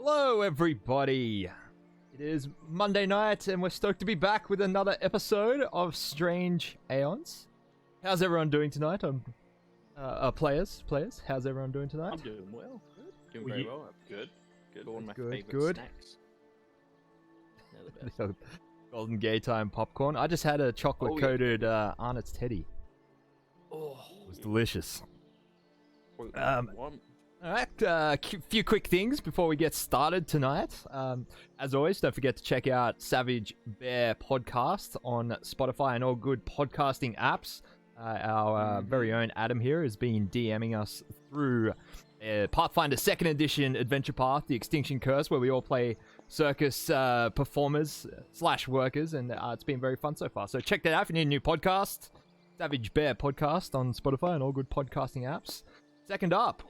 Hello everybody, it is Monday night and we're stoked to be back with another episode of Strange Aeons. How's everyone doing tonight? Players, how's everyone doing tonight? I'm doing well, good. Doing very well, good. All my good, favourite snacks. They're the best. Golden Gay Time popcorn. I just had a chocolate-coated Arnott's Teddy. Oh, it was delicious. One. Alright, few quick things before we get started tonight. As always, don't forget to check out Savage Bear Podcast on Spotify and all good podcasting apps. Our very own Adam here has been DMing us through Pathfinder 2nd Edition Adventure Path, The Extinction Curse, where we all play circus performers / workers, and it's been very fun so far. So check that out if you need a new podcast. Savage Bear Podcast on Spotify and all good podcasting apps. Second up,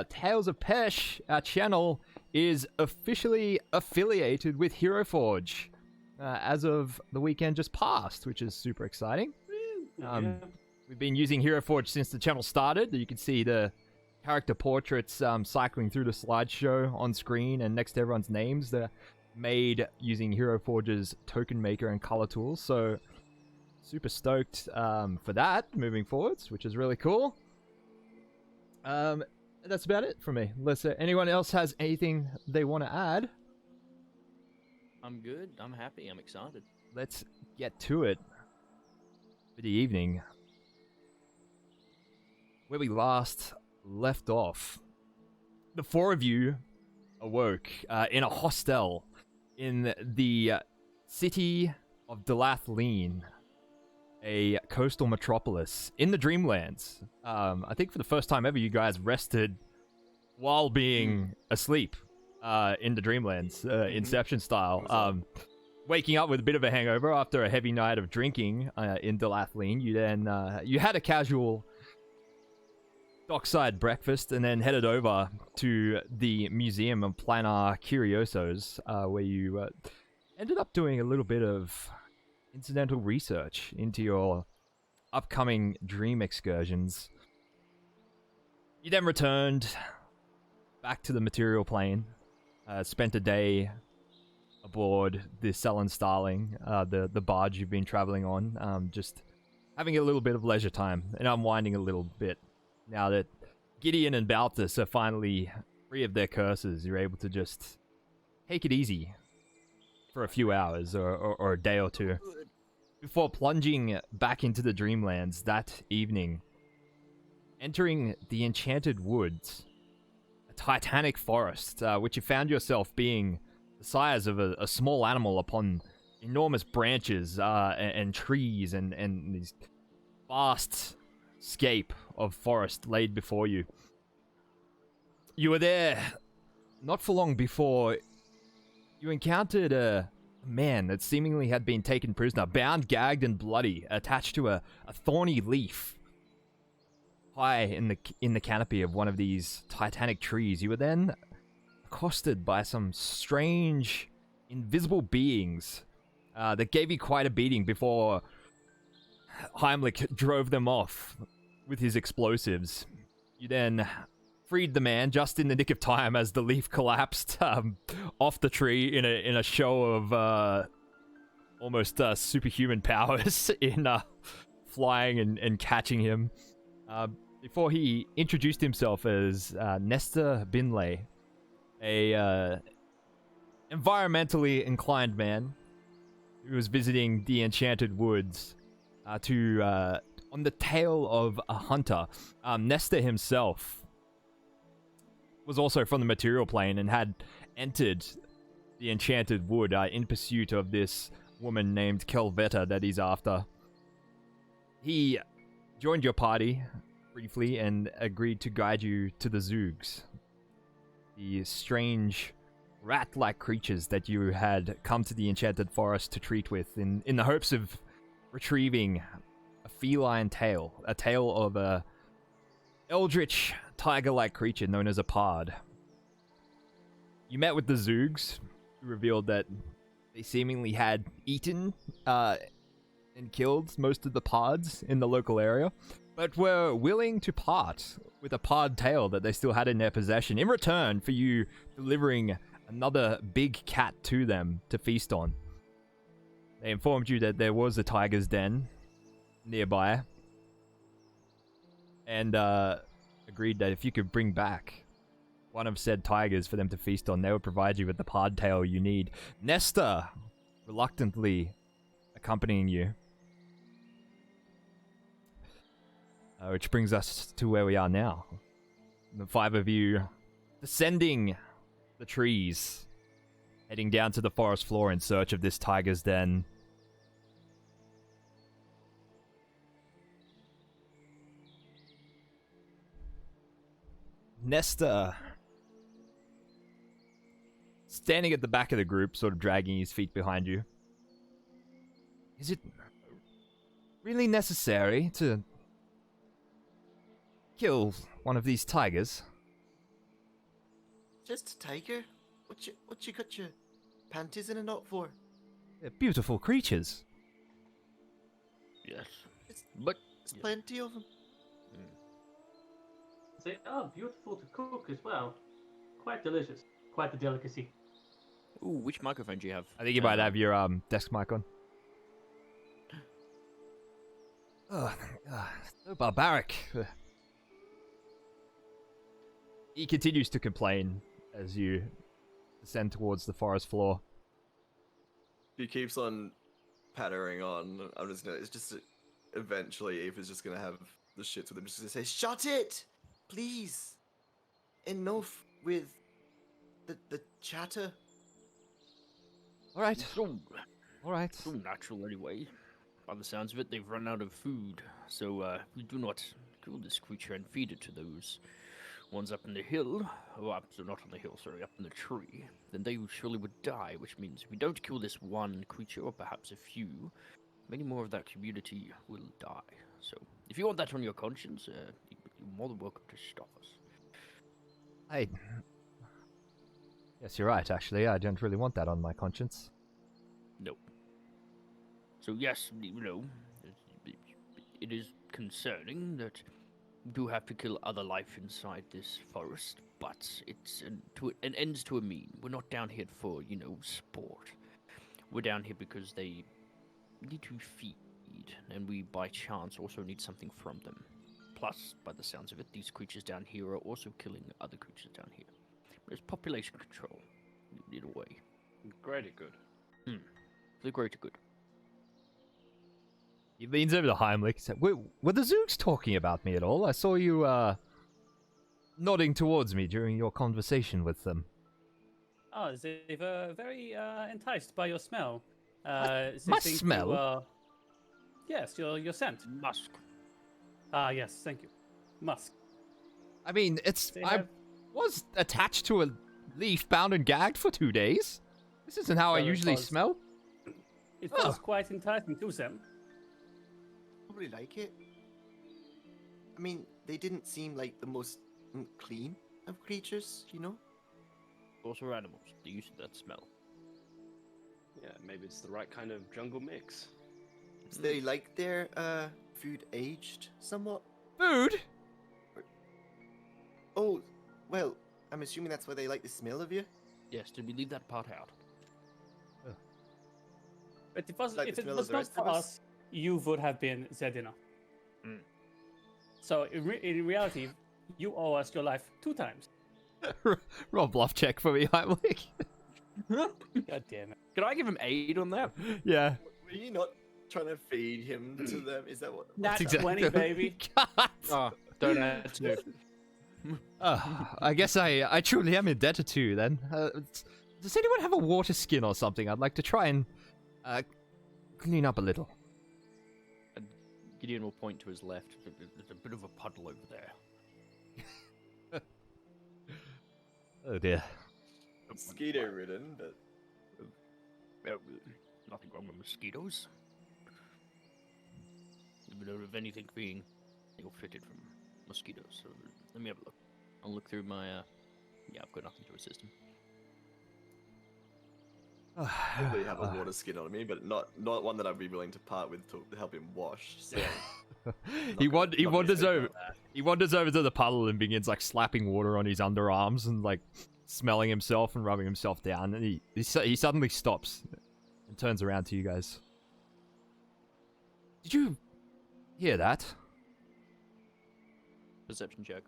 Tales of Pesh, our channel, is officially affiliated with Hero Forge as of the weekend just passed, which is super exciting. We've been using Hero Forge since the channel started. You can see the character portraits cycling through the slideshow on screen, and next to everyone's names, they're made using Hero Forge's token maker and color tools. So super stoked for that moving forwards, which is really cool. That's about it for me. Unless anyone else has anything they want to add. I'm good. I'm happy. I'm excited. Let's get to it for the evening. Where we last left off, the four of you awoke in a hostel in the city of Darkling, a coastal metropolis in the Dreamlands. I think for the first time ever, you guys rested while being asleep in the Dreamlands, Inception style. Waking up with a bit of a hangover after a heavy night of drinking in Darkling, you had a casual dockside breakfast and then headed over to the Museum of Planar Curiosos, where you ended up doing a little bit of incidental research into your upcoming dream excursions. You then returned back to the material plane, spent a day aboard the Sullen Starling, the barge you've been traveling on, just having a little bit of leisure time and unwinding a little bit. Now that Gideon and Baltus are finally free of their curses, you're able to just take it easy for a few hours or a day or two before plunging back into the Dreamlands that evening, entering the Enchanted Woods, a titanic forest, which you found yourself being the size of a small animal upon enormous branches and trees and these vast scape of forest laid before you. You were there not for long before you encountered a man that seemingly had been taken prisoner, bound, gagged, and bloody, attached to a thorny leaf high in the canopy of one of these titanic trees. You were then accosted by some strange, invisible beings that gave you quite a beating before Heimlich drove them off with his explosives. You then freed the man just in the nick of time as the leaf collapsed off the tree in a show of almost superhuman powers in flying and catching him. Before he introduced himself as Nesta Binlay, a environmentally inclined man who was visiting the Enchanted Woods on the tail of a hunter. Nesta himself was also from the material plane and had entered the Enchanted Wood in pursuit of this woman named Kelvetta that he's after. He joined your party briefly and agreed to guide you to the Zoogs, the strange rat-like creatures that you had come to the Enchanted Forest to treat with in the hopes of retrieving a feline tail, a tail of a eldritch tiger-like creature known as a pod. You met with the Zoogs, who revealed that they seemingly had eaten and killed most of the pods in the local area, but were willing to part with a pod tail that they still had in their possession in return for you delivering another big cat to them to feast on. They informed you that there was a tiger's den nearby, and agreed that if you could bring back one of said tigers for them to feast on, they would provide you with the pod tail you need. Nesta reluctantly accompanying you. Which brings us to where we are now. The five of you descending the trees, heading down to the forest floor in search of this tiger's den. Nesta, standing at the back of the group, sort of dragging his feet behind you. Is it really necessary to kill one of these tigers? Just a tiger? What you got your panties in a knot for? They're beautiful creatures. Yes. There's plenty of them. They are beautiful to cook as well. Quite delicious. Quite a delicacy. Ooh, which microphone do you have? I think you might have your desk mic on. So barbaric. He continues to complain as you descend towards the forest floor. He keeps on pattering on. I'm just gonna. It's just eventually Ava's just gonna have the shits with him. Just gonna say, "Shut it, please. Enough with the chatter." All right. So All natural anyway. By the sounds of it, they've run out of food. So we do not kill this creature and feed it to those ones up in the hill. Oh, so not on the hill, sorry, up in the tree. Then they surely would die, which means if we don't kill this one creature, or perhaps a few, many more of that community will die. So if you want that on your conscience, you're more than welcome to stop us. Yes, you're right, actually. I don't really want that on my conscience. Nope. So yes, it is concerning that we do have to kill other life inside this forest, but it's an ends to a mean. We're not down here for, sport. We're down here because they need to feed, and we, by chance, also need something from them. Plus, by the sounds of it, these creatures down here are also killing other creatures down here. There's population control, in a way. Greater good. The greater good. He leans over to Heimlich and said, were the Zoogs talking about me at all? I saw you, nodding towards me during your conversation with them. Oh, they were very enticed by your smell. My smell? Yes, your scent. Musk. Ah, yes, thank you. Musk. I mean, I was attached to a leaf, bound and gagged for 2 days. This isn't how I usually smell. It was quite enticing to them. Probably like it. I mean, they didn't seem like the most clean of creatures, Also animals, they're used to that smell. Yeah, maybe it's the right kind of jungle mix. So they like their food aged somewhat. Food? Oh, Well, I'm assuming that's why they like the smell of you. Yes, did we leave that part out? But it was, Like if the it smell was of the not rest for of us? us, you would have been Zedina. Mm. So in reality, you owe us your life 2 times. Roll bluff check for me, Heimlich. God damn it. Could I give him aid on that? Yeah. Were you not trying to feed him to them? Is that what? Nat what's 20, baby. God. Oh, don't add to. I guess I truly am indebted to you then. Does anyone have a water skin or something? I'd like to try and clean up a little. Gideon will point to his left. There's a bit of a puddle over there. Oh dear. Mosquito ridden, but Well, nothing wrong with mosquitoes. You know of anything being ill-fitted from mosquitoes. So let me have a look. I'll look through my. Yeah, I've got nothing to assist him. I probably have a water skin on me, but not one that I'd be willing to part with to help him wash. So he not gonna wanders speak over. about that. He wanders over to the puddle and begins like slapping water on his underarms and like smelling himself and rubbing himself down. And he suddenly stops and turns around to you guys. Did you hear that? Perception check.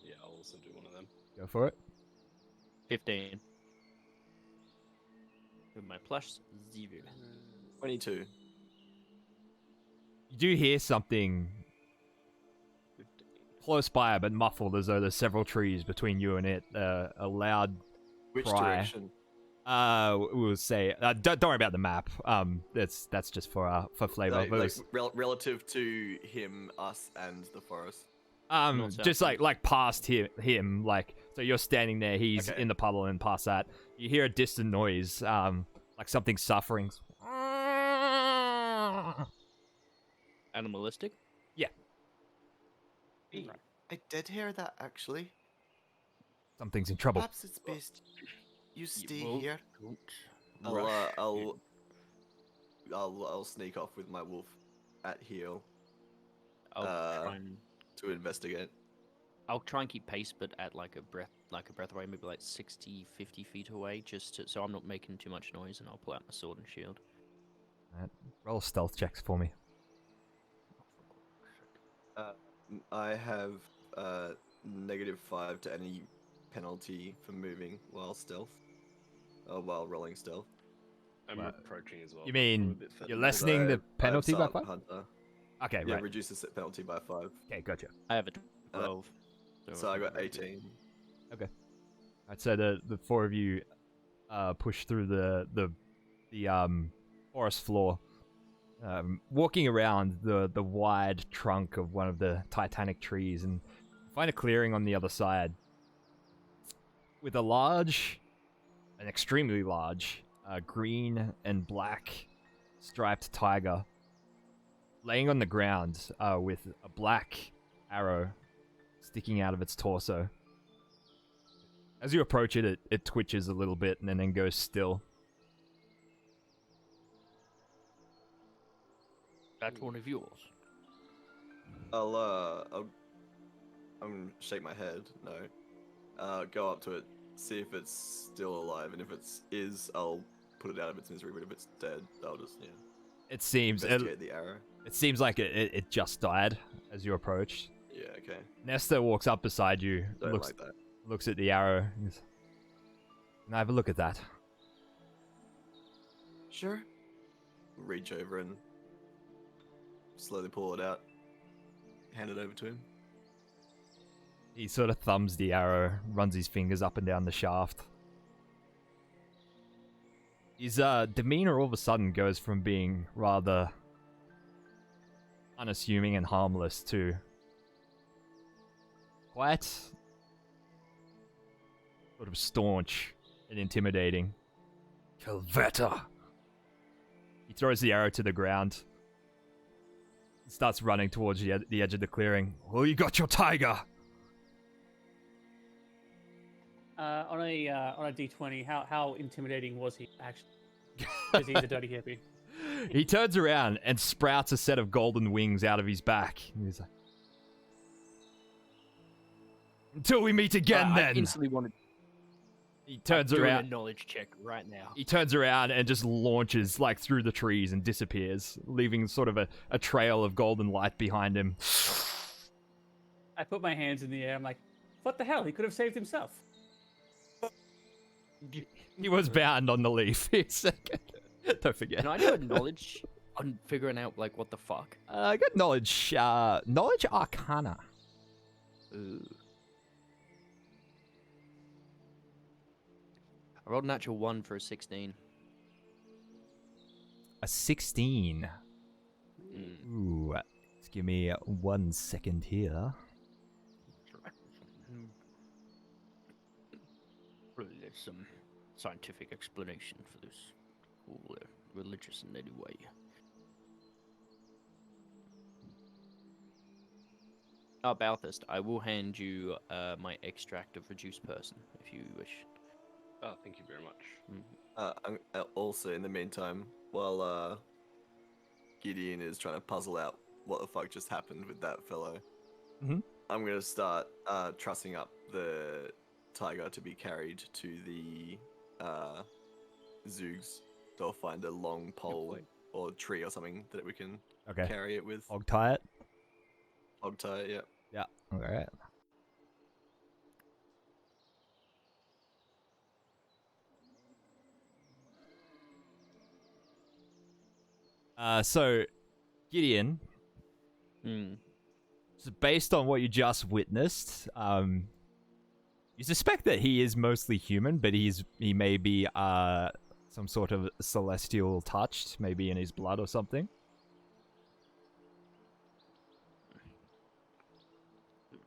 Yeah, I'll also do one of them. Go for it. 15. With my plus 0. 22. You do hear something 15. close by, but muffled, as though there's several trees between you and it. A loud Which cry. direction? We'll say. Don't worry about the map. That's just for flavor. Like, But like it's, relative to him, us, and the forest. North, south, just east. like past him, like so you're standing there. He's Okay. in the puddle, and past that, you hear a distant noise. Like something suffering. Animalistic? I did hear that actually. Something's in trouble. Perhaps it's best you stay Well, here. don't I'll, rush. I'll sneak off with my wolf at heel I'll uh, try and to investigate. I'll try and keep pace, but at like a breath away, maybe like 60, 50 feet away, just so I'm not making too much noise, and I'll pull out my sword and shield. Roll stealth checks for me. I have -5 to any penalty for moving while while rolling stealth. I'm Right. approaching as well. You so we're a mean bit further you're back. lessening the I'm penalty by Silent 5? Hunter. Okay, Yeah, right. reduces the penalty by 5. Okay, gotcha. I have a 12. So I think got we're good. 18. I'd say the four of you push through the forest floor, walking around the wide trunk of one of the titanic trees, and find a clearing on the other side with an extremely large, green and black striped tiger laying on the ground with a black arrow sticking out of its torso. As you approach it, it twitches a little bit and then goes still. That's one of yours. I'm gonna shake my head. No. Go up to it, see if it's still alive, and if I'll put it out of its misery. But if it's dead, I'll just It seems investigate the arrow. it seems like it just died as you approach. Yeah, okay. Nesta walks up beside you, Don't looks like that. looks at the arrow. And goes, "Can I have a look at that?" Sure. Reach over and slowly pull it out. Hand it over to him. He sort of thumbs the arrow, runs his fingers up and down the shaft. His demeanor all of a sudden goes from being rather unassuming and harmless to quite sort of staunch and intimidating. Kelveta! He throws the arrow to the ground. Starts running towards the edge of the clearing. Well, you got your tiger! On a D20, how intimidating was he actually? Because he's a dirty hippie. He turns around and sprouts a set of golden wings out of his back. And he's like, Until we meet again, I then. instantly wanted. He turns I'm doing around. a knowledge check right now. He turns around and just launches like through the trees and disappears, leaving sort of a trail of golden light behind him. I put my hands in the air. I'm like, what the hell? He could have saved himself. He was bound on the leaf. Don't forget. Can I do a knowledge on figuring out like what the fuck? I got knowledge. Knowledge Arcana. Ooh. I rolled a natural 1 for a 16. A 16. Mm. Ooh. Just give me 1 second here. Probably there's some scientific explanation for this. All religious in any way. Balthus, I will hand you my extract of reduced person if you wish. Oh, thank you very much. Also, in the meantime, while Gideon is trying to puzzle out what the fuck just happened with that fellow, I'm gonna start trussing up the tiger to be carried to the Zoogs. They'll find a long pole or tree or something that we can carry it with. Hog tie it. Hog tie it, yeah. Yeah. Alright. So, Gideon, so based on what you just witnessed, you suspect that he is mostly human, but he may be some sort of celestial touched, maybe in his blood or something.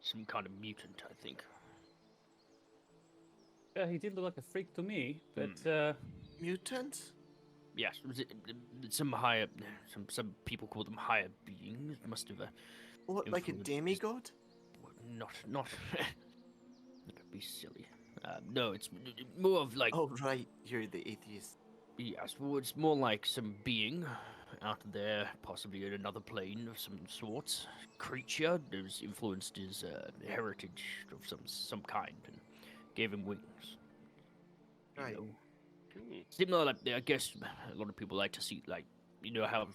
Some kind of mutant, I think. He did look like a freak to me, but Mutant? Yes, some higher, some people call them higher beings. Must have What, like a influenced- demigod? Not. That'd be silly. No, it's more of like. Oh right, you're the atheist. Yes, well, it's more like some being out there, possibly in another plane of some sort. Creature who's influenced his heritage of some kind and gave him wings. Right. You know? Similar, like I guess a lot of people like to see, like how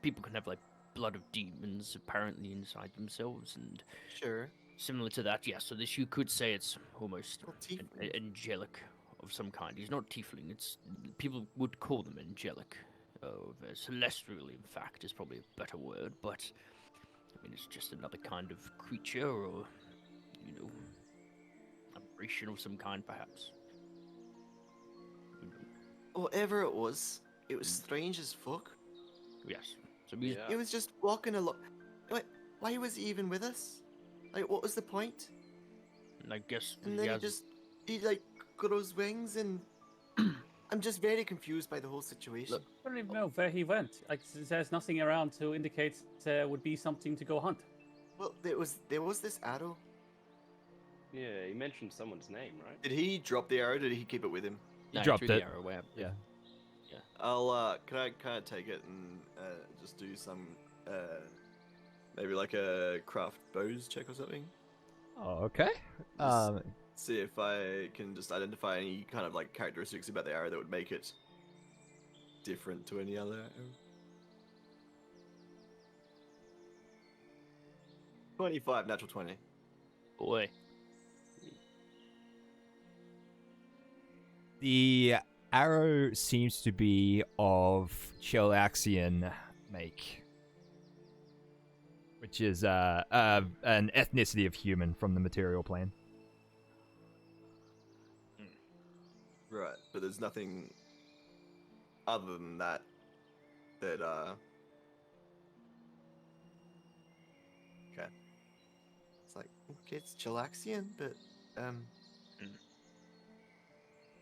people can have like blood of demons apparently inside themselves, and Sure. similar to that. Yeah, so this you could say it's almost Well, tiefling. angelic of some kind. He's not tiefling. It's people would call them angelic, celestial. In fact, is probably a better word. But I mean, it's just another kind of creature, or aberration of some kind, perhaps. Whatever it was strange as fuck. Yes. So we. Yeah. He was just walking along. Why was he even with us? Like, what was the point? I guess. And then he like grows wings, and I'm just very confused by the whole situation. Look. I don't even know where he went. Like, there's nothing around to indicate there would be something to go hunt. Well, there was this arrow. Yeah, he mentioned someone's name, right? Did he drop the arrow? Or did he keep it with him? He No, dropped threw the it. arrow away. Yeah. I'll can I take it and just do some maybe like a craft bows check or something? Oh, okay. See if I can just identify any kind of like characteristics about the arrow that would make it different to any other arrow. 25, natural 20. Boy. The arrow seems to be of Chelaxian make, which is an ethnicity of human from the material plane. Right, but there's nothing other than that okay. It's like, okay, it's Chelaxian, but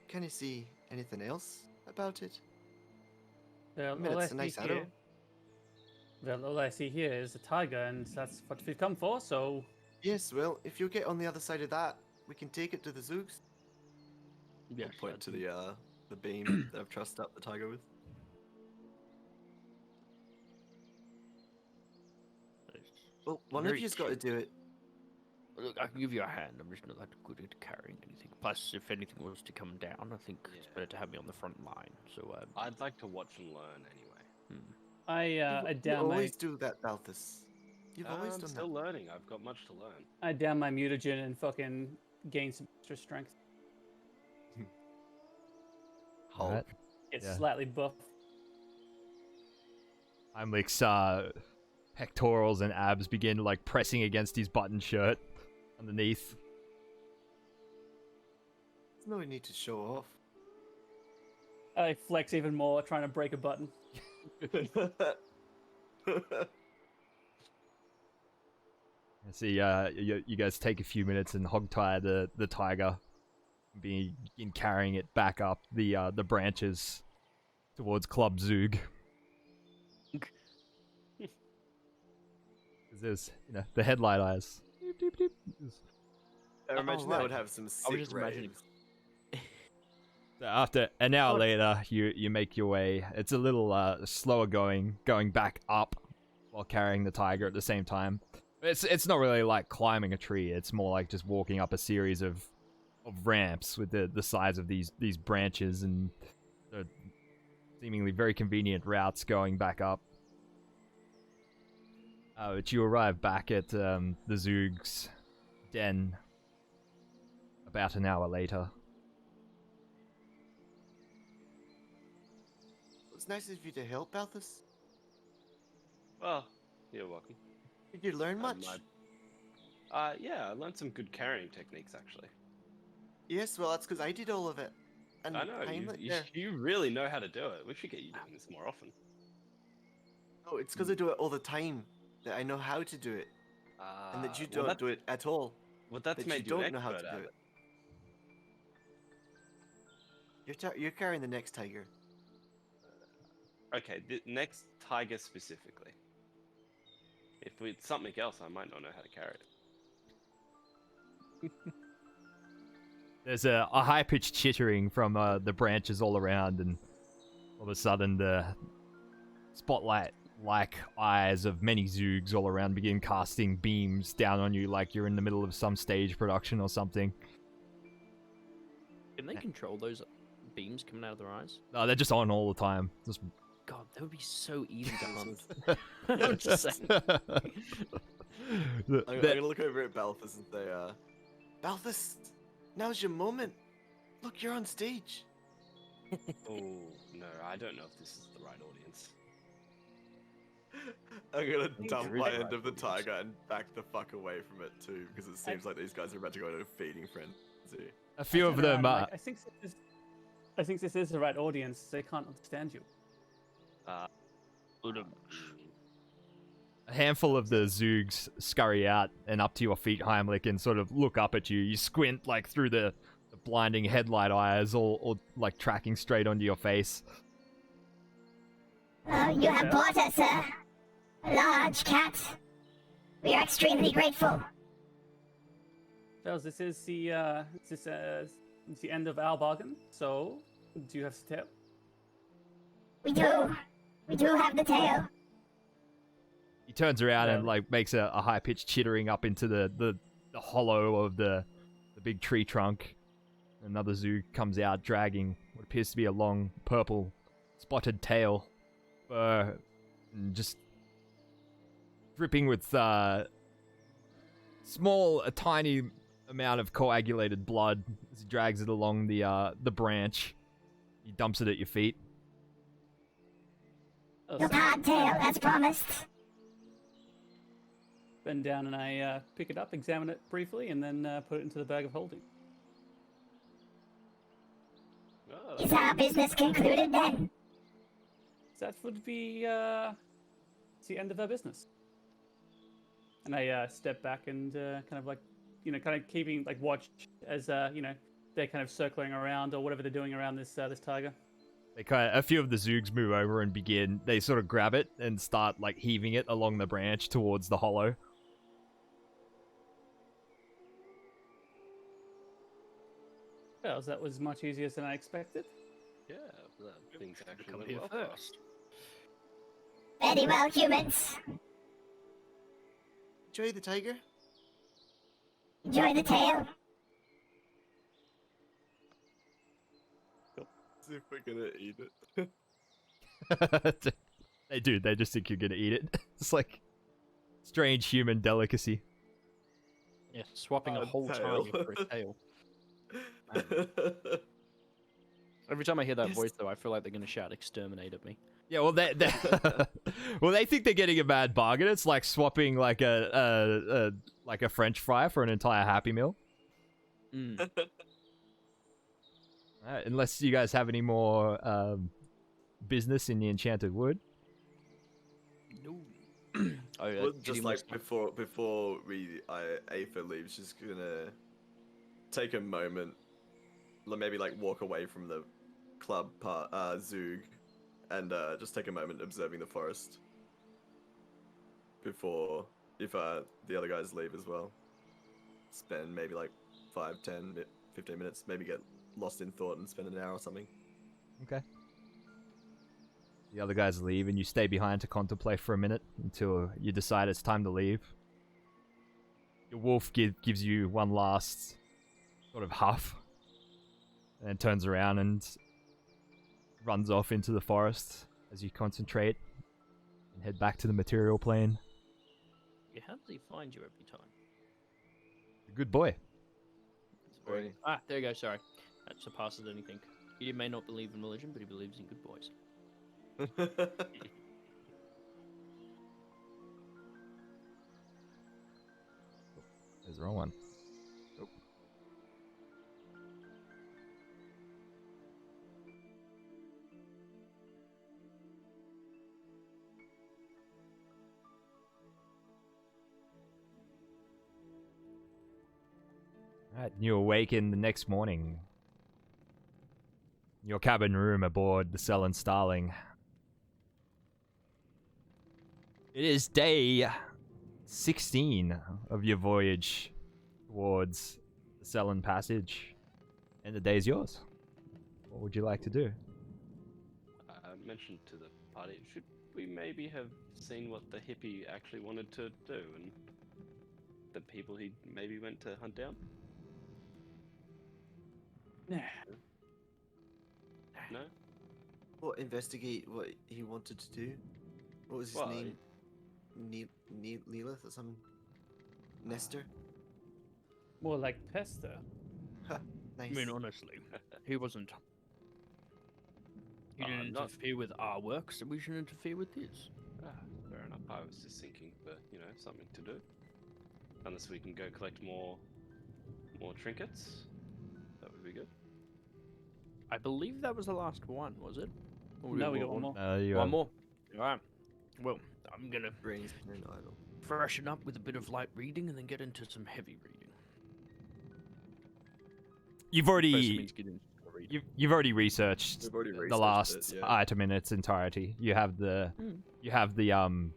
can you see anything else about it? Well, I mean, it's a nice arrow. Well, all I see here is a tiger, and that's what we've come for, so... Yes, well, if you get on the other side of that, we can take it to the Zoogs. Yes. I'll point to the beam that I've trussed up the tiger with. Well, one of Very you's got to do it. Look, I can give you a hand. I'm just not that good at carrying anything. Plus, if anything was to come down, I think it's Yeah. better to have me on the front line. So, I'd like to watch and learn anyway. I You down my always do that, Balthus. You've always I'm done still that. learning. I've got much to learn. I down my mutagen and fucking gain some extra strength. Hulk. Alright. It's Yeah. slightly buff. Heimlich's pectorals and abs begin like pressing against his button shirt underneath. There's no need to show off. I flex even more, trying to break a button. See, you guys take a few minutes and hogtie the tiger, begin carrying it back up the branches towards Club Zoog. 'Cause there's, the headlight eyes. Doop, doop, doop. I imagine that right. would have some I was sick just imagining- raves. So after an hour later, you make your way. It's a little slower going back up while carrying the tiger at the same time. It's not really like climbing a tree. It's more like just walking up a series of ramps with the size of these branches and the seemingly very convenient routes going back up. But you arrive back at the Zoog's den about an hour later. It's nice of you to help, Balthus. Well, you're welcome. Did you learn much? Yeah, I learned some good carrying techniques actually. Yes, well, that's because I did all of it. And I know Heimlich you, there. you really know how to do it. We should get you doing this more often. Oh, it's because I do it all the time that I know how to do it, and that you don't do it at all. Well, that's That made you you don't an know how to expert do at it. You're carrying the next tiger. Okay, the next tiger specifically. If it's something else, I might not know how to carry it. There's a high-pitched chittering from the branches all around, and all of a sudden the spotlight-like eyes of many Zoogs all around begin casting beams down on you like you're in the middle of some stage production or something. Can they control those beams coming out of their eyes? No, they're just on all the time. Just God, that would be so easy to hunt. I'm just saying. I'm gonna look over at Balthus and say, Balthus, now's your moment. Look, you're on stage. Oh no, I don't know if this is the right audience. I'm gonna think dump there is my a end right of the audience. tiger and back the fuck away from it too, because it seems like these guys are about to go into a feeding frenzy. a few of Turn around, them. I'm like, I think this is the right audience. They can't understand you. A handful of the Zoogs scurry out and up to your feet, Heimlich, and sort of look up at you. You squint like through the blinding headlight eyes, all like tracking straight onto your face. You have bought us a large cat. We are extremely grateful. Fellas, this is the end of our bargain. So, do you have to tell? We do. We do have the tail. He turns around and Yeah. like makes a high-pitched chittering up into the hollow of the big tree trunk. Another Zoog comes out dragging what appears to be a long purple spotted tail, and just dripping with a tiny amount of coagulated blood as he drags it along the branch. He dumps it at your feet. Oh, Your tail, as promised. bend down and I pick it up, examine it briefly, and then put it into the bag of holding. Oh, Is our business concluded then? That would be the end of our business. And I step back and kind of like, kind of keeping like watch as they're kind of circling around or whatever they're doing around this tiger. A few of the Zoogs move over and they sort of grab it and start like heaving it along the branch towards the hollow. Well, that was much easier than I expected. yeah, things actually Come went here well for us. first. Very well, humans. enjoy the tiger. Enjoy the tail. See if we're gonna eat it. They do. They just think you're gonna eat it. It's like strange human delicacy. Yeah, swapping a whole tail. tiger for a tail. Every time I hear that Yes. voice, though, I feel like they're gonna shout "exterminate" at me. Yeah, well, well, they think they're getting a bad bargain. It's like swapping like a French fry for an entire Happy Meal. Mm. Unless you guys have any more business in the Enchanted Wood. No. Oh, yeah, Well, Gideon just like was- before Aether leaves, she's gonna take a moment, maybe like walk away from the club part, Zug, and just take a moment observing the forest before if the other guys leave as well. Spend maybe like 5, 10, 15 minutes, maybe get lost in thought and spend an hour or something. Okay. The other guys leave, and you stay behind to contemplate for a minute until you decide it's time to leave. Your wolf gives you one last sort of huff, and then turns around and runs off into the forest as you concentrate and head back to the material plane. Yeah, how does he find you every time? Good boy. Boy. Ah, there you go. Sorry, that surpasses anything. He may not believe in religion, but he believes in good boys. There's the wrong one. Nope. Alright, you awaken the next morning. Your cabin room aboard the Sullen Starling. It is day 16 of your voyage towards the Sullen Passage, and the day is yours. What would you like to do? I mentioned to the party, should we maybe have seen what the hippie actually wanted to do and the people he maybe went to hunt down? Nah. No? What, investigate what he wanted to do? What was his Well, name? Neelith or something? Nestor? More like Pester. Ha, nice. I mean, honestly, he wasn't. He didn't not- interfere with our work, so we should interfere with his. Fair enough. I was just thinking for, something to do. Unless we can go collect more trinkets. That would be good. I believe that was the last one, was it? Or No, we got one more. You One more. All right. Well, I'm gonna Brains and idle. freshen up with a bit of light reading and then get into some heavy reading. You've First already means get into the reading. you've already researched We've already the researched last it, yeah. item in its entirety. You have the the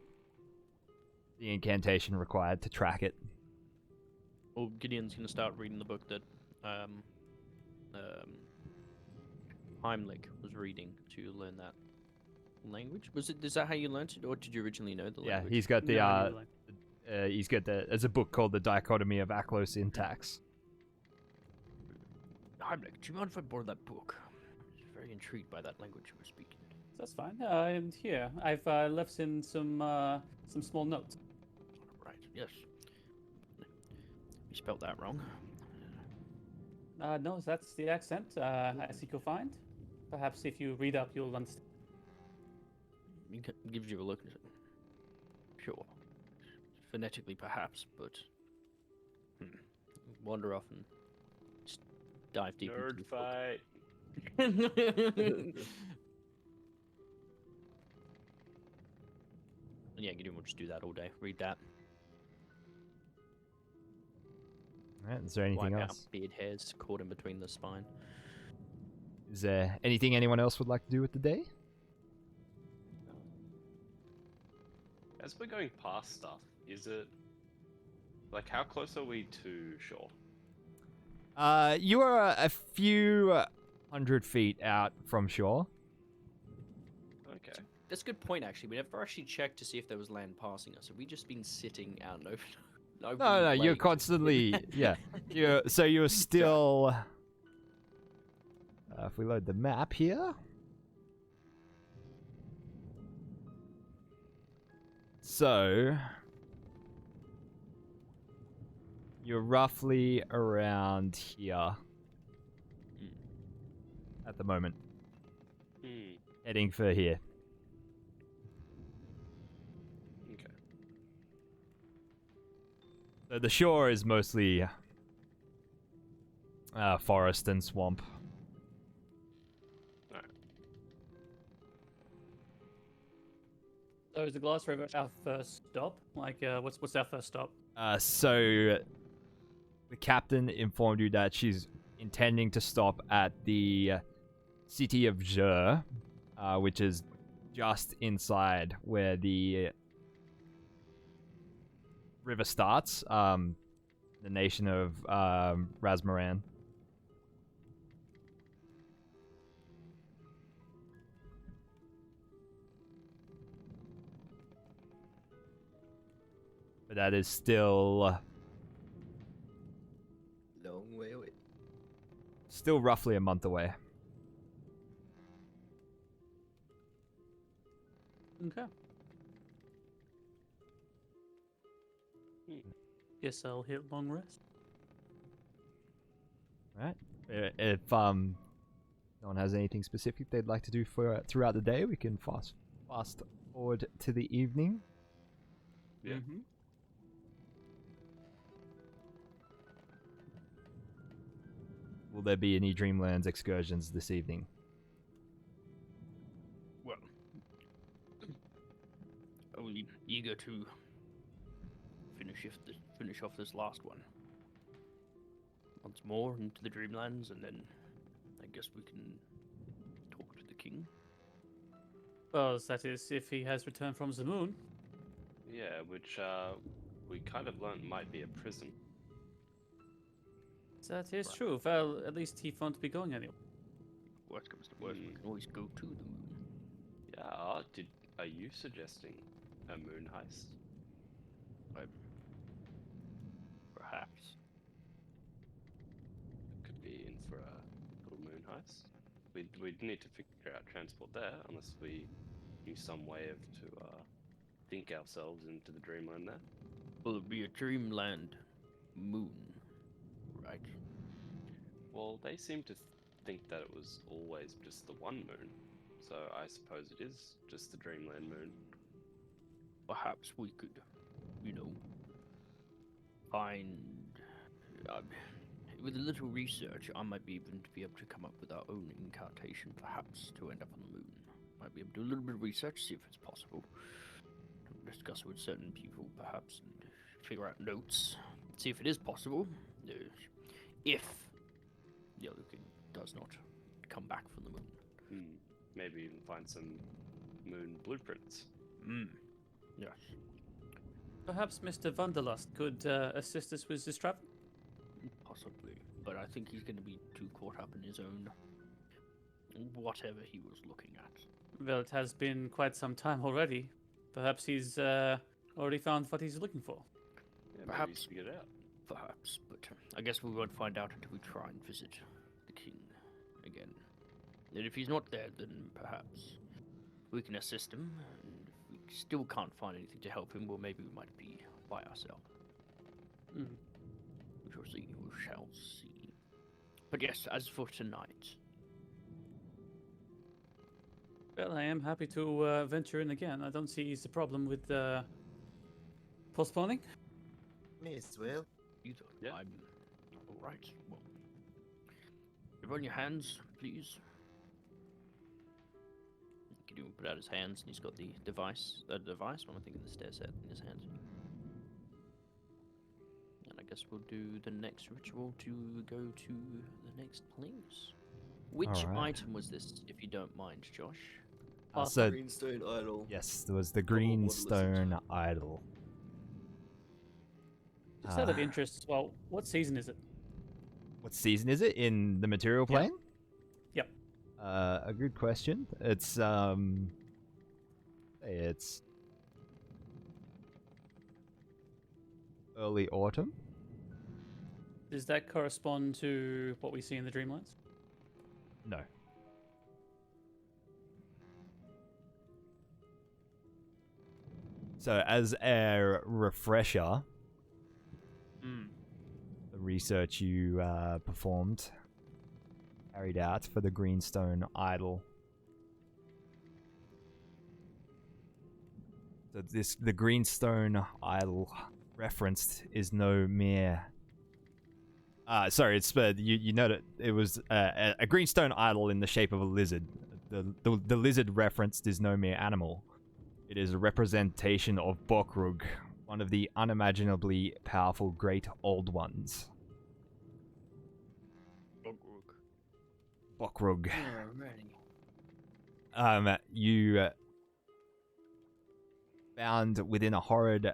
incantation required to track it. Well, Gideon's gonna start reading the book that Heimlich was reading to learn that language. Is that how you learnt it, or did you originally know the Yeah, language? he's got the No, I knew, like, there's a book called The Dichotomy of Aklo Syntax. Heimlich, do you mind if I borrow that book? I was very intrigued by that language you were speaking. That's fine. And here, I've left in some small notes. Right, yes. You spelled that wrong. No, that's the accent. I think you'll find. Perhaps if you read up, you'll understand. He gives you a look and says, sure. Phonetically, perhaps, but wander off and just dive deep into Nerd this fight. book. Yeah, Gideon will just do that all day. Read that. Alright, is there anything Wipe out else? beard hairs caught in between the spine. Is there anything anyone else would like to do with the day? As we're going past stuff, is it like how close are we to shore? You are a few hundred feet out from shore. Okay. That's a good point, actually. We never actually checked to see if there was land passing us. Have we just been sitting out in open No, you're constantly yeah. You're still. If we load the map here. So you're roughly around here at the moment. Heading for here. Okay. So the shore is mostly forest and swamp. So is the Glass River our first stop? Like, what's our first stop? So the captain informed you that she's intending to stop at the city of Jur, which is just inside where the river starts, the nation of Razmaran. But that is still Long way away. still roughly a month away. Okay. Guess I'll hit long rest. Right. If no one has anything specific they'd like to do for throughout the day, we can fast forward to the evening. Yeah. Mm-hmm. Will there be any Dreamlands excursions this evening? Well, I will be eager to finish off this last one. Once more into the Dreamlands, and then I guess we can talk to the king. Well, that is, if he has returned from the moon. Yeah, which we kind of learnt might be a prison. That is Right. true. Well, at least he won't be going anywhere. Worst comes to worst, we can always go to the moon. Yeah, are you suggesting a moon heist? Perhaps. Could be in for a little moon heist. We'd need to figure out transport there, unless we knew some way of to think ourselves into the dreamland there. Will it be a Dreamland moon, right? Well, they seem to think that it was always just the one moon, so I suppose it is just the dreamland moon. Perhaps we could, find. With a little research, I might be able to come up with our own incantation, perhaps, to end up on the moon. Might be able to do a little bit of research, see if it's possible. Discuss with certain people, perhaps, and figure out notes. See if it is possible. If the other king does not come back from the moon. Maybe even find some moon blueprints. Yes. Perhaps Mr. Vanderlust could assist us with this travel? Possibly. But I think he's going to be too caught up in his own whatever he was looking at. Well, it has been quite some time already. Perhaps he's already found what he's looking for. Yeah, Perhaps. maybe figure it out. Perhaps, but I guess we won't find out until we try and visit the king again. And if he's not there, then perhaps we can assist him. And if we still can't find anything to help him, well, maybe we might be by ourselves. Mm. We shall see. We shall see. But yes, as for tonight, Well, I am happy to venture in again. I don't see the problem with postponing. May as well. either. Yeah. I'm all right. Well, everyone, your hands, please. Can you put out his hands, and he's got the device. What am I thinking? The stair set in his hands. And I guess we'll do the next ritual to go to the next place. Which Alright. item was this, if you don't mind, Josh? So, Greenstone idol. yes, there was the Come on, what a greenstone idol. Just out of Ah. interest, well, what season is it? What season is it in the material Yeah. plane? Yep. A good question. It's early autumn. Does that correspond to what we see in the Dreamlands? No. So, as a refresher, the research you performed, carried out for the Greenstone Idol. So the Greenstone Idol referenced is no mere... sorry, it's you noted it was a Greenstone Idol in the shape of a lizard. The lizard referenced is no mere animal. It is a representation of Bokrug, one of the unimaginably powerful Great Old Ones. Bokrug. You found within a horrid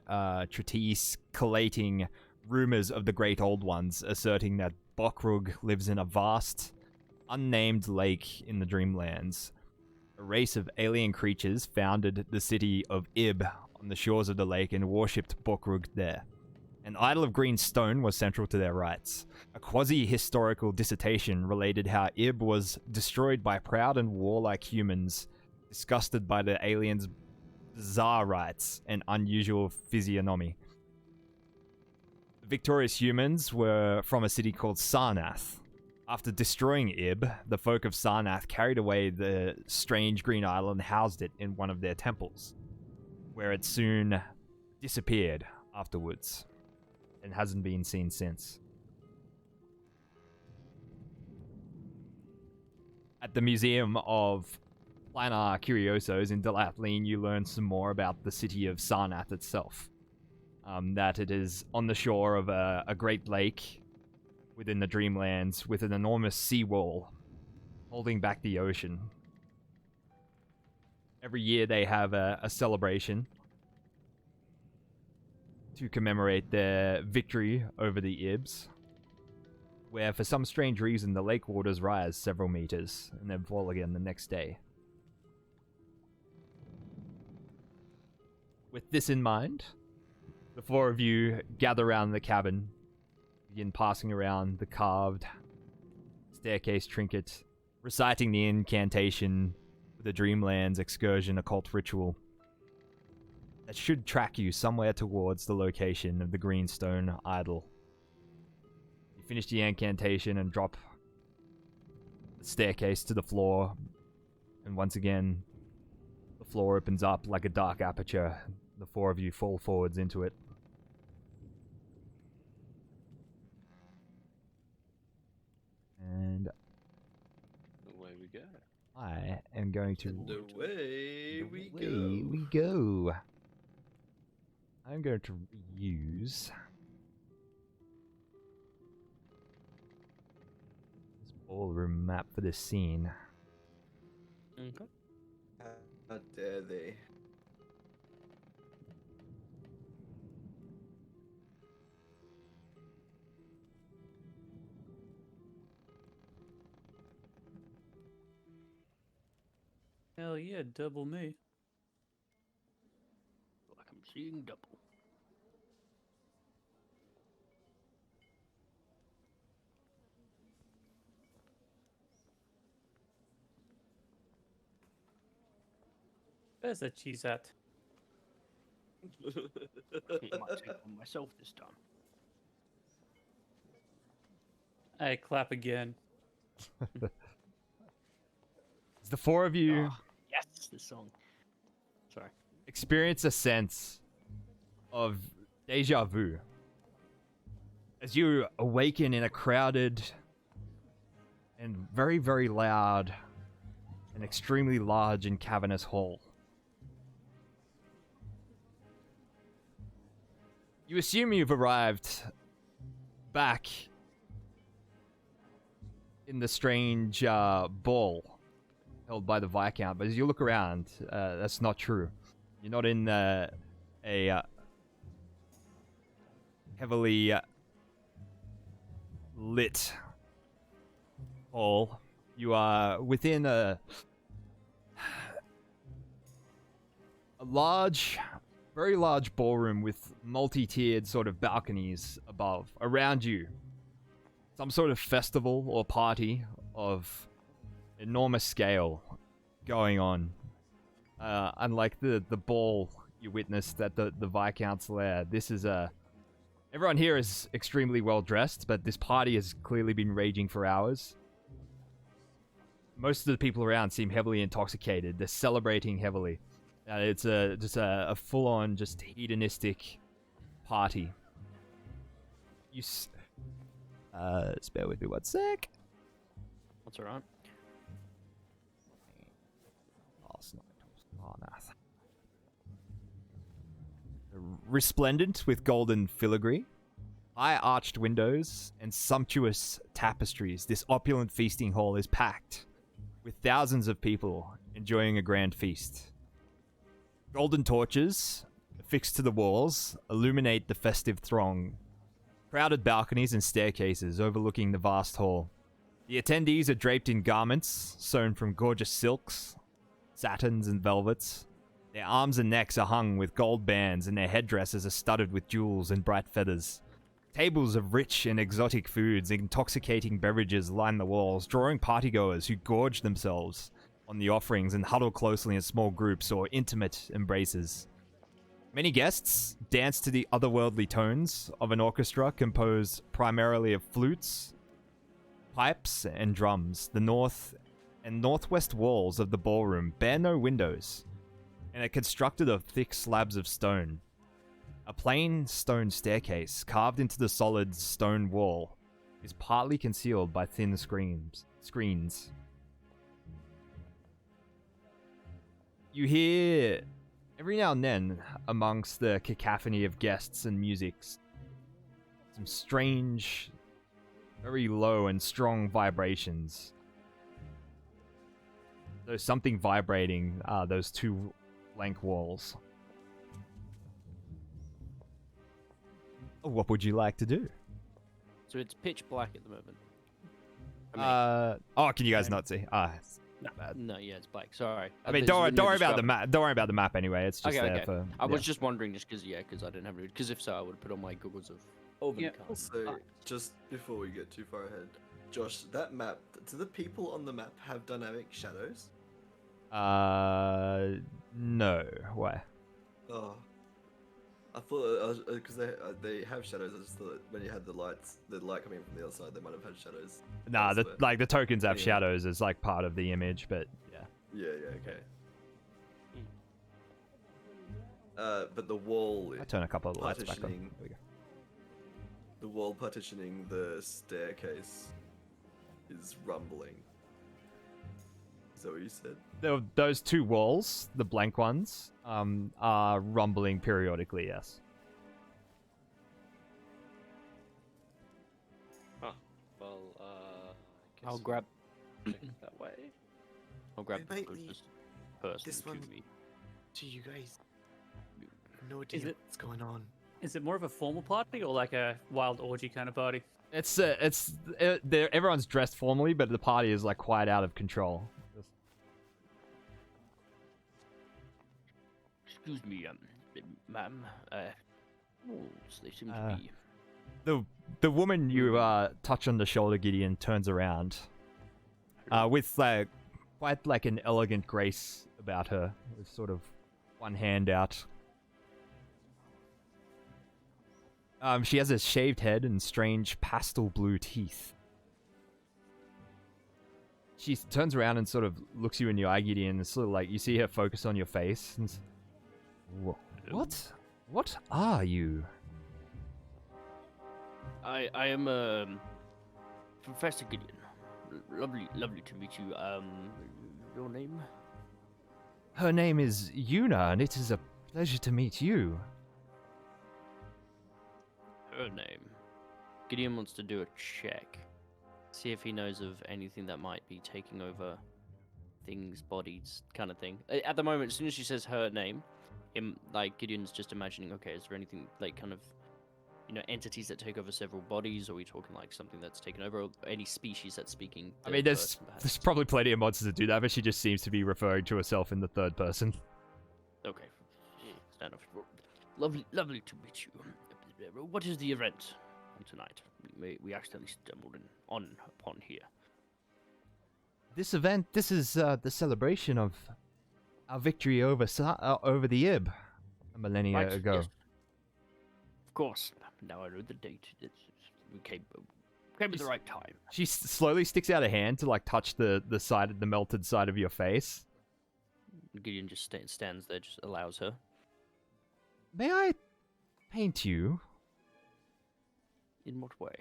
treatise collating rumors of the Great Old Ones, asserting that Bokrug lives in a vast, unnamed lake in the Dreamlands. A race of alien creatures founded the city of Ib on the shores of the lake and worshipped Bokrug there. An idol of green stone was central to their rites. A quasi-historical dissertation related how Ib was destroyed by proud and warlike humans, disgusted by the aliens' bizarre rites and unusual physiognomy. The victorious humans were from a city called Sarnath. After destroying Ib, the folk of Sarnath carried away the strange green idol and housed it in one of their temples, where it soon disappeared afterwards and hasn't been seen since. At the Museum of Planar Curiosos in Darkling, you learn some more about the city of Sarnath itself. That it is on the shore of a great lake within the Dreamlands with an enormous seawall holding back the ocean. Every year they have a celebration to commemorate their victory over the Ibs, where for some strange reason the lake waters rise several meters and then fall again the next day. With this in mind, the four of you gather around the cabin, begin passing around the carved staircase trinket, reciting the incantation for the Dreamlands Excursion occult ritual that should track you somewhere towards the location of the Greenstone Idol. You finish the incantation and drop the staircase to the floor, and once again, the floor opens up like a dark aperture. The four of you fall forwards into it. And away we go. I am going to... And away we Away go. we go. I'm going to use this ballroom map for this scene. Okay. How dare they? Hell yeah, double me. Like I'm seeing double. Where's that cheese at? I might take one myself this time. I clap again. As the four of you Yes, this song. Sorry. experience a sense of deja vu as you awaken in a crowded and very, very loud and extremely large and cavernous hall. You assume you've arrived back in the strange ball held by the Viscount, but as you look around, that's not true. You're not in a heavily lit hall. You are within a large, very large ballroom with multi-tiered sort of balconies above. Around you, some sort of festival or party of enormous scale going on. Unlike the ball you witnessed at the Viscount's lair, this is everyone here is extremely well dressed, but this party has clearly been raging for hours. Most of the people around seem heavily intoxicated. They're celebrating heavily. It's just a full-on, just hedonistic party. Spare with me 1 sec. That's alright. Sarnath. Resplendent with golden filigree, high-arched windows, and sumptuous tapestries, this opulent feasting hall is packed with thousands of people enjoying a grand feast. Golden torches, affixed to the walls, illuminate the festive throng. Crowded balconies and staircases overlooking the vast hall. The attendees are draped in garments sewn from gorgeous silks, satins, and velvets. Their arms and necks are hung with gold bands, and their headdresses are studded with jewels and bright feathers. Tables of rich and exotic foods and intoxicating beverages line the walls, drawing partygoers who gorge themselves on the offerings and huddle closely in small groups or intimate embraces. Many guests dance to the otherworldly tones of an orchestra composed primarily of flutes, pipes, and drums. The north and northwest walls of the ballroom bear no windows and are constructed of thick slabs of stone. A plain stone staircase carved into the solid stone wall is partly concealed by thin screens. You hear, every now and then, amongst the cacophony of guests and musics, some strange, very low and strong vibrations. There's something vibrating those two blank walls. What would you like to do? So it's pitch black at the moment. Can you guys not see? Bad. No, yeah, it's black. Sorry. I mean, don't worry about the map. Don't worry about the map anyway. It's just there for. I was just wondering, because I didn't have it. Because if so, I would have put on my goggles of overcast. Also, just before we get too far ahead, Josh, that map. Do the people on the map have dynamic shadows? No. Why? Oh, I thought because they have shadows. I just thought when you had the light coming from the other side, they might have had shadows. Nah, the tokens have shadows as like part of the image, but yeah. Yeah, okay. But the wall. I turn a couple of the lights back on. There we go. The wall partitioning the staircase is rumbling. Is that what you said? Those two walls, the blank ones, are rumbling periodically, yes. Huh. Well, I'll grab that way. I'll grab Hey, the mate, closest person this to one- me. Do you guys no idea what's going on? Is it more of a formal party or like a wild orgy kind of party? Everyone's dressed formally, but the party is like quite out of control. Excuse me, ma'am. They seem to be. The woman you touch on the shoulder, Gideon, turns around with quite like an elegant grace about her, with sort of one hand out. She has a shaved head and strange pastel blue teeth. She turns around and sort of looks you in the eye, Gideon, and sort of like you see her focus on your face. And what are you? I am Professor Gideon. Lovely to meet you. Your name? Her name is Yuna, and it is a pleasure to meet you. Her name. Gideon wants to do a check. See if he knows of anything that might be taking over things, bodies, kind of thing. At the moment, as soon as she says her name, Gideon's just imagining, okay, is there anything like kind of, entities that take over several bodies? Or are we talking like something that's taken over, or any species that's speaking? I mean, there's probably plenty of monsters that do that, but she just seems to be referring to herself in the third person. Okay. Stand off. lovely to meet you. What is the event tonight? We accidentally stumbled upon here. This event, this is the celebration of our victory over over the Ib a millennia ago. Yes. Of course. Now I know the date. We came at the right time. She slowly sticks out a hand to like touch the melted side of your face. Gideon just stands there, just allows her. May I paint you? In what way?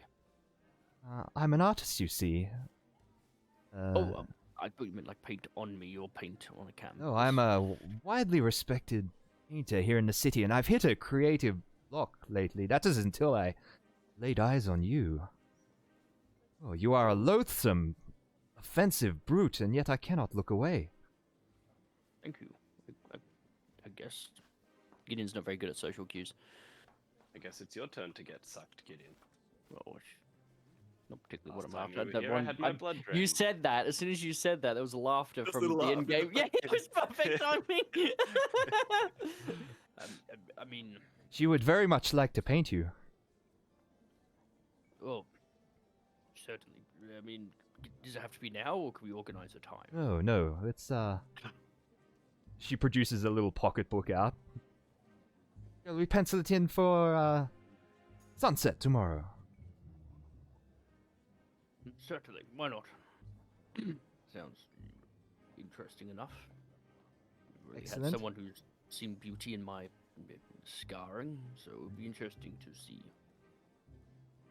I'm an artist, you see. I thought you meant like paint on me or paint on a canvas. No, I'm a widely respected painter here in the city, and I've hit a creative block lately. That is until I laid eyes on you. Oh, you are a loathsome, offensive brute, and yet I cannot look away. Thank you. I guess Gideon's not very good at social cues. I guess it's your turn to get sucked, Gideon. Well, not particularly Last what I'm time after. you were That here, I one, had my blood you drained. said that. As soon as you said that, there was laughter Just from little the laugh. end game. Yeah, it was perfect timing. I mean, She would very much like to paint you. well, certainly. I mean, does it have to be now, or can we organize a time? Oh, no, it's, She produces a little pocketbook out. Shall we pencil it in for, sunset tomorrow? Certainly. Why not? Sounds interesting enough. Really Excellent. had someone who's seen beauty in my scarring, so it would be interesting to see.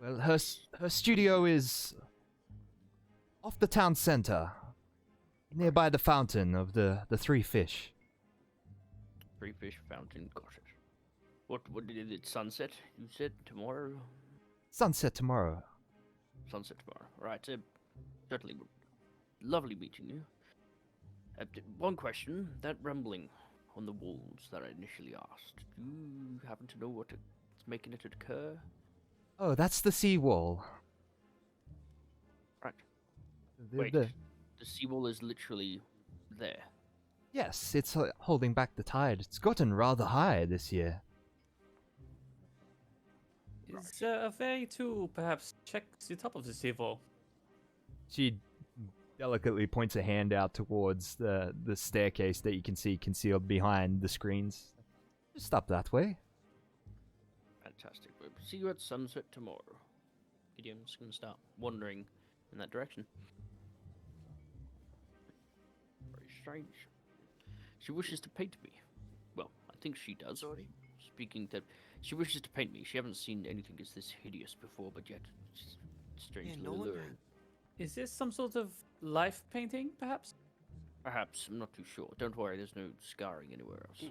Well, her studio is off the town center, nearby the fountain of the three fish. Three Fish Fountain, got it. What did it sunset? You said tomorrow? Sunset tomorrow. Sunset tomorrow. Right, certainly. Lovely meeting you. One question, that rumbling on the walls that I initially asked, do you happen to know what's making it occur? Oh, that's the seawall. Right. The- Wait, the- the seawall is literally there. yes, it's holding back the tide. It's gotten rather high this year. Is a way to perhaps check the top of the seawall? She delicately points a hand out towards the staircase that you can see concealed behind the screens. Just up that way. Fantastic. We'll see you at sunset tomorrow. Gideon's going to start wandering in that direction. Very strange. She wishes to paint me. Well, I think she does. Speaking to... She wishes to paint me. She hasn't seen anything as this hideous before, but yet it's strangely no one alluring. Is this some sort of life painting, perhaps? Perhaps. I'm not too sure. Don't worry, there's no scarring anywhere else.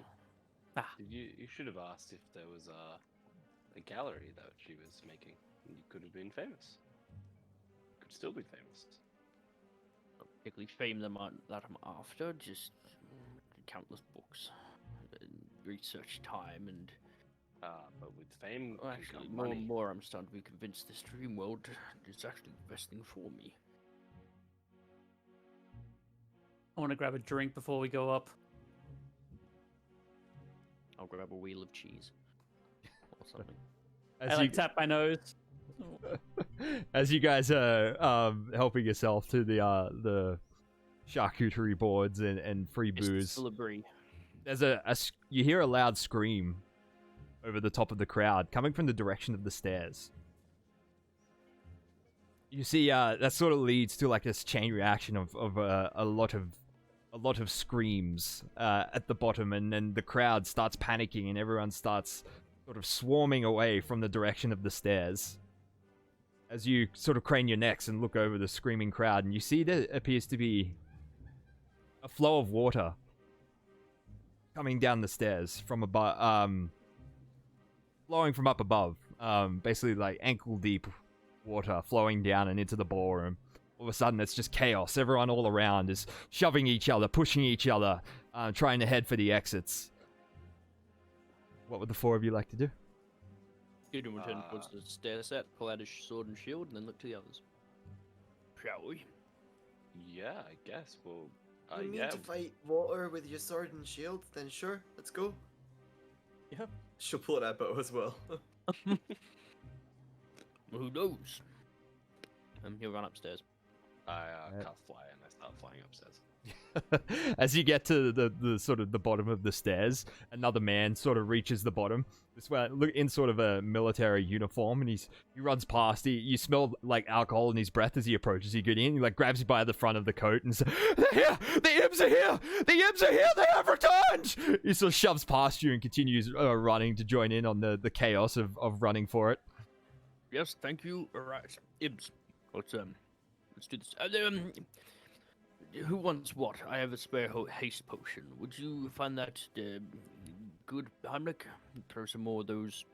You should have asked if there was a gallery that she was making. You could have been famous. Could still be famous. Not particularly fame that I'm after, just countless books, and research time, and But with fame, well, can actually, come more money. and more I'm starting to be convinced this dream world is actually the best thing for me. I want to grab a drink before we go up. I'll grab a wheel of cheese or something. As I tap my nose. as you guys are helping yourself to the charcuterie boards and free It's booze, full of brie. there's you hear a loud scream over the top of the crowd coming from the direction of the stairs. You see, that sort of leads to like this chain reaction of a lot of screams at the bottom, and then the crowd starts panicking, and everyone starts sort of swarming away from the direction of the stairs. As you sort of crane your necks and look over the screaming crowd, and you see there appears to be a flow of water coming down the stairs from above, flowing from up above. Basically like ankle deep water flowing down and into the ballroom. All of a sudden, it's just chaos. Everyone all around is shoving each other, pushing each other, trying to head for the exits. What would the four of you like to do? Gideon will turn towards the stair set, pull out his sword and shield, and then look to the others. Shall we? Yeah, I guess. Well, You need yeah. to fight water with your sword and shield, then sure, let's go. Yeah. She'll pull out bow as well. Who knows? He'll run upstairs. I Right. cast fly and I start flying upstairs. As you get to the sort of the bottom of the stairs, another man sort of reaches the bottom. This way, look in sort of a military uniform, and he runs past. You smell like alcohol in his breath as he approaches you. Get in, he like grabs you by the front of the coat and says, "They're here! The Ibs are here! The Ibs are here! They have returned!" He sort of shoves past you and continues running to join in on the chaos of running for it. Yes, thank you. Alright. Ibs. Let's do this. Who wants what? I have a spare haste potion. Would you find that good, Heimlich? Throw some more of those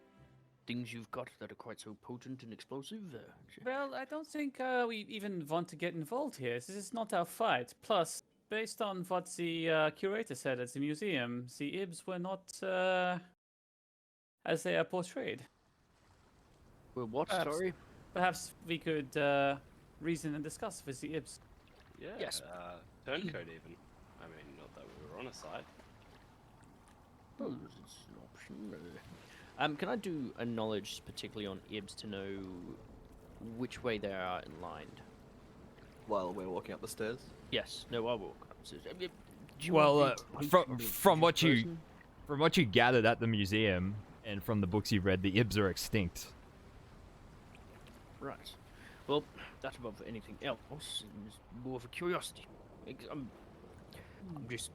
things you've got that are quite so potent and explosive. Well, I don't think we even want to get involved here. This is not our fight. Plus, based on what the curator said at the museum, the Ibs were not as they are portrayed. Well, what? Perhaps. Sorry? Perhaps we could reason and discuss with the Ibs. Yeah. Yes. Turncoat even. I mean, not that we were on a side. Suppose it's an option. Can I do a knowledge, particularly on Ibs, to know which way they are inlined? While we're walking up the stairs. Yes. No, I will. Do you Well, want me to from potion the from what you person? from what you gathered at the museum and from the books you've read, the Ibs are extinct. Right. Well, that above anything else is more of a curiosity. I'm just,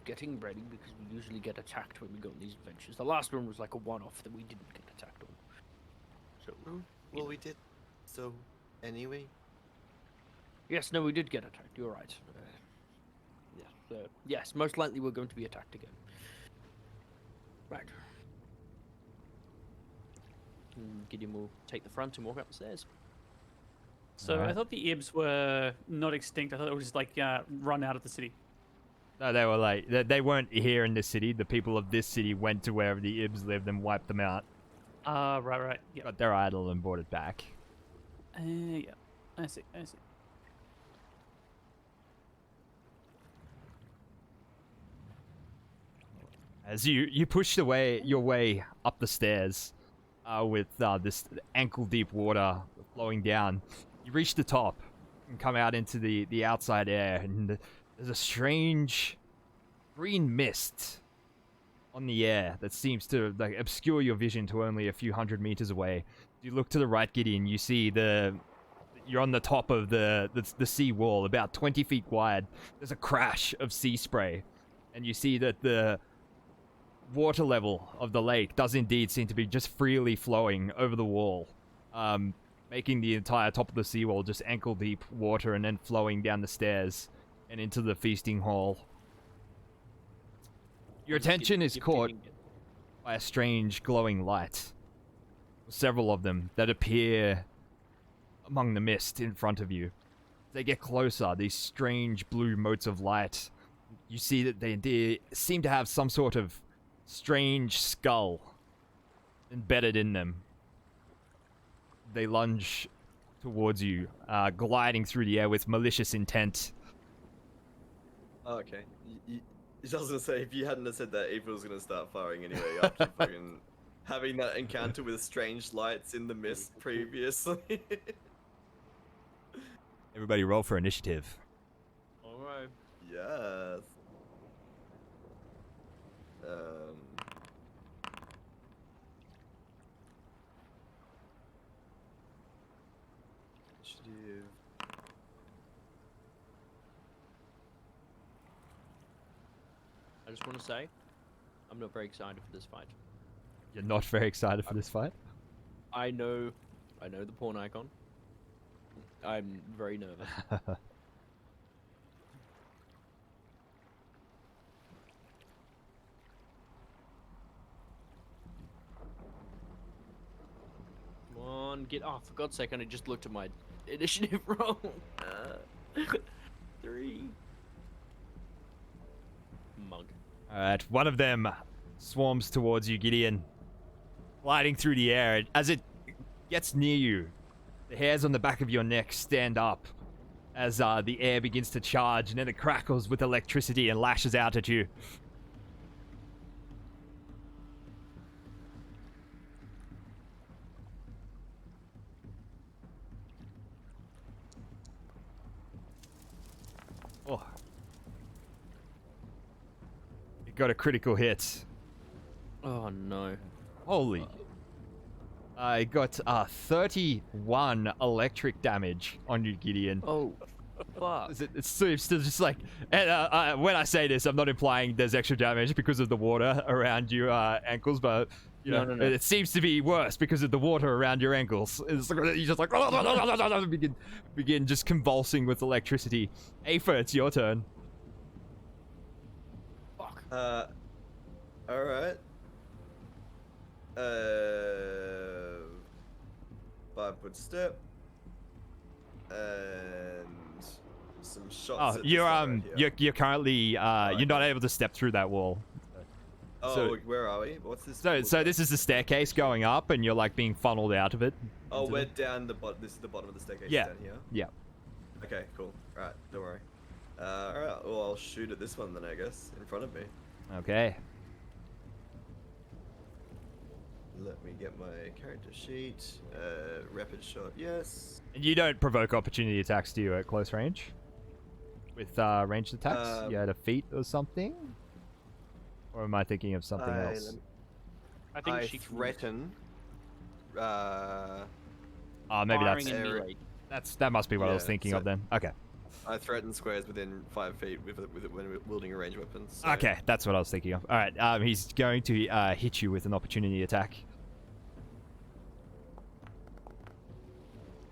getting ready because we usually get attacked when we go on these adventures. The last one was like a one-off that we didn't get attacked on. So, Well, we did. So, anyway. yes, no, we did get attacked. You're right. Yes, most likely we're going to be attacked again. Right. Gideon will take the front and walk up the stairs. So I Alright. thought the Ibs were not extinct. I thought it was just like run out of the city. No, they were like they weren't here in this city. The people of this city went to wherever the Ibs lived and wiped them out. Right. Yeah. Got their idol and brought it back. Yeah. I see. As you push your way up the stairs, with this ankle-deep water flowing down, you reach the top and come out into the outside air, and there's a strange green mist on the air that seems to like obscure your vision to only a few hundred meters away. You look to the right, Gideon. You see you're on the top of the sea wall, about 20 feet wide. There's a crash of sea spray, and you see that the water level of the lake does indeed seem to be just freely flowing over the wall, making the entire top of the seawall just ankle-deep water and then flowing down the stairs and into the feasting hall. Your attention is caught by a strange glowing light. Several of them that appear among the mist in front of you. As they get closer, these strange blue motes of light, you see that they indeed seem to have some sort of strange skull embedded in them. They lunge towards you, gliding through the air with malicious intent. Oh, okay. I was gonna say, if you hadn't have said that, Eva was gonna start firing anyway after fucking having that encounter with strange lights in the mist previously. Everybody roll for initiative. Alright. Yes. Initiative. I just want to say, I'm not very excited for this fight. You're not very excited for this fight? I know the porn icon. I'm very nervous. Come on, for God's sake, I just looked at my initiative roll. 3. Mug. Alright, one of them swarms towards you, Gideon, gliding through the air. As it gets near you, the hairs on the back of your neck stand up as the air begins to charge, and then it crackles with electricity and lashes out at you. Oh. It got a critical hit. Oh no. Holy. I got 31 electric damage on you, Gideon. Oh, fuck. It's still just like, and when I say this, I'm not implying there's extra damage because of the water around your ankles, but you know, No. it seems to be worse because of the water around your ankles. It's like, you just like begin just convulsing with electricity. Aether, it's your turn. Fuck. All right. 5-foot step. And some shots. Oh, at this you're guy right here. you're currently you're not able to step through that wall. Oh, so- where are we? What's this? So this is the staircase going up, and you're like being funneled out of it. Oh, into we're the- down the bottom. This is the bottom of the staircase. Yeah. Down here. Yeah. Okay, cool. All right, don't worry. All right. Well, I'll shoot at this one then, I guess, in front of me. Okay. Let me get my character sheet. Rapid shot, yes. And you don't provoke opportunity attacks, do you, at close range? With ranged attacks? You had a feat or something? Or am I thinking of something else? I think I she threaten. Maybe Firing that's in melee. that must be what I was Yeah, thinking so- of then. Okay. I threaten squares within 5 feet with when wielding a ranged weapon. So Okay, that's what I was thinking of. All right, he's going to hit you with an opportunity attack.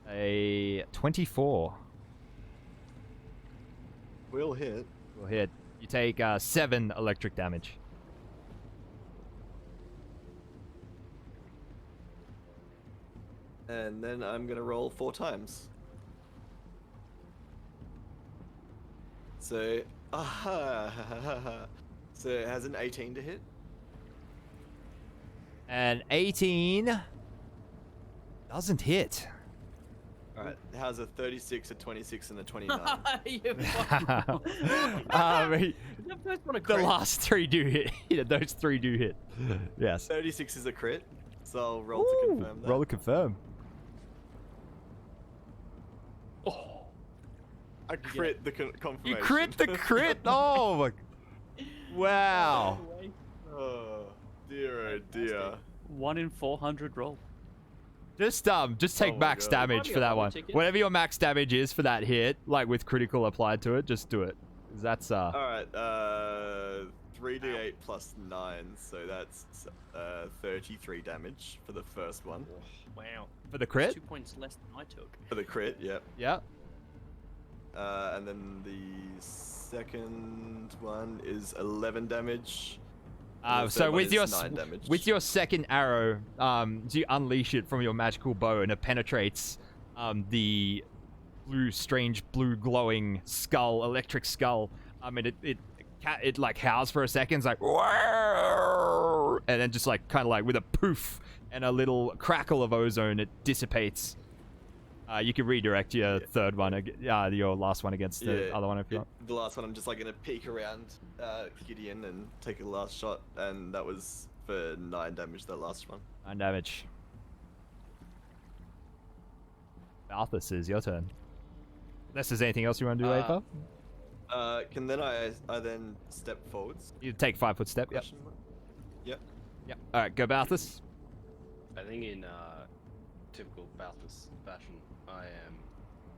A 24 Will hit. will hit. You take 7 electric damage. And then I'm gonna roll 4 times. So, so it has an 18 to hit. And 18 doesn't hit. Alright, it has a 36, a 26, and a 29. You fucking- The first one a The crit. last 3 do hit. Yeah, those 3 do hit. Yes. 36 is a crit, so I'll roll to confirm that. Roll to confirm. I crit the confirmation. You crit the crit. Oh my. Wow. Oh, dear, oh dear. 1 in 400 roll. Just take my max God. damage Might be for a that lottery one. ticket. Whatever your max damage is for that hit, like with critical applied to it, just do it. 'Cause that's Alright, 3d8 plus 9, so that's 33 damage for the first one. Wow. for the crit. 2 points less than I took. For the crit, yep. Yeah. And then the second one is 11 damage. And the So third one with is your 9 damage. with your second arrow, you unleash it from your magical bow, and it penetrates the strange blue glowing skull, electric skull. And it like howls for a second, it's like, "Whoa!" And then just like kind of like with a poof and a little crackle of ozone, it dissipates. You can redirect your third one, your last one against the other one if you want. The last one, I'm just like gonna peek around Gideon and take a last shot, and that was for 9 damage. That last one. 9 damage. Balthus, is your turn. Unless there's anything else you want to do, Ava? Can then I then step forwards? You take 5-foot step. Yep. Question mark? Yep. Yep. All right, go Balthus. I think in typical Balthus fashion, I am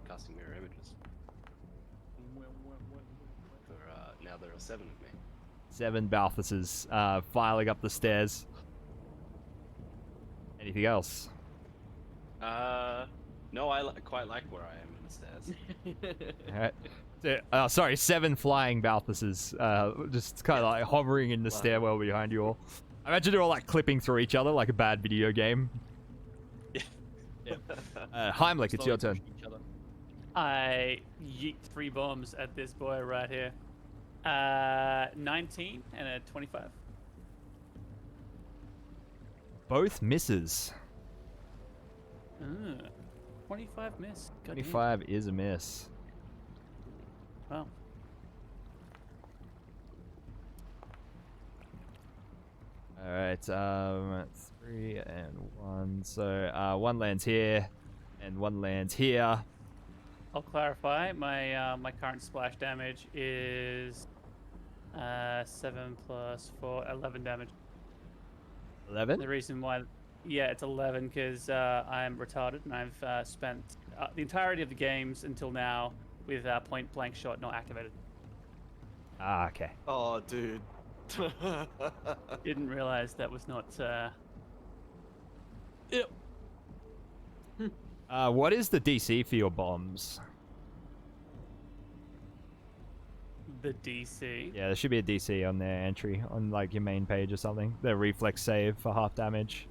casting mirror images. For now there are 7 of me. 7 Balthuses filing up the stairs. Anything else? No, I quite like where I am in the stairs. All right. Sorry, 7 flying Balthuses, just kind of like hovering in the stairwell behind you all. I imagine they're all like clipping through each other like a bad video game. Heimlich, it's your turn. I yeet 3 bombs at this boy right here. 19 and a 25. Both misses. 25 miss. God damn. 25 is a miss. Wow. All right, 3 and 1. So 1 lands here, and 1 lands here. I'll clarify. My current splash damage is 7 plus 4, 11 damage. 11? The reason why, yeah, it's 11 because I'm retarded and I've spent the entirety of the games until now with point blank shot not activated. Ah, okay. Oh, dude. Didn't realize that was not. Yep. What is the DC for your bombs? The DC. Yeah, there should be a DC on their entry on like your main page or something. Their reflex save for half damage.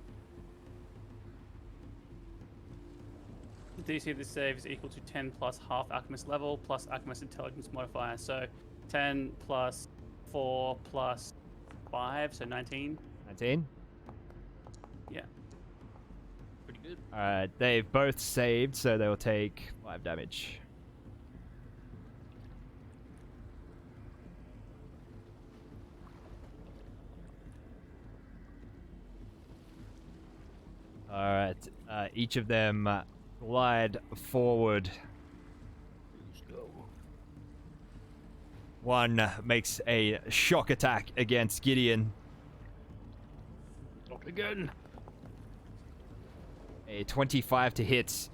The DC of this save is equal to 10 plus half Alchemist level plus Alchemist intelligence modifier. So 10 plus 4 plus 5, so 19. 19? Yeah. Pretty good. Alright, they've both saved, so they'll take 5 damage. Alright, each of them glide forward. Let's go. One makes a shock attack against Gideon. Not again. A 25 to hit.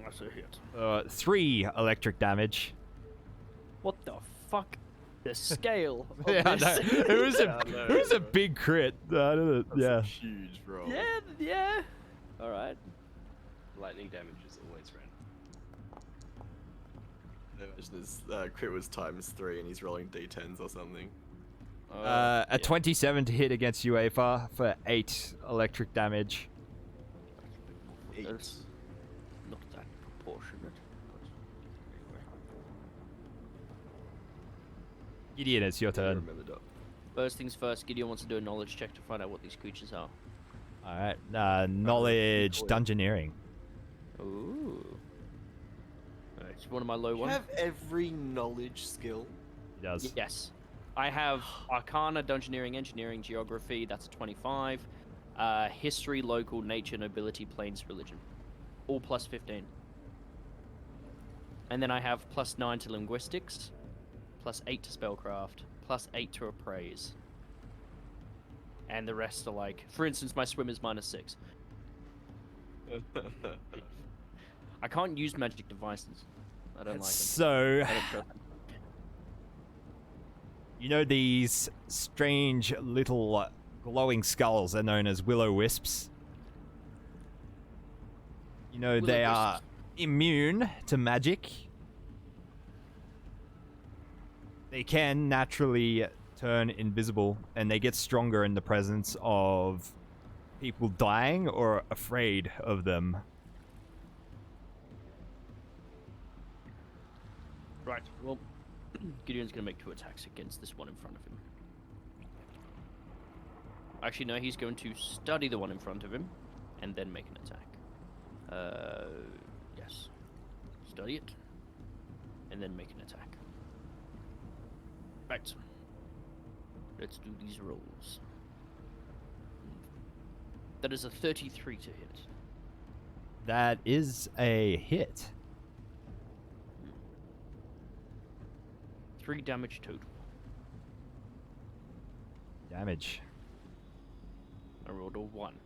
That's a hit. 3 electric damage. What the fuck? The scale. Of Yeah, I this. know. It was Yeah, I a know, it was a bro. big crit. Yeah. That's a huge roll. Yeah, yeah. All right. Lightning damage is always random. Imagine his crit was ×3 and he's rolling d10s or something. A 27 to hit against UEFA for 8 electric damage. That's not that proportionate. But anyway. Gideon, it's your I turn. remember that. First things first, Gideon wants to do a knowledge check to find out what these creatures are. Alright, knowledge dungeoneering. Ooh. Alright, it's one of my low You ones. have every knowledge skill. He does. Yes. I have Arcana, Dungeoneering, Engineering, Geography, that's a 25. History, Local, Nature, Nobility, Planes, Religion. All plus 15. And then I have +9 to Linguistics, +8 to Spellcraft, +8 to Appraise. And the rest are like, for instance, my swim is -6. I can't use magic devices. I don't like them. So, I don't trust them. you know these strange little glowing skulls are known as Willow Wisps? You know, Willow they are wisps. immune to magic. They can naturally turn invisible, and they get stronger in the presence of people dying or afraid of them. Right, well, Gideon's gonna make 2 attacks against this one in front of him. Actually, no, he's going to study the one in front of him, and then make an attack. Yes. Study it, and then make an attack. Right. Let's do these rolls. That is a 33 to hit. That is a hit. 3 damage total. Damage. I rolled a 1.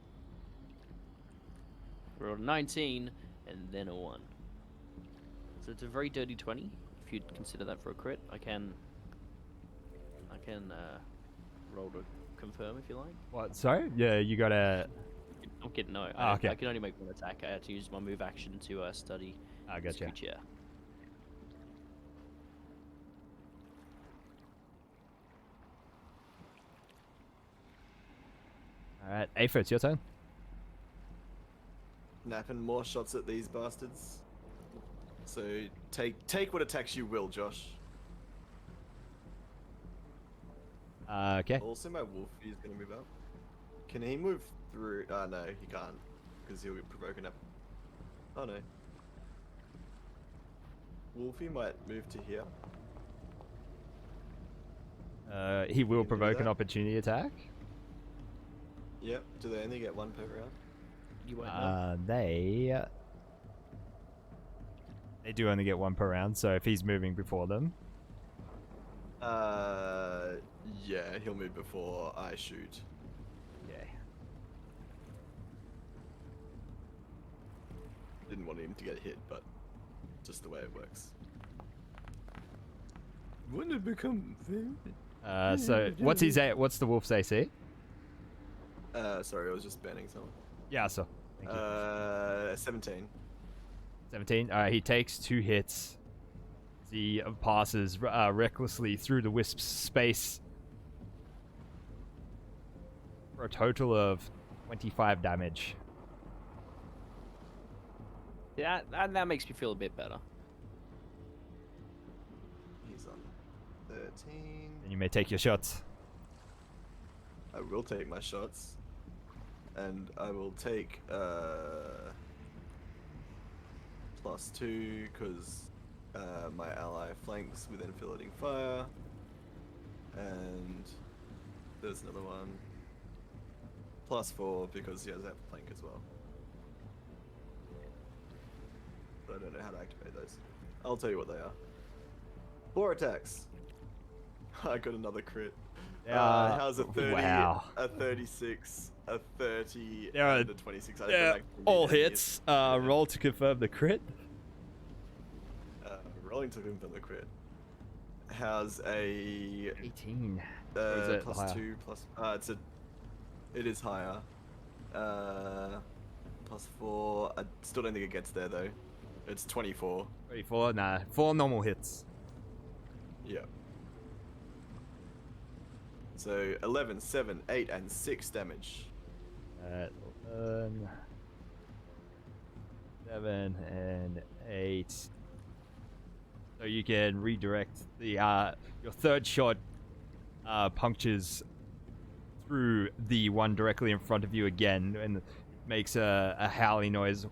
I rolled a 19, and then a 1. So it's a very dirty 20, if you'd consider that for a crit. I can roll to confirm if you like. What? Sorry? Yeah, you gotta. I'm kidding, no. Oh, okay. I can only make 1 attack. I had to use my move action to study I this gotcha. creature. Alright, Aether, it's your turn. Napping more shots at these bastards. So take what attacks you will, Josh. Okay. Also, my Wolfie is gonna move up. Can he move through? No, he can't, because he'll be provoking up. Oh no. Wolfie might move to here. He will Can do provoke an that. opportunity attack. Yep. Do they only get 1 per round? You won't know. They do only get one per round, so if he's moving before them. Yeah, he'll move before I shoot. Okay. Didn't want him to get hit, but just the way it works. Wouldn't it become So what's what's the wolf's AC? Sorry, I was just banning someone. Yeah, so. Thank you. 17. 17. He takes 2 hits. He passes recklessly through the wisp's space for a total of 25 damage. Yeah, that makes me feel a bit better. He's on 13. And you may take your shots. I will take my shots. And I will take +2 because my ally flanks with infiltrating fire. And there's another one. +4 because he has that flank as well. But I don't know how to activate those. I'll tell you what they are. 4 attacks. I got another crit. How's a 30, wow. a 36, a 30, There are- and a 26? I don't Yeah, think all any hits. Roll to confirm the crit. Rolling to confirm the crit. How's a 18. Or is it higher? +2 plus? It is higher. +4. I still don't think it gets there though. It's 24. 24. Nah, 4 normal hits. Yeah. So 11, 7, 8, and 6 damage. 11, 7, and 8. So you can redirect the your third shot punctures through the one directly in front of you again and makes a howling noise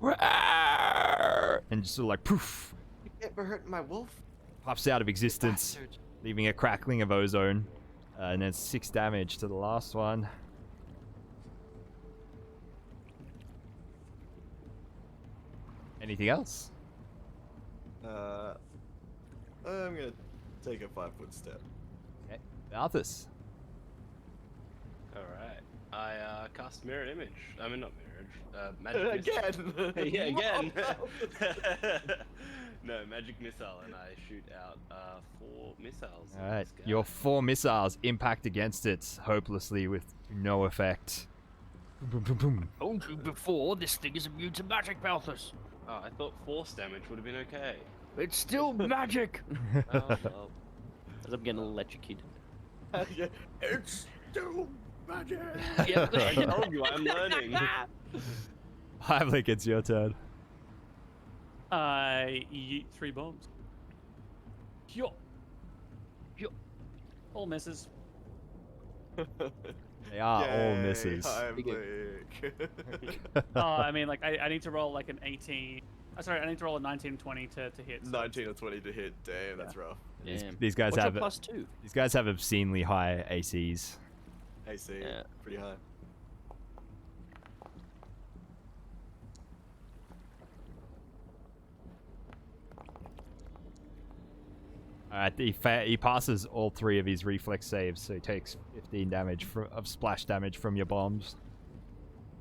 and just sort of like poof, You ever hurt my wolf? pops out of existence, Bastard. leaving a crackling of ozone. And then 6 damage to the last one. Anything else? I'm gonna take a 5-foot step. Okay. Malthus. Alright. I cast Mirror Image. I mean, not Mirror Image. Magic Missile. Again. Yeah, again. No, Magic Missile, and I shoot out 4 missiles. at Alright. this guy. Your 4 missiles impact against it hopelessly with no effect. Boom, boom, boom, boom. Told you before, this thing is immune to magic, Malthus. Oh, I thought force damage would have been okay. It's still magic. Oh, well. As I'm getting electrocuted. It's still magic. Yep. I told you, I'm learning. Hivelick, it's your turn. I yeet 3 bombs. Yo. Yo. All misses. They are all Yay, misses. Heimlich. Oh, I mean, like, I need to roll like an 18. Sorry, I need to roll a 19 and 20 to hit. So 19 or 20 to hit. Damn, that's rough. Damn. These guys What's have your +2? these guys have obscenely high ACs. AC, Yeah. pretty high. Alright, he passes all 3 of his reflex saves, so he takes 15 damage of splash damage from your bombs.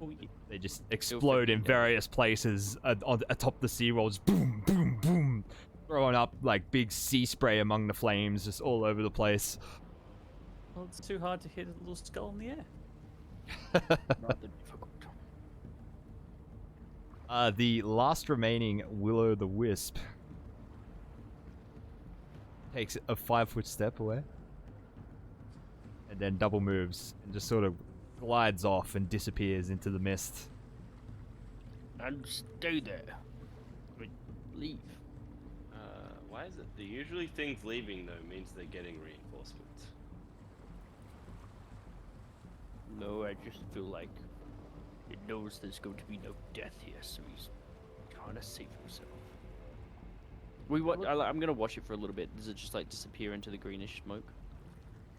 Oh, yeah. They just explode in various places atop the sea rolls. Boom, boom, boom. Throwing up like big sea spray among the flames just all over the place. Well, it's too hard to hit a little skull in the air. Rather difficult. The last remaining Willow the Wisp takes a 5-foot step away. And then double moves and just sort of glides off and disappears into the mist. And stay there. Leave. Why is it? Usually things leaving, though, means they're getting reinforcements. No, I just feel like it knows there's going to be no death here, so he's trying to save himself. I'm gonna watch it for a little bit. Does it just like disappear into the greenish smoke?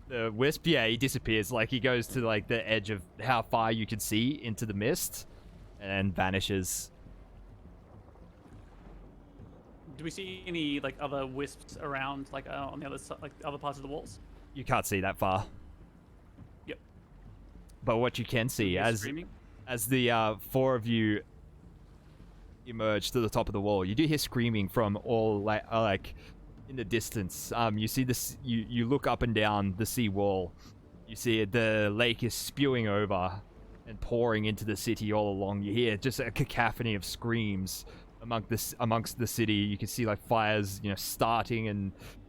The wisp, yeah, he disappears. Like he goes to like the edge of how far you can see into the mist, and vanishes. Do we see any like other wisps around, like on the other side, like other parts of the walls? You can't see that far. Yep. But what you can see Hear as screaming? the four of you emerge to the top of the wall, you do hear screaming from all like in the distance. You see this. You look up and down the sea wall. You see the lake is spewing over and pouring into the city all along. You hear just a cacophony of screams amongst the city. You can see like fires, starting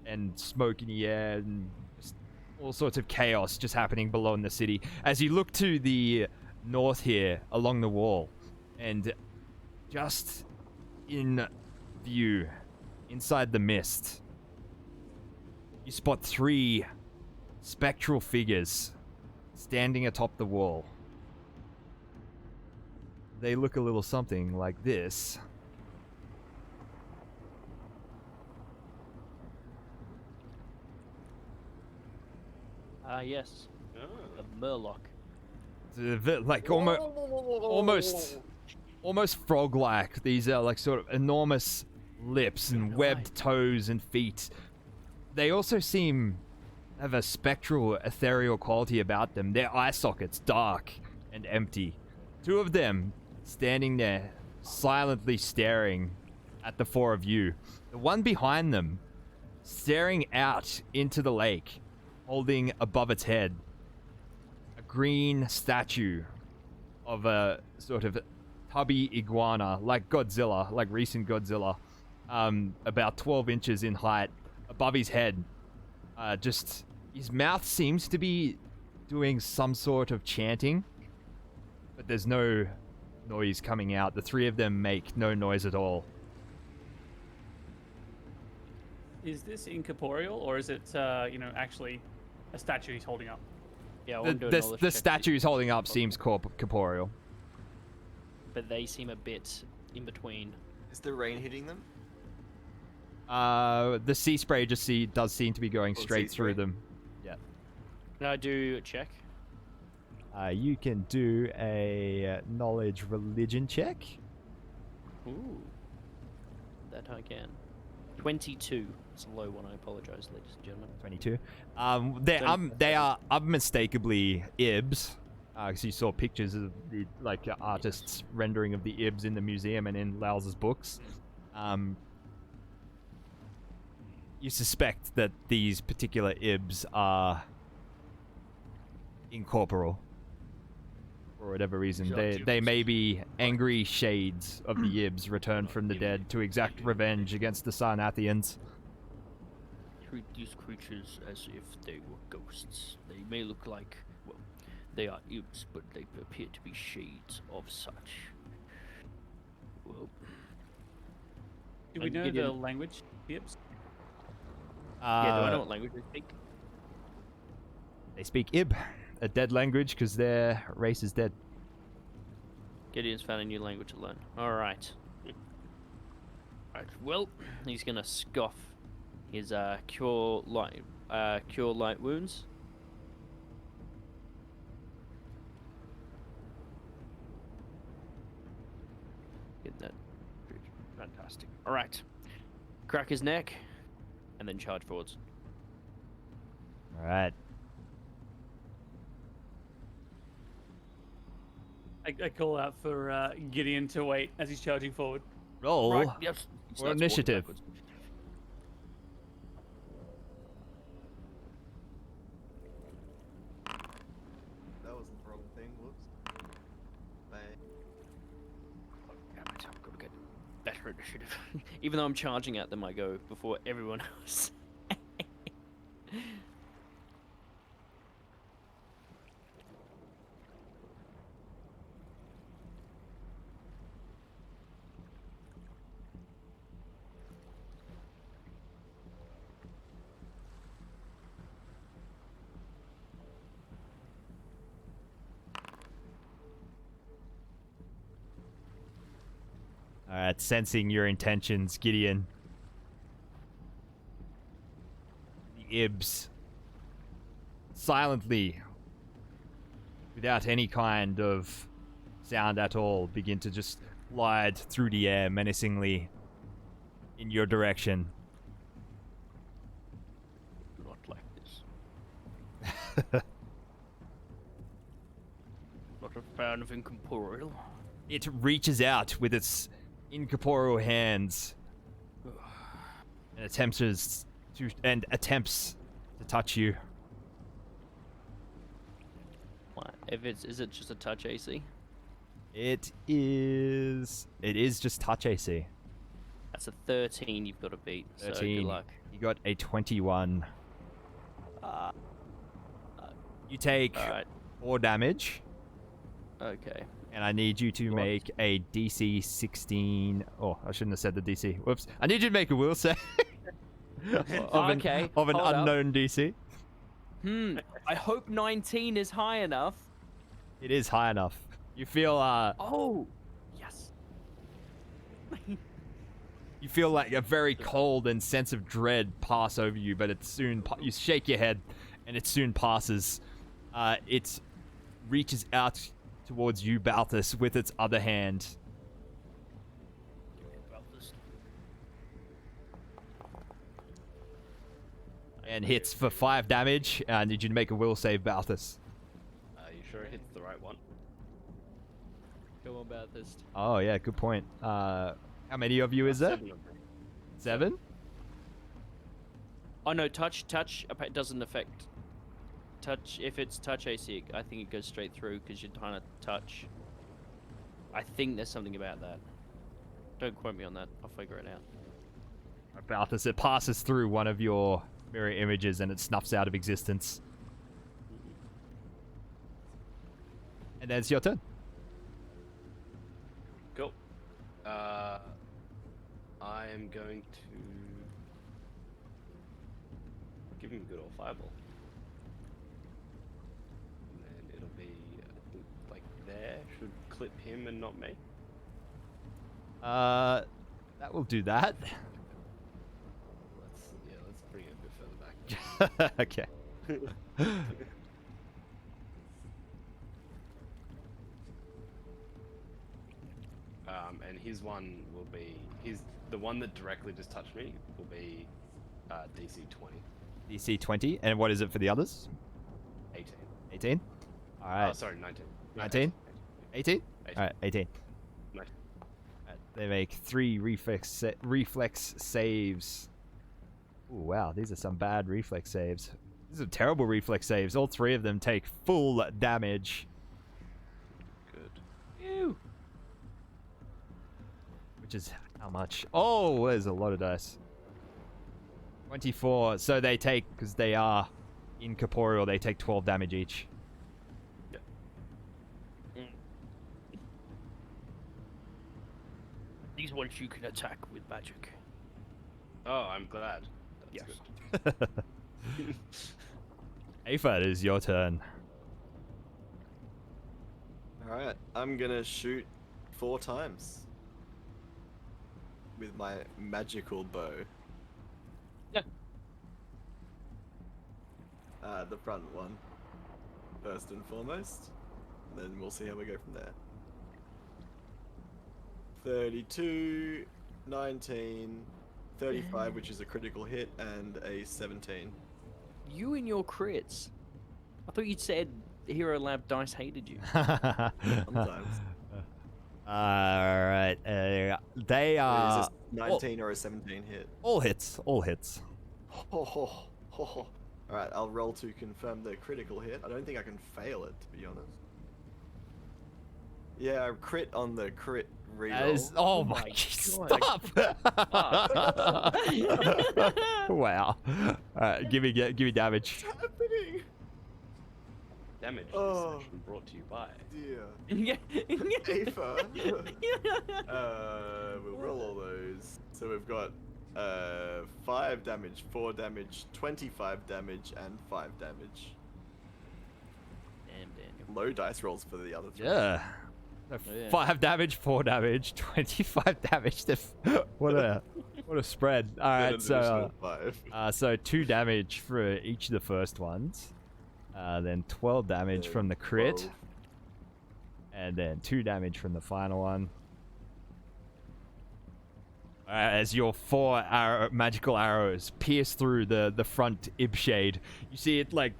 and smoke in the air and just all sorts of chaos just happening below in the city. As you look to the north here along the wall, and just in view, inside the mist, you spot 3 spectral figures standing atop the wall. They look a little something like this. Yes. Oh. A Murloc. Like almost frog-like. These are like sort of enormous lips and webbed toes and feet. They also seem to have a spectral, ethereal quality about them. Their eye sockets dark and empty. 2 of them standing there, silently staring at the 4 of you. The one behind them, staring out into the lake, holding above its head a green statue of a sort of tubby iguana, like Godzilla, like recent Godzilla, about 12 inches in height, above his head. Just his mouth seems to be doing some sort of chanting, but there's no noise coming out. The 3 of them make no noise at all. Is this incorporeal, or is it, actually a statue he's holding up? Yeah, I want to do a knowledge The check. statue he's holding up seems corporeal. But they seem a bit in between. Is the rain hitting them? The sea spray does seem to be going Oh, straight sea through spray. them. Yeah. Can I do a check? You can do a knowledge religion check. Ooh. That I can. 22. It's a low one, I apologize, ladies and gentlemen. 22. Don't- They are unmistakably Ibs. Because you saw pictures of the artists' rendering of the Ibs in the museum and in Laus's books. You suspect that these particular Ibs are incorporeal. For whatever reason. They may be angry shades of the Ibs returned from the dead to exact revenge against the Sarnathians. Treat these creatures as if they were ghosts. They may look like, well, they are imps, but they appear to be shades of such. Well, Do we And know get the in- language, Gibbs? yeah, do I know what language they speak? They speak Ib, a dead language because their race is dead. Gideon's found a new language to learn. Alright. Right, well, he's gonna scoff his cure light wounds. Get that. Fantastic. Alright. Crack his neck and then charge forwards. Alright. I call out for Gideon to wait as he's charging forward. Roll. Right, yes. for Starts walking initiative. backwards. That was the wrong thing. Whoops. Bang. Damn it, I've got to get better initiative. Even though I'm charging at them, I go before everyone else. Alright, sensing your intentions, Gideon. The Ibs silently, without any kind of sound at all, begin to just glide through the air menacingly. in your direction. Not like this. Not a fan of incorporeal. It reaches out with its incorporeal hands and attempts to touch you. What? Is it just a touch AC? It is just touch AC. That's a 13 you've got to beat. 13. So good luck. You got a 21. Uh, You take Alright. 4 damage, Okay. and I need you to What? make a DC 16. Oh, I shouldn't have said the DC. Whoops. I need you to make a will save of an Okay, of an hold up. unknown DC. I hope 19 is high enough. It is high enough. You feel Oh! Yes. you feel like a very cold and sense of dread pass over you, but it soon you shake your head, and it soon passes. It reaches out towards you, Balthus, with its other hand. And hits for 5 damage. I need you to make a will save, Balthus. Are you sure it hits the right one? Come on, Baptist. Oh yeah, good point. How many of you is there? 7 of them. 7? Oh no, touch doesn't affect. Touch, if it's touch AC, I think it goes straight through because you're trying to touch. I think there's something about that. Don't quote me on that. I'll figure it out. Balthus, it passes through one of your mirror images and it snuffs out of existence. And then it's your turn. Cool. I am going to give him a good old fireball. And then it'll be like there. Should clip him and not me. That will do that. Let's bring it a bit further back. Okay. And his one will be the one that directly just touched me will be DC 20. DC 20. And what is it for the others? 18. 18? Alright. Oh, sorry, 19. 19? 18? 18. Alright, 18. 19. Alright, they make 3 reflex saves. Ooh, wow, these are some bad reflex saves. These are terrible reflex saves. All 3 of them take full damage. Good. Ew. Which is how much? Oh, there's a lot of dice. 24. So they take, because they are incorporeal, they take 12 damage each. Yep. These ones you can attack with magic. Oh, I'm glad. That's Yes. good. Aphid, it is your turn. Alright, I'm gonna shoot 4 times. With my magical bow. Yeah. The front one. First and foremost. Then we'll see how we go from there. 32, 19, 35, which is a critical hit, and a 17. You and your crits. I thought you'd said Hero Lab Dice hated you. Sometimes. Alright, they Is are this 19 or a 17 hit? all hits, all hits. Alright, I'll roll to confirm the critical hit. I don't think I can fail it, to be honest. Yeah, I crit on the crit reroll. That is, oh my, God. stop! Wow. Alright, give me damage. What's happening? Damage Oh. session brought to you by. Dear. Aether. We'll roll all those. So we've got 5 damage, 4 damage, 25 damage, and 5 damage. Damn, Daniel. Low dice rolls for the other 3. Yeah. So yeah. 5 damage, 4 damage, 25 damage. What a spread. Then Alright, an so additional 5. so 2 damage for each of the first ones. Then 12 damage from the crit. 12. And then 2 damage from the final one. As your four magical arrows pierce through the front Ib shade, you see it like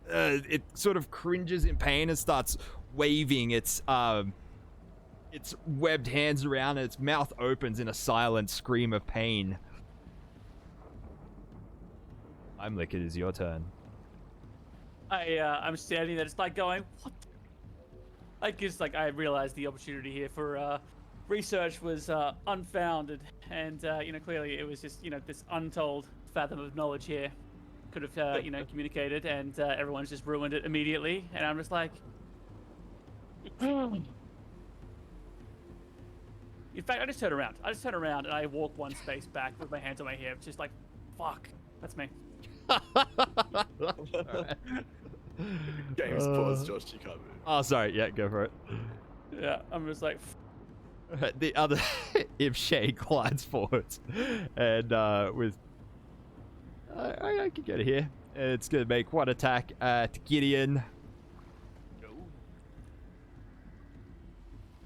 it sort of cringes in pain and starts waving its webbed hands around, and its mouth opens in a silent scream of pain. Heimlich, it is your turn. I'm standing there, just like going, what? Like, it's like I realized the opportunity here for research was unfounded, and clearly it was just this untold fathom of knowledge here could have communicated, and everyone's just ruined it immediately, and I'm just like. In fact, I just turn around. And I walk one space back with my hands on my hip, just like, fuck, that's me. Game's paused, Josh. You can't move. Oh, sorry. Yeah, go for it. Yeah, I'm just like. The other Ib shade glides forwards, and with I can go to here. It's gonna make one attack at Gideon.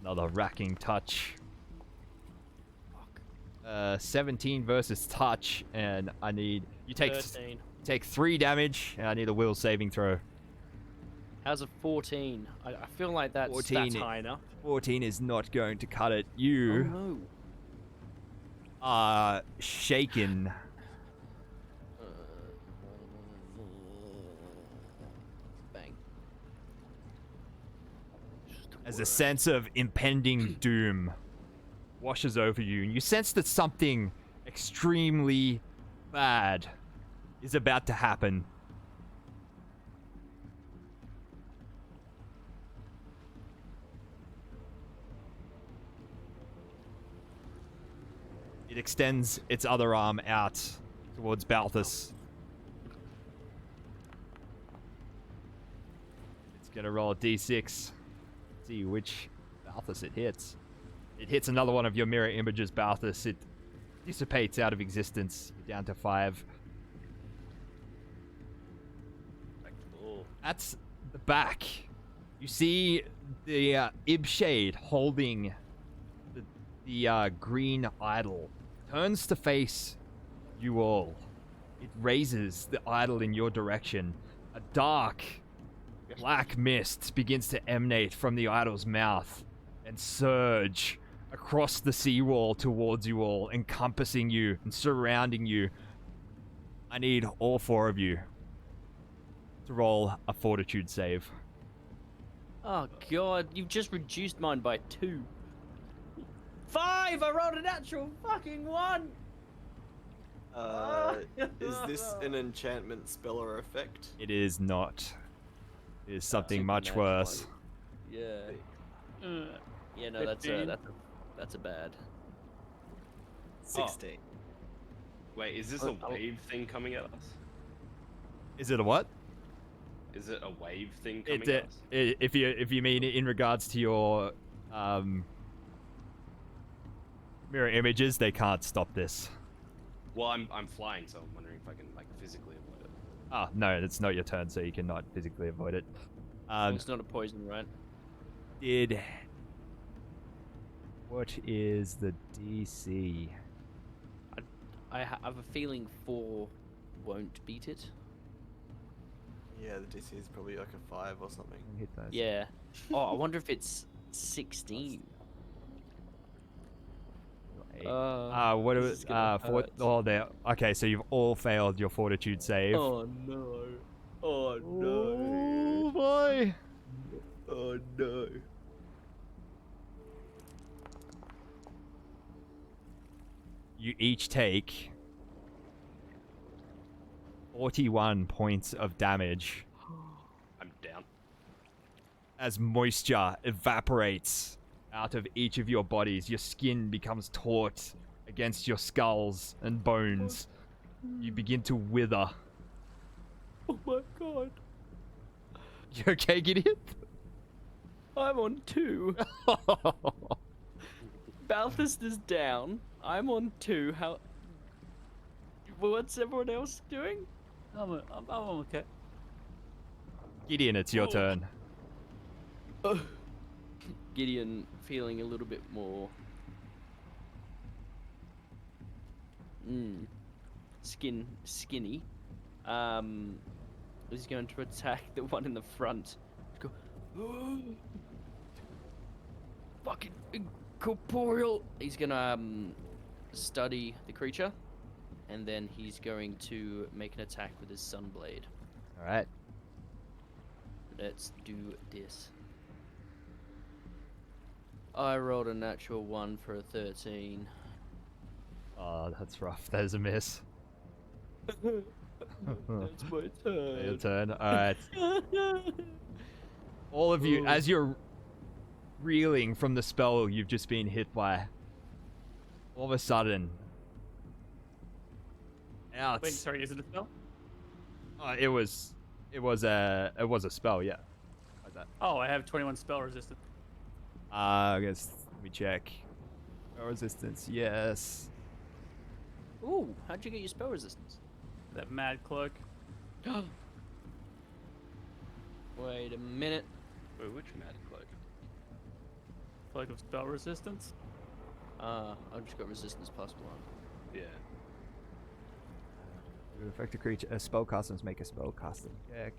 Another racking touch. 17 versus touch, and I need you take 3 damage, and I need a will saving throw. How's a 14? I feel like that's 14 high enough. 14 is not going to cut it. Oh You no. are shaken. Bang. As a sense of impending doom washes over you, and you sense that something extremely bad is about to happen. It extends its other arm out towards Balthus. It's gonna roll a d6. See which Balthus it hits. It hits another one of your mirror images, Balthus. It dissipates out of existence. You're down to 5. At the back, you see the Ib shade holding the green idol. Turns to face you all. It raises the idol in your direction. A dark, black mist begins to emanate from the idol's mouth and surge across the seawall towards you all, encompassing you and surrounding you. I need all 4 of you to roll a fortitude save. Oh god, you've just reduced mine by 2. 5! I rolled a natural fucking 1! Is this an enchantment spell or effect? It is not. It is something much worse. Yeah. Yeah, no, that's a bad. 16. Wait, is this a wave thing coming at us? Is it a what? Is it a wave thing coming at us? If you mean in regards to your mirror images, they can't stop this. Well, I'm flying, so I'm wondering if I can like physically avoid it. Ah, no, it's not your turn, so you cannot physically avoid it. It's not a poison, right? What is the DC? I have a feeling 4 won't beat it. Yeah, the DC is probably like a 5 or something. Hit those. Yeah. Oh, I wonder if it's 16. What do it? Oh, there. Okay, so you've all failed your fortitude save. Oh no. Oh no. Oh boy. Oh no. You each take 41 points of damage I'm down. as moisture evaporates out of each of your bodies. Your skin becomes taut against your skulls and bones. You begin to wither. Oh my god. You okay, Gideon? I'm on 2. Balthus is down. I'm on 2. How? What's everyone else doing? I'm okay. Gideon, it's your turn. Gideon feeling a little bit more skinny, is going to attack the one in the front. Go, fucking incorporeal. He's gonna study the creature, and then he's going to make an attack with his sunblade. All right. Let's do this. I rolled a natural 1 for a 13. Oh, that's rough. That is a miss. That's my turn. Your turn. All right. All of you, as you're reeling from the spell you've just been hit by, all of a sudden, out. Wait, sorry, is it a spell? It was a spell, yeah. Like that. Oh, I have 21 spell resistance. I guess let me check. Spell resistance, yes. Ooh, how'd you get your spell resistance? That mad cloak. Wait a minute. Wait, which mad cloak? Cloak of spell resistance. I've just got resistance +1. Yeah. To affect a creature, spellcasters make a spellcasting check.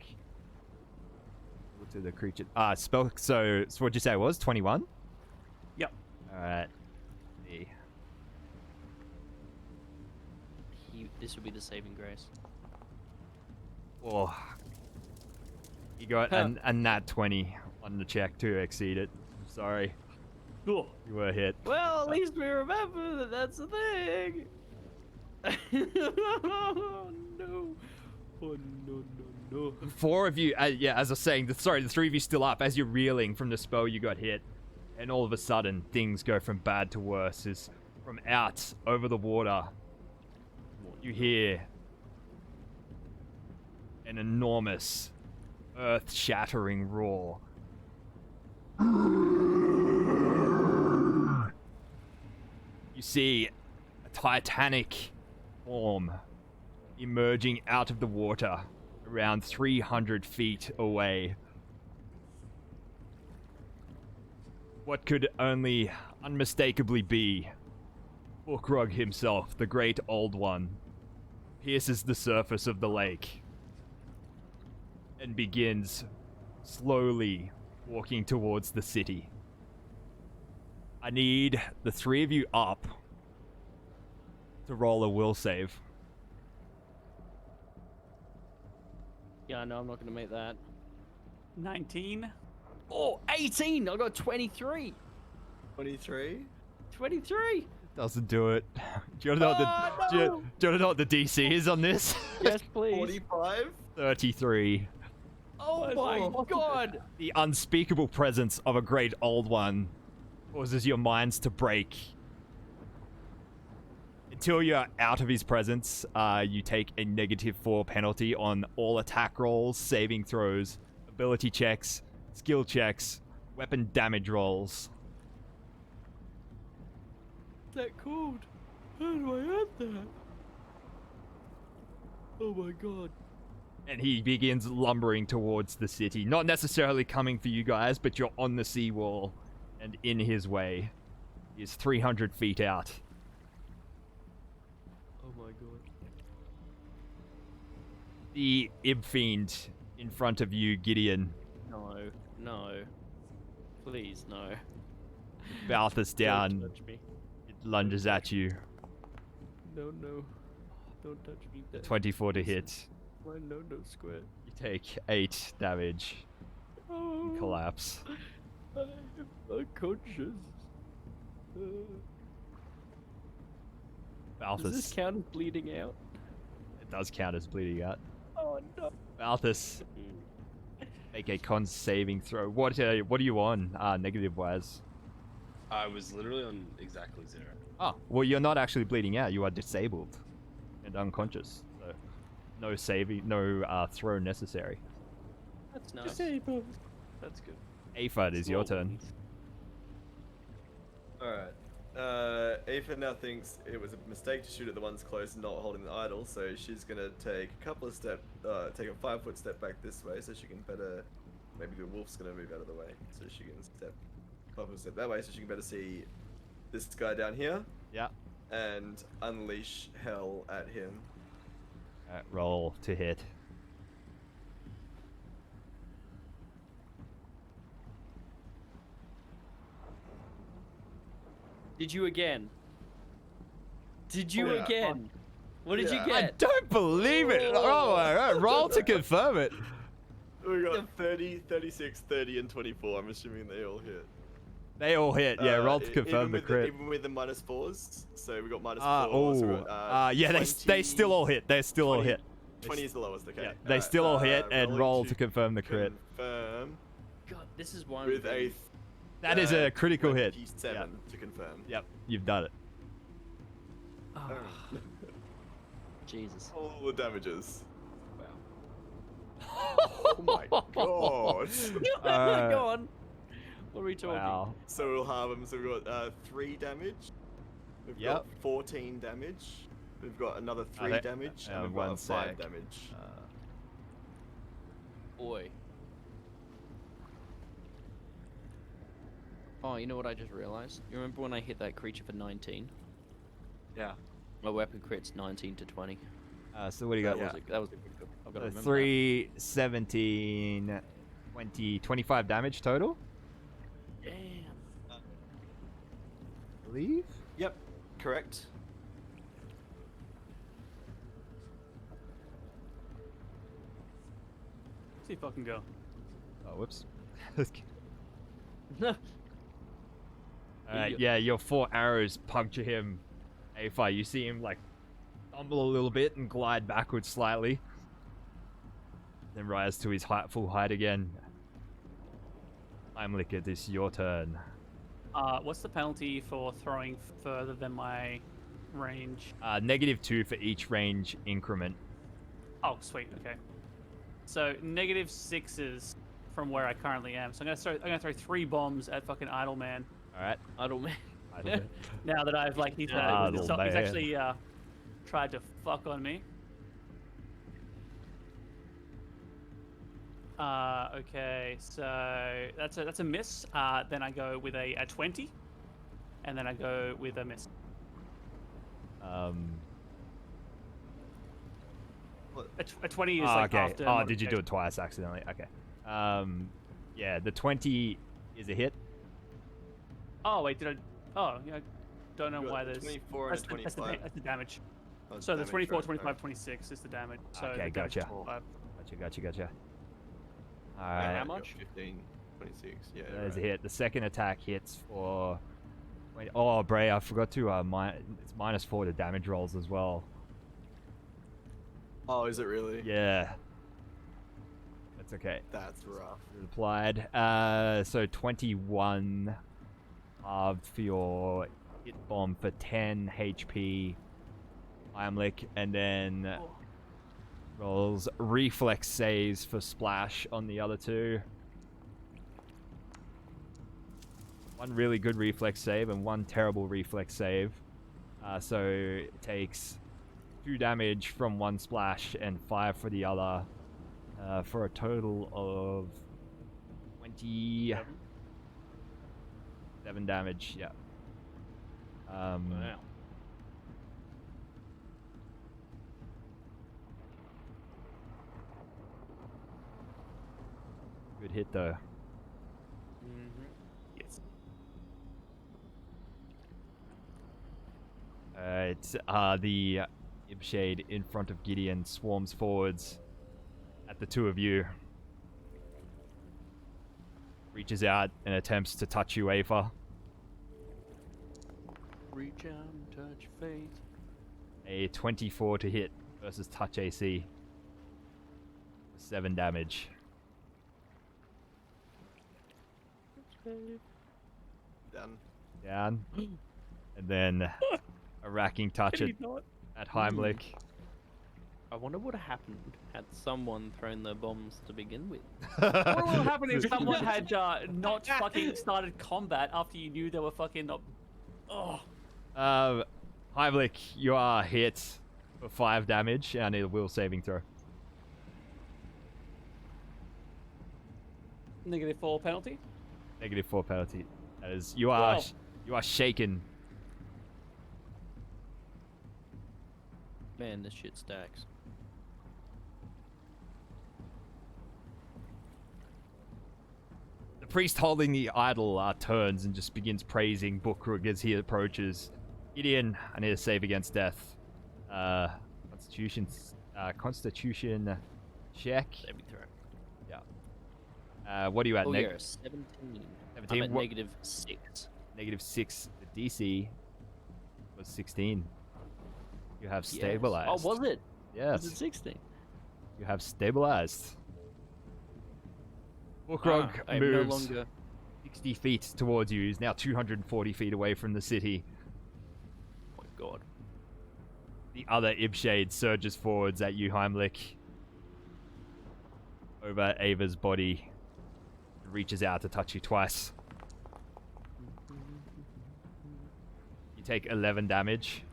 To the creature. Spell. So what'd you say it was? 21? Yep. Alright. This would be the saving grace. Oh. You got a nat 20 on the check to exceed it. I'm sorry. Cool. You were hit. Well, at least we remember that that's the thing. Oh no! Oh no! Four of you, yeah, as I was saying, the three of you still up as you're reeling from the spell you got hit, and all of a sudden things go from bad to worse. As from out over the water, you hear an enormous, earth-shattering roar. You see a titanic form emerging out of the water around 300 feet away. What could only unmistakably be Bokrug himself, the Great Old One, pierces the surface of the lake and begins slowly walking towards the city. I need the three of you up to roll a will save. Yeah, no, I'm not gonna make that. 19. Oh, 18! I got 23! 23? 23! Doesn't do it. Do you want to know what the DC is on this? Yes, please. 45? 33. Oh my god! The unspeakable presence of a Great Old One causes your minds to break. Until you're out of his presence, you take a -4 penalty on all attack rolls, saving throws, ability checks, skill checks, weapon damage rolls. That code. How do I add that? Oh my god. And he begins lumbering towards the city. Not necessarily coming for you guys, but you're on the seawall and in his way. He is 300 feet out. Oh my god. The Ib Fiend in front of you, Gideon, No, no. Please, no. Balthus down. Don't touch me. It lunges at you. No, no. Don't touch me. 24 to hit. My no square. You take 8 damage. Oh, You collapse. I'm unconscious. Does this Balthus. count as bleeding out? It does count as bleeding out. Oh no. Balthus, make a con saving throw. What are you on, negative wise? I was literally on exactly 0. Oh, well, you're not actually bleeding out. You are disabled and unconscious. So, no saving, no throw necessary. That's nice. Disabled. That's good. Aphid is your Small turn. ones. Alright. Aphid now thinks it was a mistake to shoot at the ones close and not holding the idol, so she's gonna take a couple of steps, take a 5-foot step back this way so she can better, maybe the wolf's gonna move out of the way, so she can step 5-foot step that way so she can better see this guy down here. Yeah. and unleash hell at him. Roll to hit. Did you again? Did you Yeah. again? What did Yeah. you I get? don't believe it. Oh my god. Roll to confirm it. We got 30, 36, 30, and 24. I'm assuming they all hit. They all hit. Yeah, roll to confirm even the with crit. even with the -4s. So we got -4. Oh. So we got, Yeah, they still all hit. They still all 20 hit. 20 is the lowest. Okay. Yeah, they still all hit and rolling roll to confirm the crit. Confirm God, this is why. with a. That is a critical hit. 27 to confirm. Yep, you've done it. Oh, Jesus. All the damages. Wow. Oh my god. Go on. What are we talking? Wow. So we'll have them. So we've got 3 damage. We've Yep. got 14 damage. We've got another 3 that- damage. uh, And we've one got 5 sec. damage. Boy. Oh, you know what I just realized? You remember when I hit that creature for 19? Yeah. My weapon crit's 19 to 20. So what do you got? That was a good. I've got to remember that. 3, 17, 20, 25 damage total, Damn. I believe. Yep. Correct. See if I can go. Oh, whoops. No. Alright, yeah, your 4 arrows puncture him. Afi, you see him like stumble a little bit and glide backwards slightly. Then rise to his full height again. Heimlich, it is your turn. What's the penalty for throwing further than my range? -2 for each range increment. Oh, sweet. Okay. So -6s from where I currently am. So I'm gonna throw 3 bombs at fucking Idle Man. Alright. Idle man. Now that I've like he's Idle he's Man. actually tried to fuck on me. Okay, so that's a miss. Then I go with a 20, and then I go with a miss. A 20 is like okay. after. Oh, did you do modification. it twice accidentally? Okay. Yeah, the 20 is a hit. Oh wait, did I? Oh, yeah. I don't know You got why the there's. 24 and That's a the, that's, the, 25. that's the damage. Oh, it's So the damage, 24, right, 25, right. 26 is the damage. So Okay, the damage is gotcha. 25. Gotcha. How Alright. much? 15, 26. Yeah. There's a right. hit. The second attack hits for. Wait, oh, Bray, I forgot to. It's -4 to damage rolls as well. Oh, is it really? Yeah. That's okay. That's rough. Applied. So 21 halved for your hit bomb for 10 HP. Heimlich, and then rolls reflex saves for splash on the other 2. One really good reflex save and one terrible reflex save. So it takes 2 damage from one splash and 5 for the other. For a total of 27 damage. Yeah. Wow. Good hit though. Yes. It's the Ibshade in front of Gideon swarms forwards at the 2 of you. Reaches out and attempts to touch you, Aether. Reach out and touch fate. A 24 to hit versus touch AC. 7 damage. Done. Down. And then a racking touch Did he not? at Heimlich. I wonder what happened had someone thrown their bombs to begin with. What would have happened if someone had not fucking started combat after you knew they were fucking not? Oh. Heimlich, you are hit for 5 damage. I need a will saving throw. -4 penalty. -4 penalty. That is, you are shaken. Man, this shit stacks. The priest holding the idol turns and just begins praising Bukrug as he approaches. Gideon, I need a save against death. Constitution check. Saving throw. What are you at, Oh, Nick? yeah, 17. 17. I'm at What- -6. -6. The DC was 16. You have Yes. stabilized. Oh, was it? Yes. Was it 16? You have stabilized. Bukrug I am no moves longer. 60 feet towards you. He's now 240 feet away from the city. Oh my god. The other Ibshade surges forwards at you, Heimlich. Over Ava's body. Reaches out to touch you twice. You take 11 damage.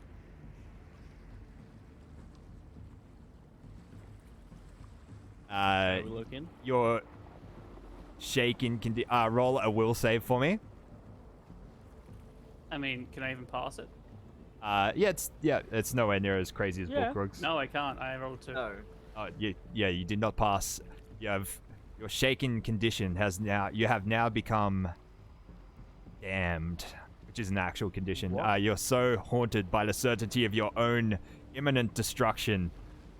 Are we looking? Your shaken can roll a will save for me. I mean, can I even pass it? It's nowhere near as crazy as Bukrug's. No, I can't. I rolled 2. No. You did not pass. Your shaken condition you have now become damned, which is an actual condition. You're so haunted by the certainty of your own imminent destruction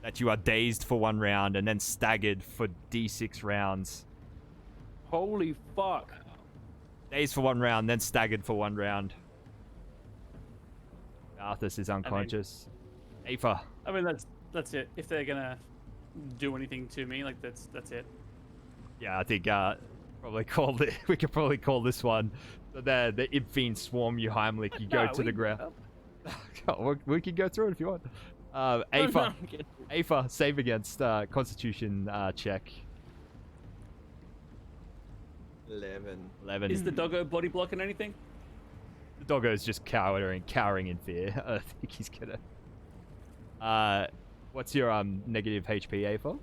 that you are dazed for 1 round and then staggered for D6 rounds. Holy fuck. Dazed for 1 round, then staggered for 1 round. Arthas is unconscious. Aoife. I mean, that's it. If they're gonna do anything to me, like that's it. Yeah, I think we could probably call this one the Ibfiend swarm you Heimlich. You go to the ground. We can go through it if you want. Aoife, save against Constitution check. 11. 11. Is the doggo body blocking anything? The doggo's just cowering in fear. I think he's gonna. What's your negative HP, Aoife?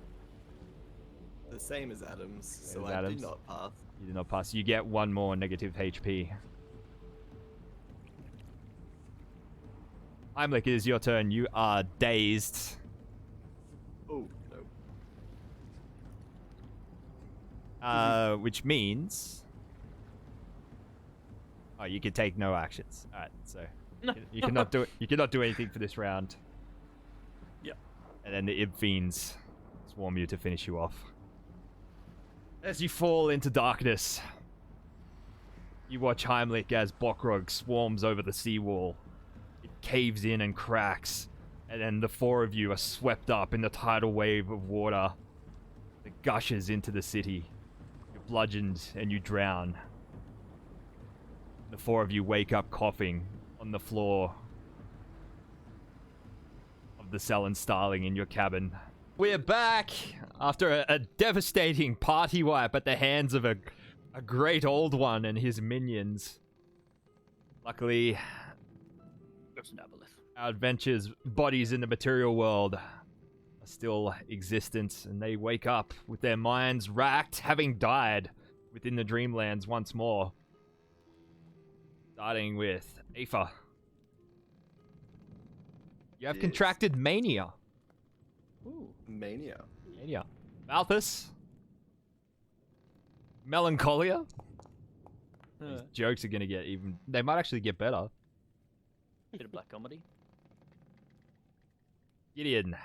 The same as Adam's, so as I Adam's. did not pass. You did not pass. You get 1 more negative HP. Heimlich, it is your turn. You are dazed. Oh, no. Which means... Oh, you can take no actions. Alright, so... You cannot do anything for this round. Yep. And then the Ibfiends swarm you to finish you off. As you fall into darkness, you watch Heimlich as Bokrog swarms over the seawall. It caves in and cracks, and then the 4 of you are swept up in the tidal wave of water that gushes into the city. You're bludgeoned and you drown. The 4 of you wake up coughing on the floor of the Cell and Starling in your cabin. We're back after a devastating party wipe at the hands of a great old one and his minions. Luckily, our adventures' bodies in the material world are still existent, and they wake up with their minds racked, having died within the Dreamlands once more. Starting with Aoife. You have Yes. contracted mania. Ooh, mania. Mania. Malthus. Melancholia. These jokes are gonna get even... They might actually get better. Bit of black comedy. Gideon.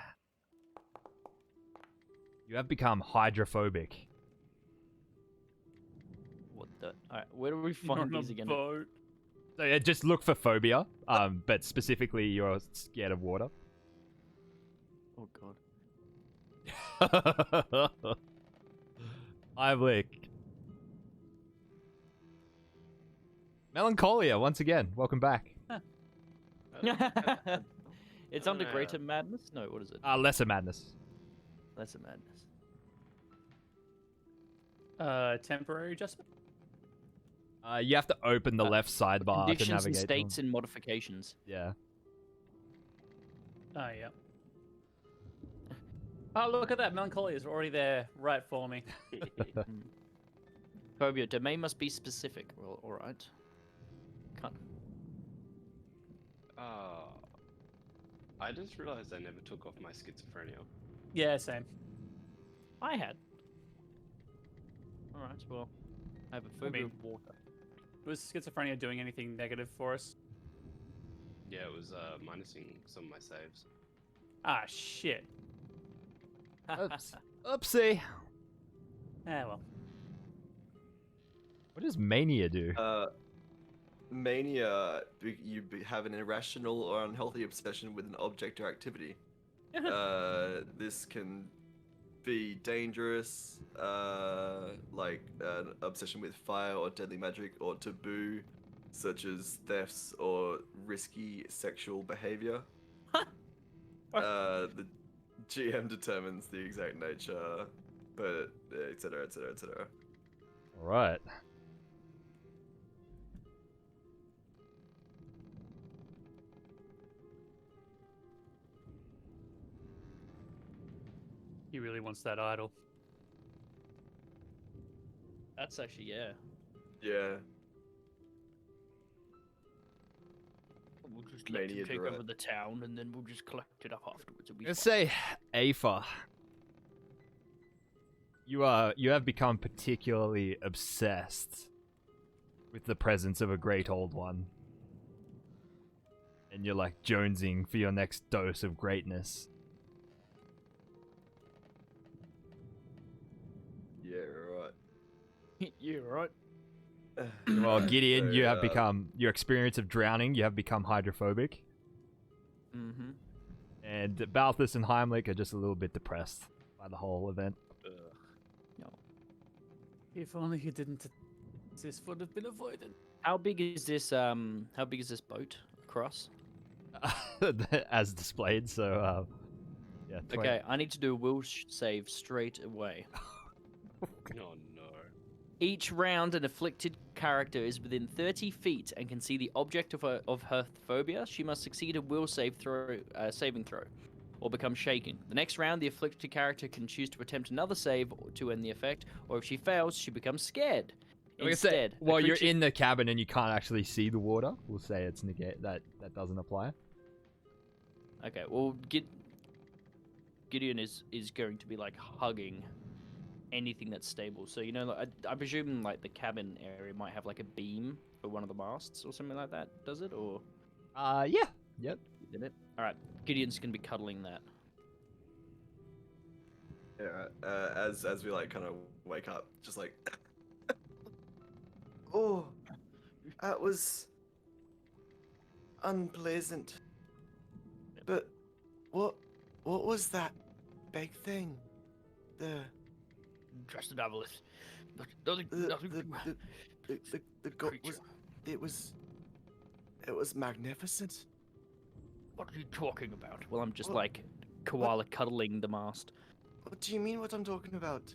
You have become hydrophobic. What the? Alright, where do we find these again? Boat. So yeah, just look for phobia, but specifically you're scared of water. Oh god. Heimlich. Melancholia, once again. Welcome back. It's under greater madness? No, what is it? Lesser madness. Lesser madness. Temporary adjustment. You have to open the left sidebar to Conditions and navigate. states and modifications. Yeah. Oh, yeah. Oh, look at that. Melancholia is already there right for me. Phobia. Domain must be specific. Well, alright. Can't. I just realized I never took off my schizophrenia. Yeah, same. I had. Alright, well, I have a phobia mean- of water. Was schizophrenia doing anything negative for us? Yeah, it was minusing some of my saves. Ah, shit. Oops. Oopsie. Ah, well. What does mania do? Mania, have an irrational or unhealthy obsession with an object or activity. This can be dangerous, like an obsession with fire or deadly magic or taboo, such as thefts or risky sexual behavior. The GM determines the exact nature, but etc. etc. etc. All right. He really wants that idol. That's actually, yeah. Yeah. We'll just let Mania him take direct. over the town, and then we'll just collect it up afterwards. It'll be Let's fine. say, Aether. You have become particularly obsessed with the presence of a great old one. And you're like jonesing for your next dose of greatness. Yeah, right. Yeah, right. Well, Gideon, you have So, become, your experience of drowning, you have become hydrophobic. Mm-hmm. And Balthus and Heimlich are just a little bit depressed by the whole event. If only he didn't. This would have been avoided. How big is this? How big is this boat across? As displayed, so, yeah. 20. Okay, I need to do a will save straight away. Oh no. Each round, an afflicted character is within 30 feet and can see the object of her phobia. She must succeed a will saving throw, or become shaken. The next round, the afflicted character can choose to attempt another save to end the effect, or if she fails, she becomes scared. Like I said, Instead, a while you're creature- in the cabin and you can't actually see the water, we'll say it's negate. That doesn't apply. Okay, well, Gideon is going to be like hugging anything that's stable. So like, I presume like the cabin area might have like a beam for one of the masts or something like that. Does it or? Yeah. Yep. Did it? All right, Gideon's gonna be cuddling that. Yeah, right. As we like kind of wake up, just like, oh, that was unpleasant. But what was that big thing? The Just an avalanche. Nothing. the god was it was magnificent. What are you talking about? Well, I'm just What- like koala cuddling the mast. What do you mean? What I'm talking about?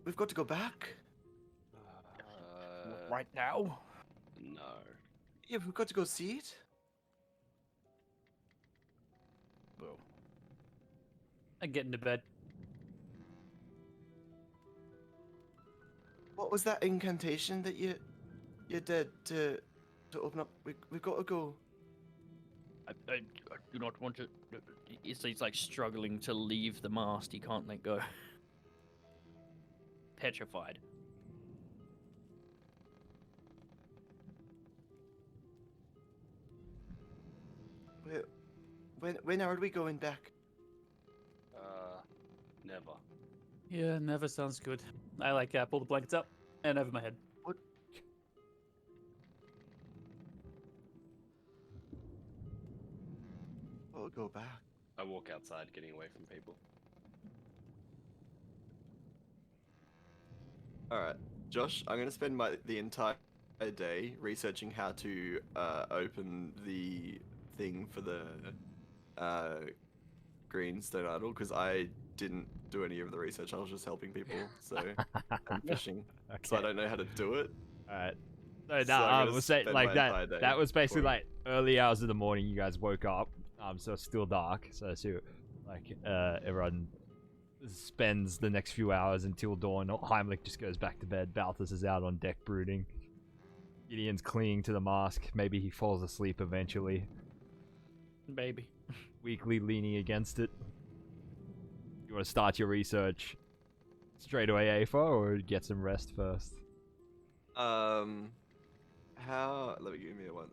We've got to go back. Right now? No. Yeah, we've got to go see it. Well, I get into bed. What was that incantation that you did to open up? We've got to go. I do not want to. He's like struggling to leave the mast. He can't let go. Petrified. When are we going back? Never. Yeah, never sounds good. I like pull the blankets up and over my head. What? We'll go back. I walk outside, getting away from people. All right, Josh. I'm gonna spend the entire day researching how to open the thing for the green stone idol because I didn't do any of the research. I was just helping people, so I'm fishing. So I don't know how to do it. Alright. So So I'm now gonna we'll say spend like my entire day that was basically for it. like early hours of the morning you guys woke up. So it's still dark. So like everyone spends the next few hours until dawn. Heimlich just goes back to bed. Balthus is out on deck brooding. Gideon's clinging to the mask. Maybe he falls asleep eventually. Baby. weakly leaning against it. You want to start your research straight away, Afa, or get some rest first? How? Let me give me one.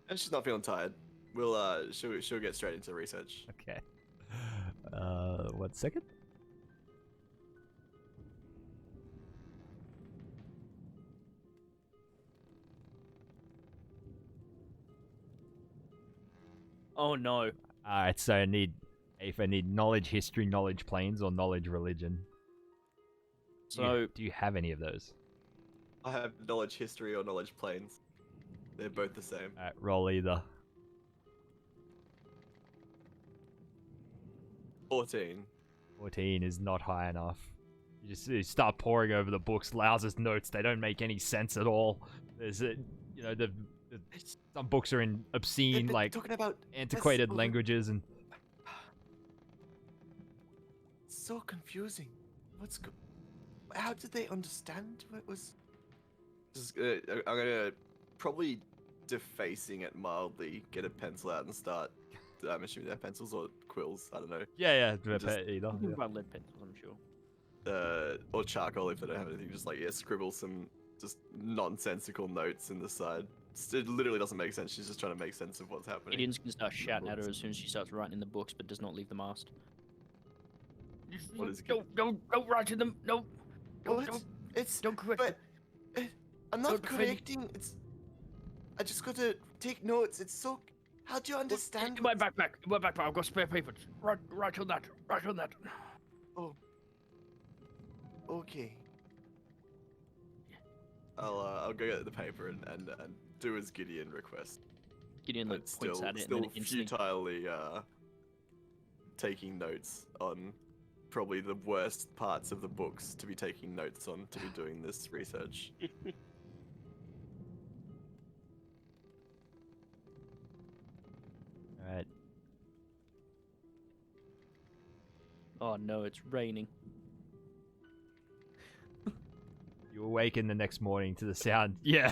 And she's not feeling tired. She'll get straight into research. Okay. 1 second. Oh no. Alright, so I need knowledge history, knowledge planes, or knowledge religion. So Do you have any of those? I have knowledge history or knowledge planes. They're both the same. Alright, roll either. 14. 14 is not high enough. You start poring over the books, Laus's notes, they don't make any sense at all. There's some books are in obscene, like, talking about antiquated languages, and so confusing. How did they understand what was? I'm gonna probably defacing it mildly. Get a pencil out and start. I'm assuming they're pencils or quills. I don't know. yeah, Just- either. Think Yeah. about lead pencils, I'm sure. Or charcoal if they don't have anything. Just like scribble some just nonsensical notes in the side. It literally doesn't make sense. She's just trying to make sense of what's happening. Gideon's gonna start shouting at her as soon as she starts writing in the books, but does not leave the mast. What is Don't write in them. No. What? It's Don't correct but I'm not Don't defend it. correcting. I just got to take notes. It's so. How do you understand? In my backpack. I've got spare papers. Write on that. Oh. Okay. I'll go get the paper and do as Gideon requests. Gideon like But points still, at it still and then instantly. futilely taking notes on probably the worst parts of the books to be taking notes on to be doing this research. Alright. Oh no, it's raining. You awaken the next morning to the sound. Yeah,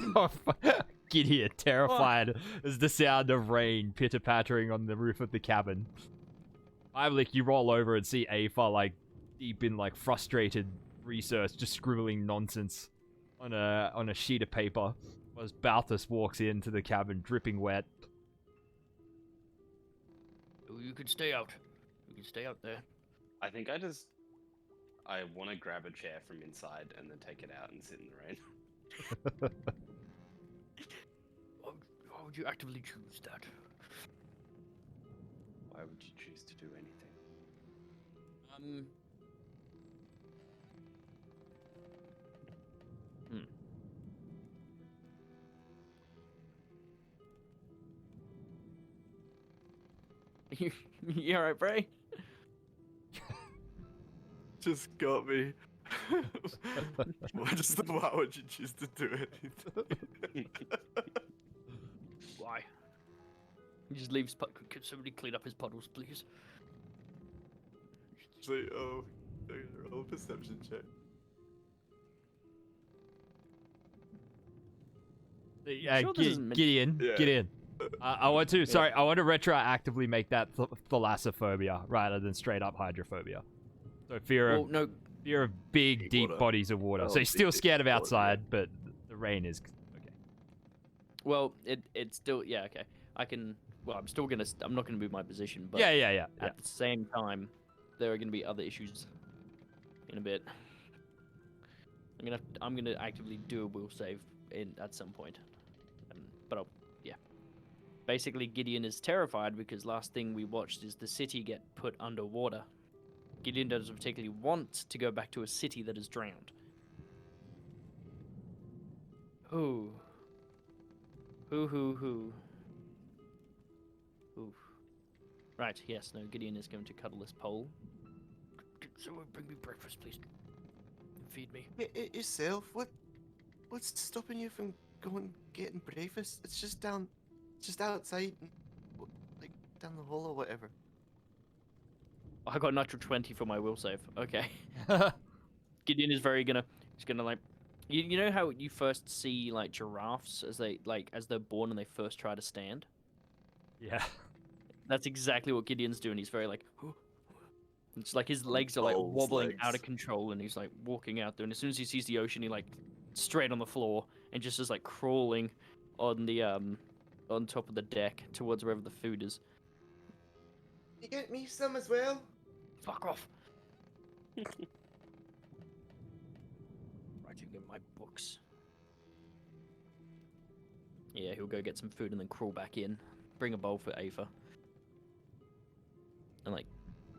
Gideon, terrified as the sound of rain pitter-pattering on the roof of the cabin. Ivlik, you roll over and see Afa, like, deep in, like, frustrated research, just scribbling nonsense on a sheet of paper, as Balthus walks into the cabin, dripping wet. You can stay out. You can stay out there. I think I want to grab a chair from inside and then take it out and sit in the rain. Why would you actively choose that? Why would you choose to do anything? You alright, Bray? Just got me. Why would you choose to do anything? Why? He just leaves. Can somebody clean up his puddles, please? Actually, roll a perception check. Sure this isn't meant- Gideon, Yeah. Gideon. I want to retroactively make that thalassophobia rather than straight up hydrophobia. So fear of big, deep water. bodies of water. Oh, So he's still deep scared of water, outside, but the rain is okay. Well, it's still okay. I can. Well, I'm not gonna move my position, but Yeah. at the same time, there are gonna be other issues in a bit. I'm gonna actively do a will save at some point, but basically Gideon is terrified because last thing we watched is the city get put underwater. Gideon doesn't particularly want to go back to a city that is drowned. Ooh. Oof. Right, yes, no, Gideon is going to cuddle this pole. Someone bring me breakfast, please. And feed me. Yourself? What's stopping you from going getting breakfast? It's just outside, like down the hall or whatever. I got a natural 20 for my will save. Okay. Gideon is he's gonna like You know how you first see like giraffes as they're born and they first try to stand? Yeah. That's exactly what Gideon's doing. He's very like it's like his On legs are like Bulls' wobbling out legs. of control and he's like walking out there and as soon as he sees the ocean he like straight on the floor and just is like crawling on the on top of the deck towards wherever the food is. You get me some as well? Fuck off. Writing in my books. Yeah, he'll go get some food and then crawl back in. Bring a bowl for Aether. And like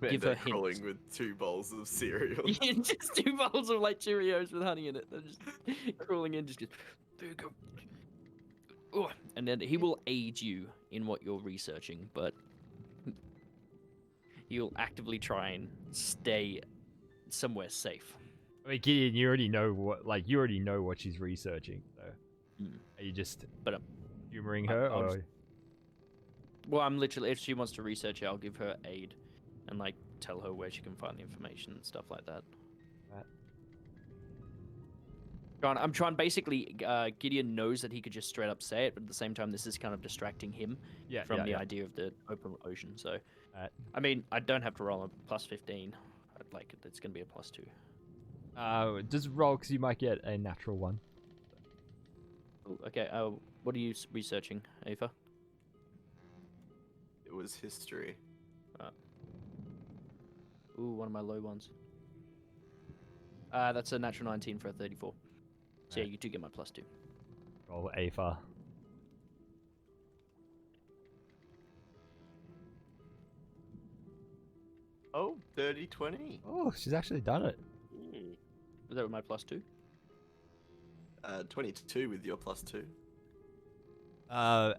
give her hints. Crawling with 2 bowls of cereal. Just 2 bowls of like Cheerios with honey in it. They're just crawling in, just goes, there you go. Oh, and then he will aid you in what you're researching, but you'll actively try and stay somewhere safe. I mean, Gideon, you already know what she's researching. So, are you just humoring her, I'll or just- Well, I'm literally, if she wants to research it, I'll give her aid and like tell her where she can find the information and stuff like that. Right. I'm trying basically, Gideon knows that he could just straight up say it, but at the same time, this is kind of distracting him from the idea of the open ocean. So, I mean, I don't have to roll a plus 15. I'd like it. It's going to be a plus 2. Just roll because you might get a natural one. Ooh, okay, what are you researching, Aether? It was history. Ooh, one of my low ones. That's a natural 19 for a 34. So yeah, you do get my plus 2. Roll Aether. Oh, 30, 20. Oh, she's actually done it. Was that with my plus 2? 22 with your plus 2. Aether.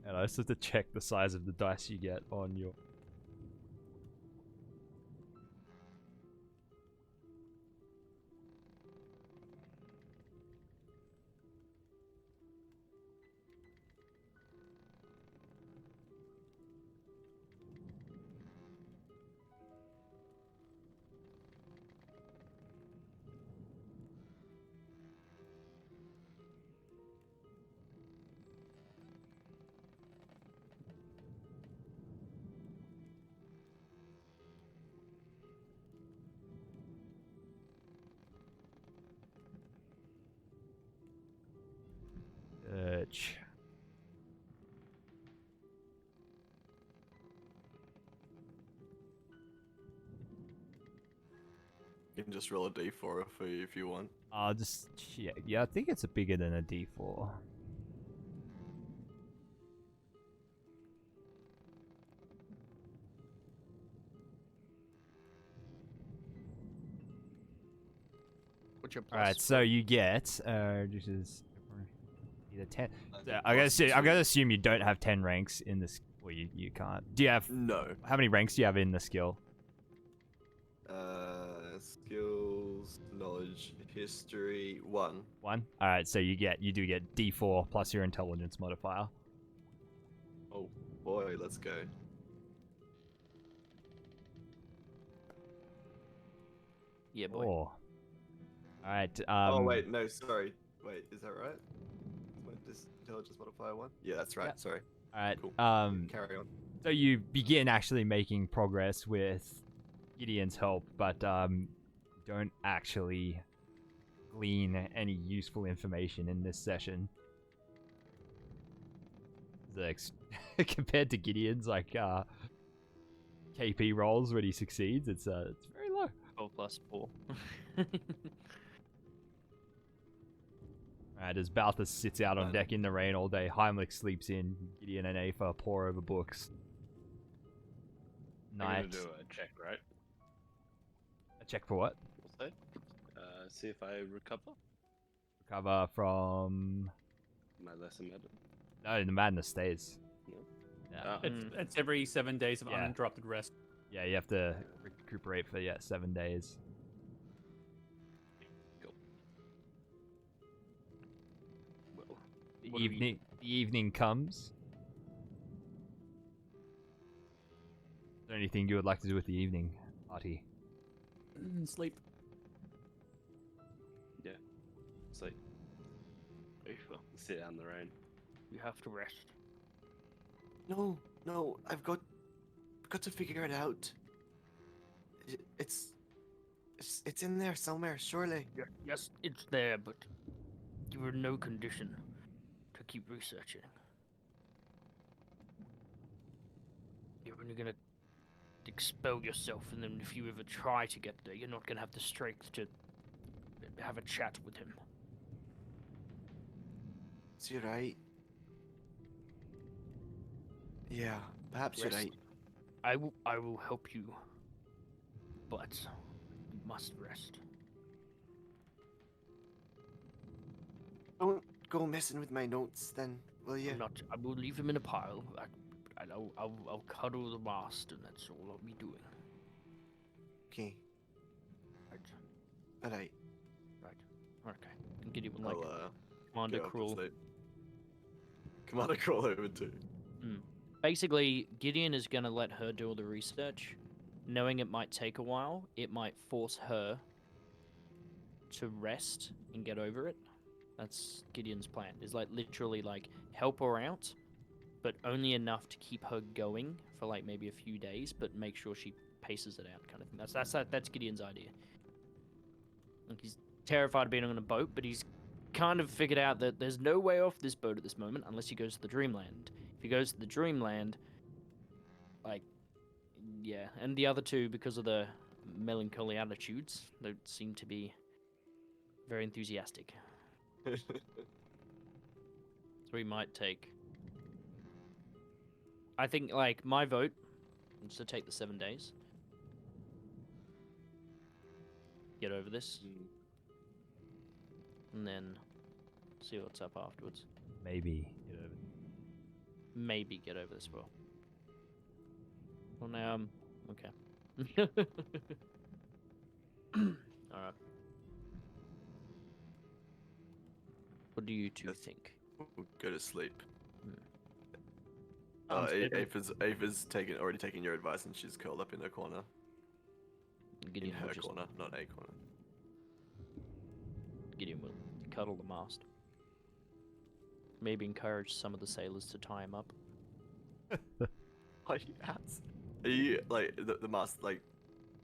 And I just have to check the size of the dice you get on your. Search. You can just roll a d4 for you if you want. I'll just check. Yeah, I think it's bigger than a D4. What's your plus? Alright, so you get this is either 10. I'm gonna assume you don't have 10 ranks in this. Well, you can't. Do you have? No. How many ranks do you have in the skill? Skills, knowledge, history, 1. 1. Alright, so you do get D4 plus your intelligence modifier. Oh boy, let's go. Yeah, boy. Oh. Alright. Oh wait, no, sorry. Wait, is that right? Is my intelligence modifier 1? Yeah, that's right. Yep. Sorry. Alright. Cool. Carry on. So you begin actually making progress with Gideon's help, but don't actually glean any useful information in this session. Compared to Gideon's KP rolls when he succeeds, it's very low. 12 plus 4. Alright, as Balthus sits out on deck in the rain all day, Heimlich sleeps in, Gideon and Aether pore over books. I'm gonna Night. do a check, right? A check for what? What's that? See if I recover Recover from... my lesser medal. No, the madness stays. No. Yeah. It's every 7 days of Yeah. uninterrupted rest. Yeah, you have to recuperate for 7 days. Well, The evening comes. Is there anything you would like to do with the evening? party. Sleep. So Aoife, sit out in the rain. you have to rest. No, I've got to figure it out. It's in there somewhere, surely. Yes, it's there, but you are in no condition to keep researching. You're only gonna expel yourself, and then if you ever try to get there, you're not gonna have the strength to have a chat with him. So you're right. Yeah, perhaps you're Rest. right. I will help you, but you must rest. Don't go messing with my notes, then, will you? I'm not. I will leave him in a pile. I'll cuddle the mast, and that's all I'll be doing. Okay. Right. All right. Okay. And Gideon will like I'll Commander go off to Crawl. sleep. Commander Crawl over too. Basically, Gideon is gonna let her do all the research, knowing it might take a while. It might force her to rest and get over it. That's Gideon's plan. Is like literally like help her out, but only enough to keep her going for like maybe a few days, but make sure she paces it out, kind of thing. That's Gideon's idea. Like he's terrified of being on a boat, but he's kind of figured out that there's no way off this boat at this moment unless he goes to the Dreamland. If he goes to the Dreamland, like, yeah, and the other two, because of the melancholy attitudes, don't seem to be very enthusiastic. So he might take. I think, like, my vote is to take the 7 days. Get over this. And then see what's up afterwards. Maybe get over. Maybe get over this well. Well, now, okay. Alright. What do you two Yes. think? Go to sleep. Sounds good. Ava's already taken your advice, and she's curled up in her corner. Gideon In will her just corner, not a corner. Gideon will cuddle the mast. Maybe encourage some of the sailors to tie him up. Like, yes. Are you like the mast like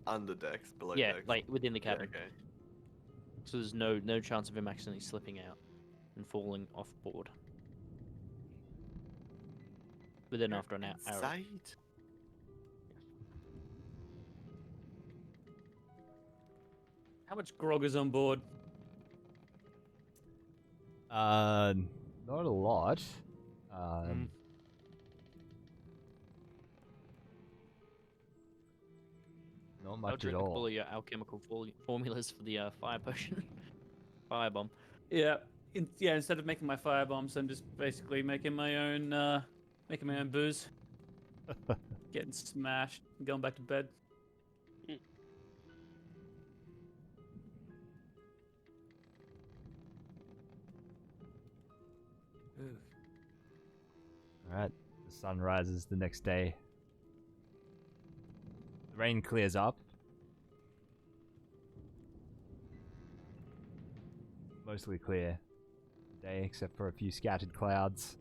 under decks, below Yeah, decks? like within the Yeah, cabin. okay. So there's no chance of him accidentally slipping out and falling off board. But then after an hour, Inside. How much grog is on board? Not a lot. Not I'll much at drink a couple all. of your alchemical formulas for the fire potion, firebomb. Yeah. Instead of making my fire bombs, I'm just basically making my own booze. Getting smashed, going back to bed. Alright, the sun rises the next day. The rain clears up. Mostly clear day, except for a few scattered clouds.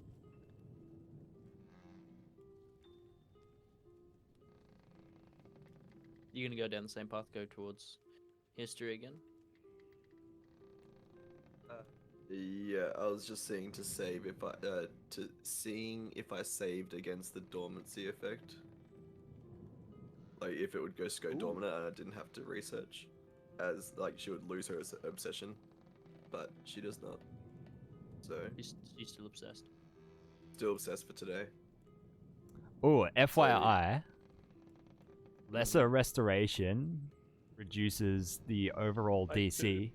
You gonna go down the same path, go towards history again? Yeah, I was just seeing to save if I seeing if I saved against the dormancy effect. Like if it would go dormant and I didn't have to research, as like she would lose her obsession, but she does not. So She's still obsessed. still obsessed for today. Oh, FYI, lesser restoration reduces the overall By DC.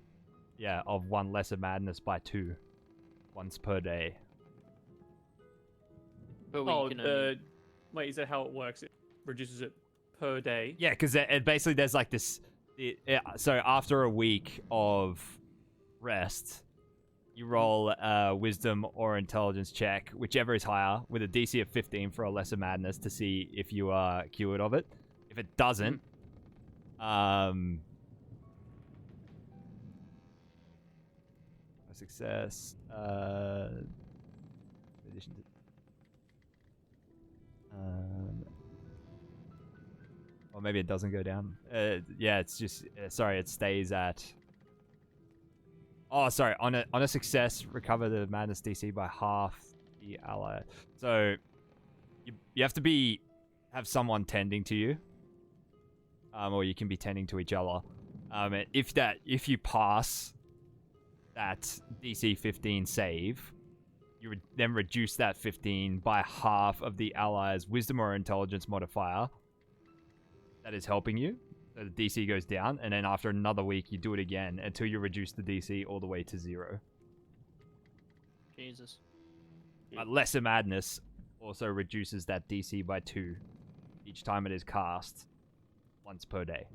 Yeah, of one lesser madness by 2, once per day. But Oh, can only... wait, is that how it works? It reduces it per day. Yeah, because it basically there's like this. So after a week of rest, you roll a wisdom or intelligence check, whichever is higher, with a DC of 15 for a lesser madness to see if you are cured of it. If it doesn't, A success. In addition to. Or maybe it doesn't go down. Yeah, it's just sorry. It stays at. Oh, sorry. On a success, recover the madness DC by half the ally. So you have to have someone tending to you, or you can be tending to each other. If you pass that DC 15 save, you would then reduce that 15 by half of the ally's wisdom or intelligence modifier that is helping you. So the DC goes down, and then after another week, you do it again until you reduce the DC all the way to 0. Jesus. Lesser Madness also reduces that DC by 2 each time it is cast, once per day.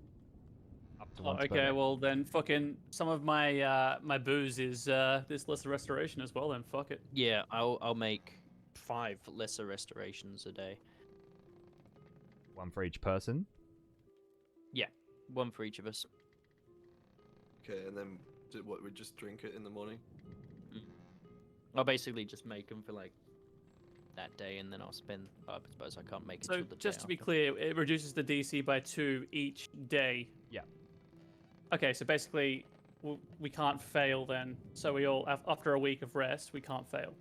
Up to once per day. Okay, well then, fucking some of my my booze is this lesser restoration as well. Then fuck it. Yeah, I'll make 5 lesser restorations a day. 1 for each person. Yeah, 1 for each of us. Okay, and then we just drink it in the morning? I'll basically just make them for like that day, and then I'll spend. I suppose I can't make it. So till the day just to be after. clear, it reduces the DC by 2 each day. Yeah. Okay, so basically we can't fail then. So we all after a week of rest, we can't fail.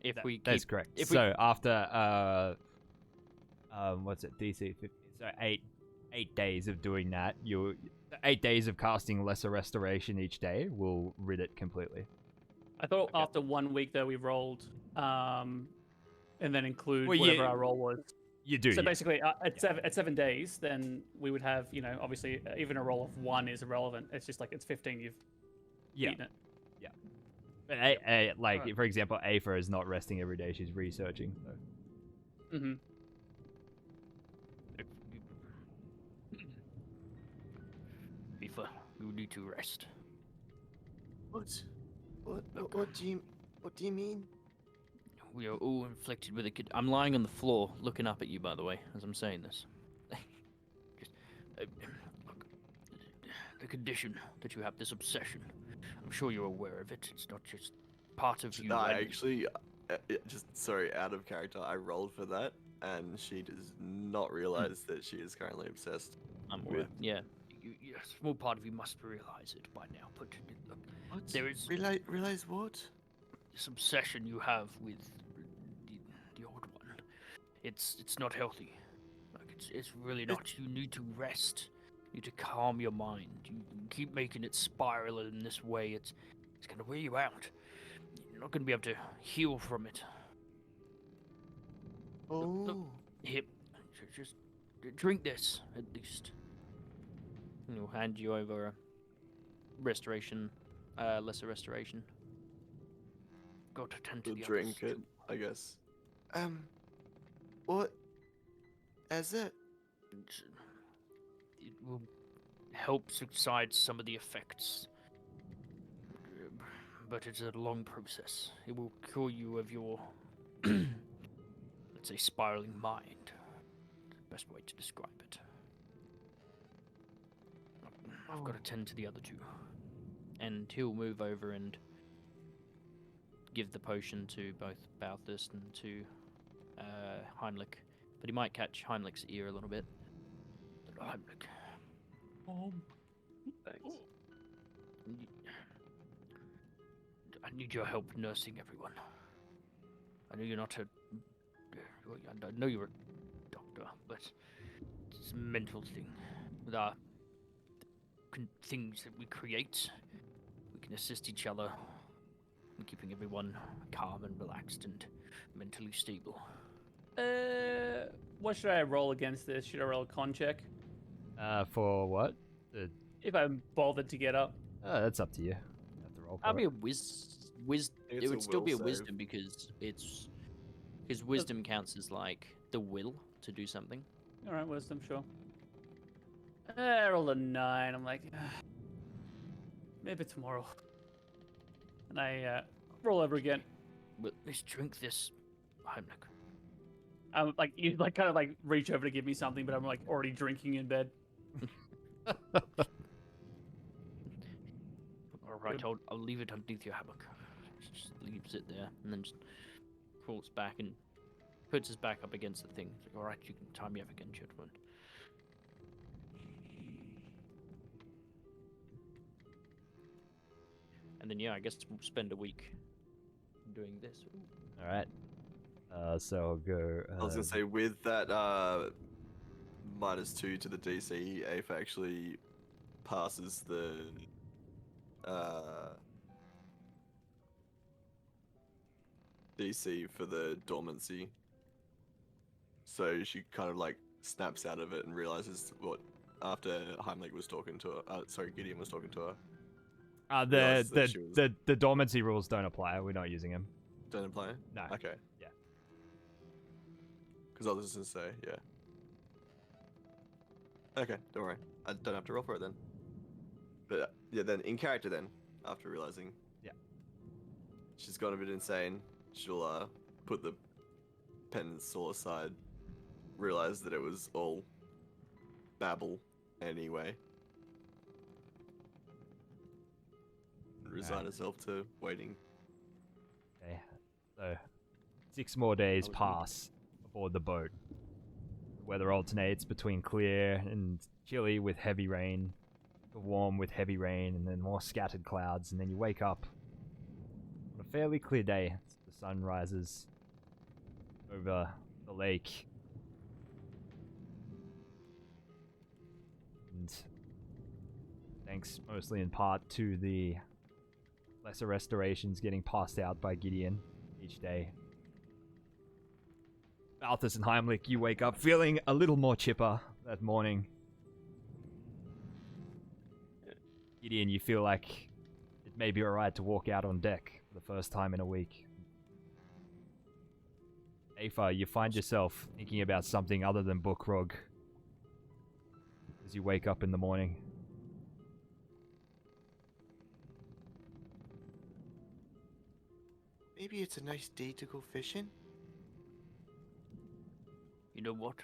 If we keep, That's correct. If So after what's it, DC 15? So 8 days of doing that, 8 days of casting lesser restoration each day will rid it completely. I thought Okay. after 1 week though we rolled, and then include Well, whatever our roll was. You do. So yeah. basically, at 7 days, then we would have, obviously, even a roll of 1 is irrelevant. It's just like it's 15. You've eaten it. But Alright. for example, Aether is not resting every day; she's researching. So. Mm-hmm. Aether, you need to rest. What do you mean? We are all inflicted with I'm lying on the floor, looking up at you, by the way, as I'm saying this. Just, look, the condition that you have, this obsession. I'm sure you're aware of it. It's not just part of you. No, and- actually, sorry, out of character, I rolled for that, and she does not realize that she is currently obsessed. I'm aware. Yeah, a small part of you must realize it by now. But look, What? there is Realize what? this obsession you have with the old one. It's not healthy. Like it's really not. You need to rest. You need to calm your mind. You keep making it spiral in this way. It's gonna wear you out. You're not gonna be able to heal from it. Oh. Here, just drink this at least. And he'll hand you over a restoration, lesser restoration. Got to tend to To the drink others it, too. I guess. What is it? It will help subside some of the effects, but it's a long process. It will cure you of your, let's say, spiraling mind. The best way to describe it. I've got to tend to the other 2, and he'll move over and give the potion to both Balthus and to Heinrich, but he might catch Heinrich's ear a little bit. Heinrich. Thanks. I need your help nursing everyone. I know you're not I know you're a doctor, but it's a mental thing. With our things that we create, we can assist each other in keeping everyone calm and relaxed and mentally stable. What should I roll against this? Should I roll a con check? For what? If I'm bothered to get up. That's up to you. You have to roll for I'll be it. a It's It a would still will be a save. wisdom because wisdom counts as like the will to do something. All right, wisdom, sure. I rolled a 9. I'm like, maybe tomorrow. And I roll over again. But let's drink this, Heinrich. I'm like, you like kind of like reach over to give me something, but I'm like already drinking in bed. All right, I'll leave it underneath your hammock. Just leaves it there, and then just crawls back and puts his back up against the thing. He's like, all right, you can tie me up again, gentlemen. And then yeah, I guess we'll spend a week doing this. Ooh. All right. So I'll go. I was gonna say with that -2 to the DC, Ape actually passes the DC for the dormancy. So she kind of like snaps out of it and realizes what after Heimlich was talking to her. Sorry, Gideon was talking to her. realized that she was- The dormancy rules don't apply. We're not using them. Don't apply? No. Okay. Yeah. Because I was just gonna say, yeah. Okay, don't worry. I don't have to roll for it then. But yeah, then in character then, after realizing, Yeah. she's gone a bit insane. She'll put the pen and saw aside, realize that it was all babble anyway. Resign Alright. herself to waiting. Okay. So 6 more days I was pass aboard the boat. The weather alternates between clear and chilly with heavy rain, to warm with heavy rain, and then more scattered clouds, and then you wake up on a fairly clear day. The sun rises over the lake. And thanks mostly in part to the lesser restorations getting passed out by Gideon each day. Balthus and Heimlich, you wake up feeling a little more chipper that morning. Gideon, you feel like it may be alright to walk out on deck for the first time in a week. Afa, you find yourself thinking about something other than Bookrog as you wake up in the morning. Maybe it's a nice day to go fishing. You know what?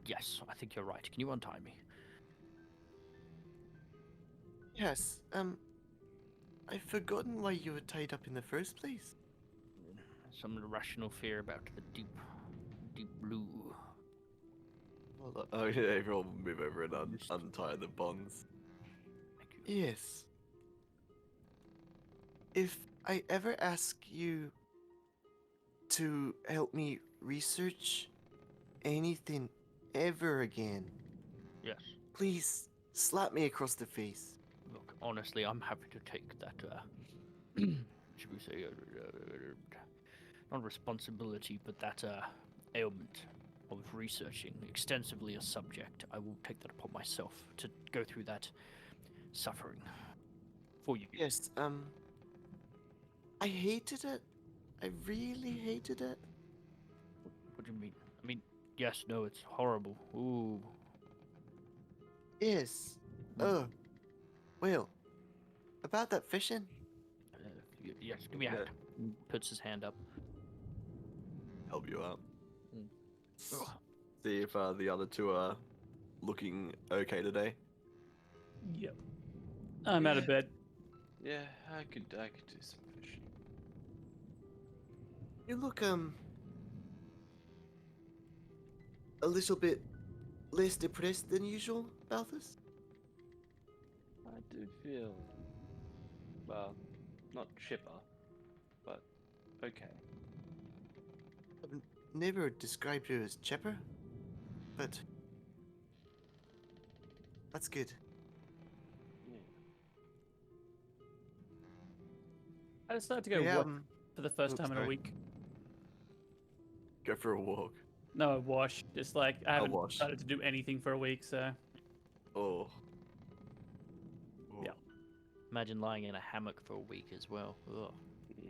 Yes, I think you're right. Can you untie me? Yes, I've forgotten why you were tied up in the first place. Some irrational fear about the deep blue. Well, oh yeah, everyone will move over and untie the bonds. Thank you. Yes. If I ever ask you to help me research anything ever again, Yes. please slap me across the face. Look, honestly, I'm happy to take that, should we say, not responsibility, but that, ailment of researching extensively a subject. I will take that upon myself to go through that suffering for you. Yes, I hated it. I really hated it. What do you mean? I mean, yes, no, it's horrible. Ooh. Yes. Well, about that fishing. Yes, give me a hand. Puts his hand up. Help you out. Ugh. See if the other two are looking okay today. Yep. I'm out of bed. Yeah, I could do some fishing. You look a little bit less depressed than usual, Balthus. I do feel, well, not chipper, but okay. I've never described you as chipper, but that's good. Yeah. I decided to go Yeah, walk for the first oops, time in a sorry. week. Go for a walk. No, a wash. Just like I haven't wash. decided to do anything for a week, so Oh. Yeah. Imagine lying in a hammock for a week as well. Ugh. Yeah.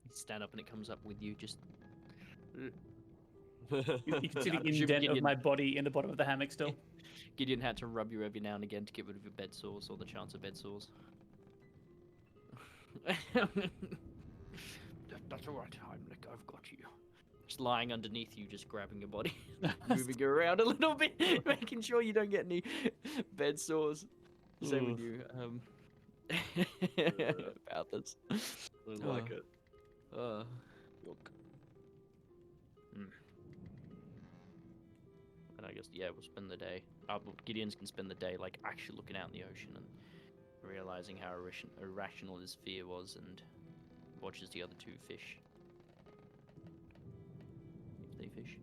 You stand up and it comes up with you, just. you can see the I'm assuming indent of Gideon- my body in the bottom of the hammock still. Gideon had to rub you every now and again to get rid of your bed sores or the chance of bed sores. That's alright, Heimlich, I've got you. Just lying underneath you, just grabbing your body, moving you around a little bit, making sure you don't get any bed sores. Same with you. About this. I like it. Look. And I guess we'll spend the day. Well, Gideon's can spend the day like actually looking out in the ocean and realizing how irrational his fear was, and watches the other two fish. If they fish.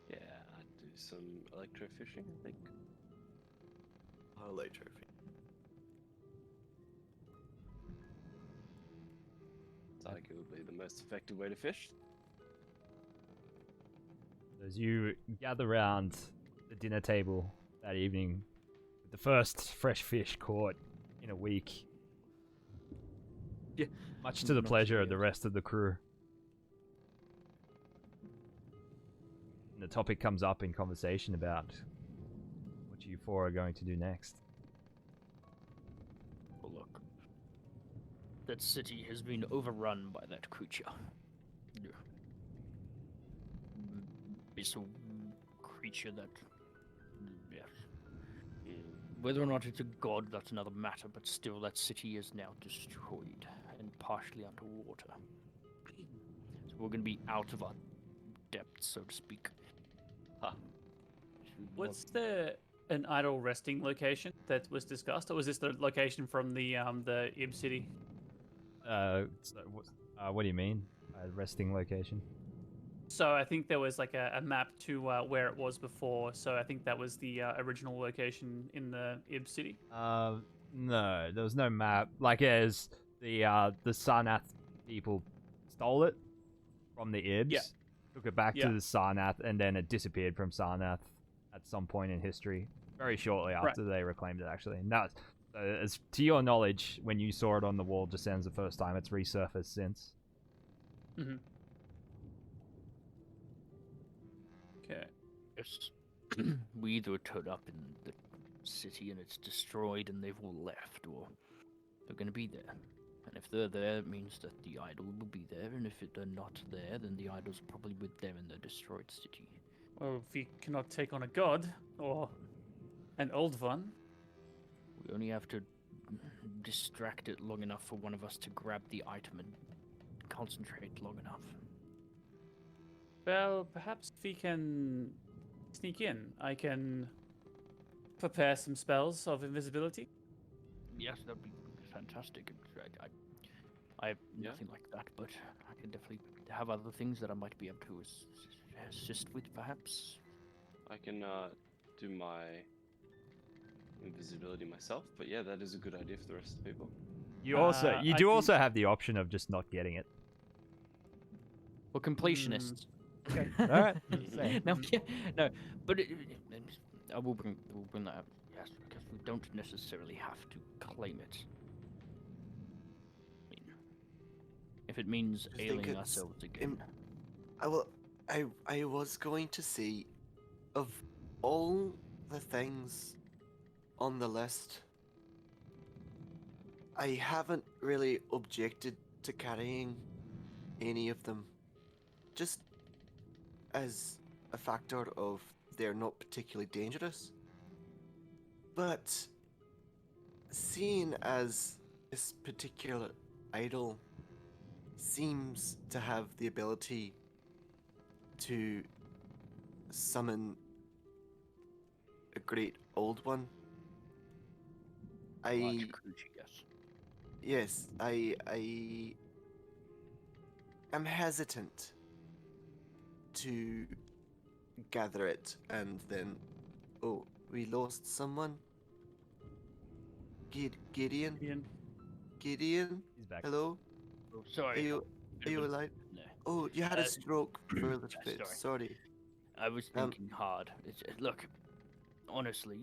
Yeah, I'd do some electrofishing, I think. Electro. Like it would be the most effective way to fish. As you gather round the dinner table that evening, with the first fresh fish caught in a week. Yeah. Much to the Not pleasure of serious. the rest of the crew. And the topic comes up in conversation about what you four are going to do next. Well, look. That city has been overrun by that creature. It's a creature that... Yes. Whether or not it's a god, that's another matter, but still that city is now destroyed and partially underwater. So we're going to be out of our depth, so to speak. Was there an idle resting location that was discussed, or was this the location from the Ib City? What do you mean? A resting location? So I think there was like a map to where it was before. So I think that was the original location in the Ib City. No, there was no map. Like, as the Sarnath people stole it from the Ibs, Yeah. took it back Yeah. to the Sarnath, and then it disappeared from Sarnath at some point in history, very shortly after they reclaimed it, actually. And that's, as to your knowledge, when you saw it on the wall just ends the first time, it's resurfaced since. Mm-hmm. Okay. Yes. We either turn up in the city and it's destroyed and they've all left, or they're going to be there. And if they're there, it means that the idol will be there, and if they're not there, then the idol's probably with them in the destroyed city. Well, if we cannot take on a god or an old one, We only have to distract it long enough for one of us to grab the item and concentrate long enough. well, perhaps we can sneak in. I can prepare some spells of invisibility. Yes, that'd be fantastic. I have Yeah. nothing like that, but I can definitely have other things that I might be able to assist with, perhaps. I can do my invisibility myself, but yeah, that is a good idea for the rest of the people. You I also can- have the option of just not getting it. We're completionists. Okay. All right. No, yeah, no, but I will bring that up. Yes, because we don't necessarily have to claim it. I mean, if it means I think ailing it's ourselves again. I was going to say, of all the things on the list, I haven't really objected to carrying any of them. Just as a factor of they're not particularly dangerous. But seeing as this particular idol seems to have the ability to summon a great old one, Large creature, yes. yes, I am hesitant to gather it and then, oh, we lost someone. Gideon? Ian. Gideon? He's back. Hello? Oh, Are sorry. you alive? No. Oh, you had a Uh, stroke for a little yeah, bit. sorry. Sorry. I was Um, thinking hard. Look, honestly,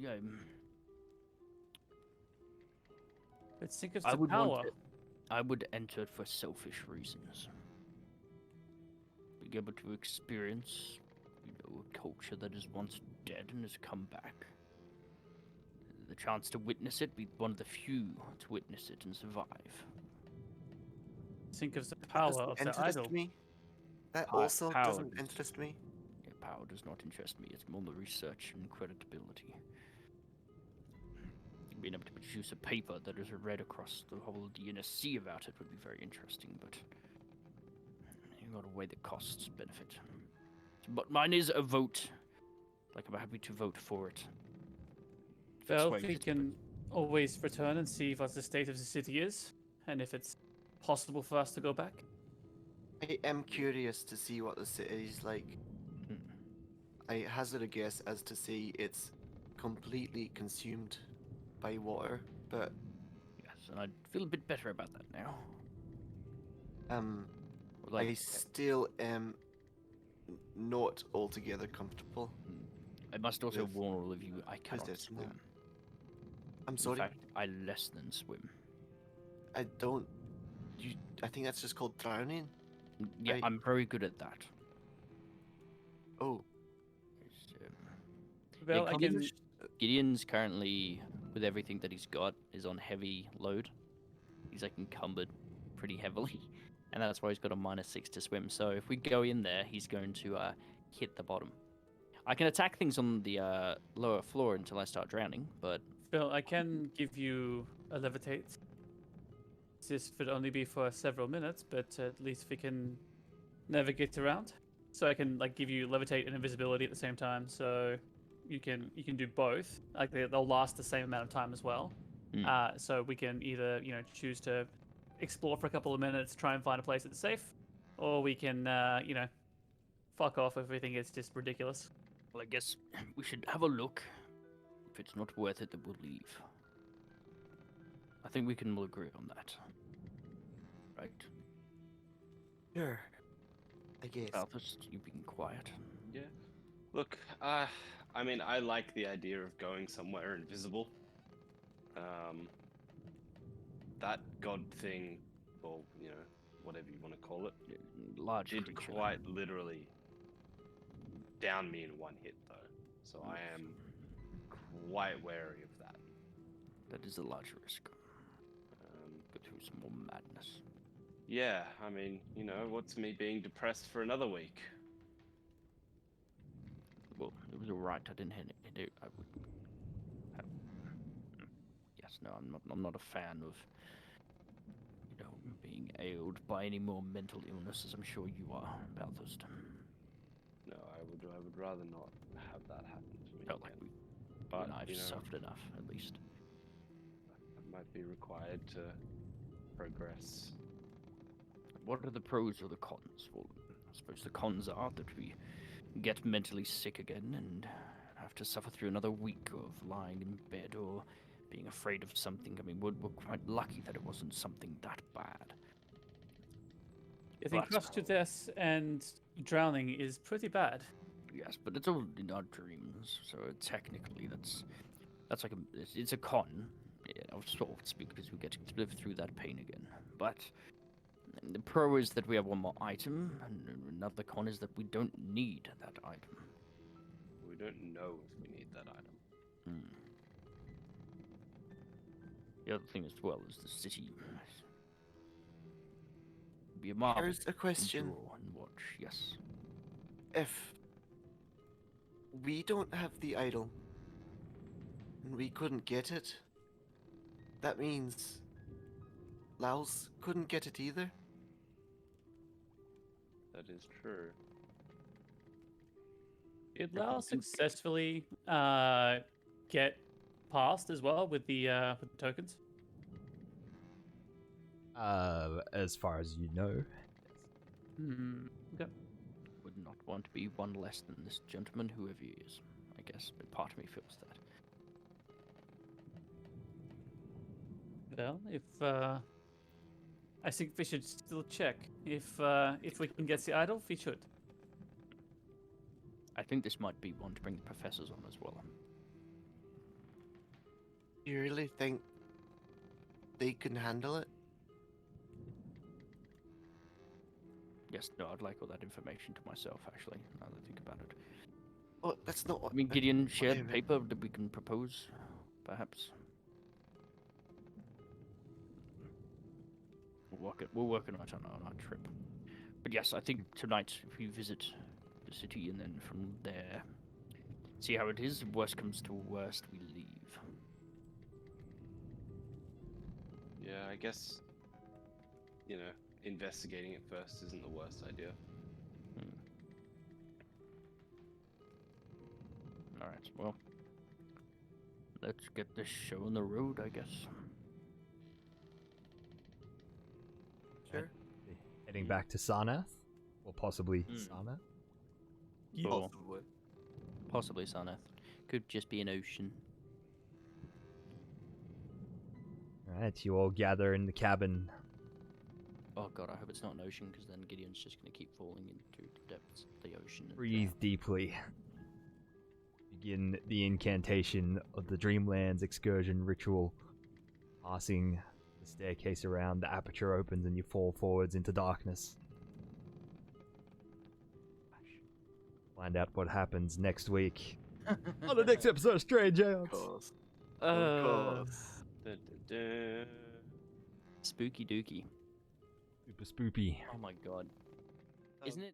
Let's think of I the would power. want it. I would enter it for selfish reasons. Being able to experience, a culture that is once dead and has come back. The chance to witness it, be one of the few to witness it and survive. Think of the Does power it of the interest idol. me? That Pow- also power doesn't is- interest me. Yeah, power does not interest me. It's more the research and credibility. Being able to produce a paper that is read across the whole DNSC about it would be very interesting, but you've got to weigh the costs benefit. But mine is a vote. Like, I'm happy to vote for it. If it Well, sways we it, can always return and see what the state of the city is, and if it's possible for us to go back. I am curious to see what the city's like. Hmm. I hazard a guess as to say it's completely consumed by water, but yes, and I feel a bit better about that now. I still am not altogether comfortable. I must also with warn all of you, I cannot this and that. swim. I'm In sorry, fact, I less than swim. I don't. I think that's just called drowning. Yeah, I'm very good at that. Oh, It's, Well, I can. Gideon's currently, with everything that he's got, is on heavy load. He's like encumbered pretty heavily, and that's why he's got a -6 to swim. So if we go in there, he's going to hit the bottom. I can attack things on the lower floor until I start drowning, but Phil, I can give you a levitate. This would only be for several minutes, but at least we can navigate around. So I can like give you levitate and invisibility at the same time. So you can do both. Like they'll last the same amount of time as well. So we can either choose to explore for a couple of minutes, try and find a place that's safe, or we can fuck off if we think it's just ridiculous. well, I guess we should have a look. If it's not worth it, then we'll leave. I think we can all agree on that. Right? sure. I guess. Alphys, you being quiet. Yeah. Look, I mean, I like the idea of going somewhere invisible. That god thing, or whatever you want to call it, Large did creature. quite literally down me in one hit, though. So I am quite wary of that. That is a large risk. Go through some more madness. Yeah, I mean, what's me being depressed for another week? Well, it was alright. I didn't hit it. I would. Yes, no, I'm not a fan of being ailed by any more mental illnesses. I'm sure you are, Balthust. No, I would rather not have that happen to me. Felt like again. but I've suffered enough, at least. I might be required to progress. What are the pros or the cons? Well, I suppose the cons are that we get mentally sick again and have to suffer through another week of lying in bed or being afraid of something. I mean, we're quite lucky that it wasn't something that bad. I think crushed to death and drowning is pretty bad. Yes, but it's all in our dreams, so technically that's like it's a con of sorts because we get to live through that pain again. But the pro is that we have one more item, and another con is that we don't need that item. We don't know if we need that item. The other thing as well is the city. Be a marvel. Here's a question. to draw and watch. Yes. If we don't have the idol and we couldn't get it, that means Laos couldn't get it either. That is true. Did Lao successfully get past as well with the tokens? As far as you know. Okay. Would not want to be one less than this gentleman, whoever he is, I guess, but part of me feels that. Well, if I think we should still check if we can get the idol, we should. I think this might be one to bring the professors on as well. You really think they can handle it? Yes, no, I'd like all that information to myself, actually, now that I think about it. Oh, that's not what. I mean, Gideon, shared whatever. paper that we can propose, perhaps? We're working on it on our trip. But yes, I think tonight if we visit the city and then from there see how it is. Worst comes to worst, we leave. Yeah, I guess, investigating it first isn't the worst idea. Alright, well, let's get this show on the road, I guess. Sure. Heading back to Sarnath? Or possibly Hmm. Sarnath? Or Possibly. possibly Sarnath. Could just be an ocean. Alright, you all gather in the cabin. Oh god, I hope it's not an ocean, because then Gideon's just going to keep falling into the depths of the ocean. And Breathe deeply. Begin the incantation of the Dreamlands excursion ritual. Passing the staircase around, the aperture opens and you fall forwards into darkness. Find out what happens next week on the next episode of Strange Aeons. Of course. Uh, Of course. Dun, dun, dun. Spooky dooky. Super spoopy. Oh my god. Isn't it?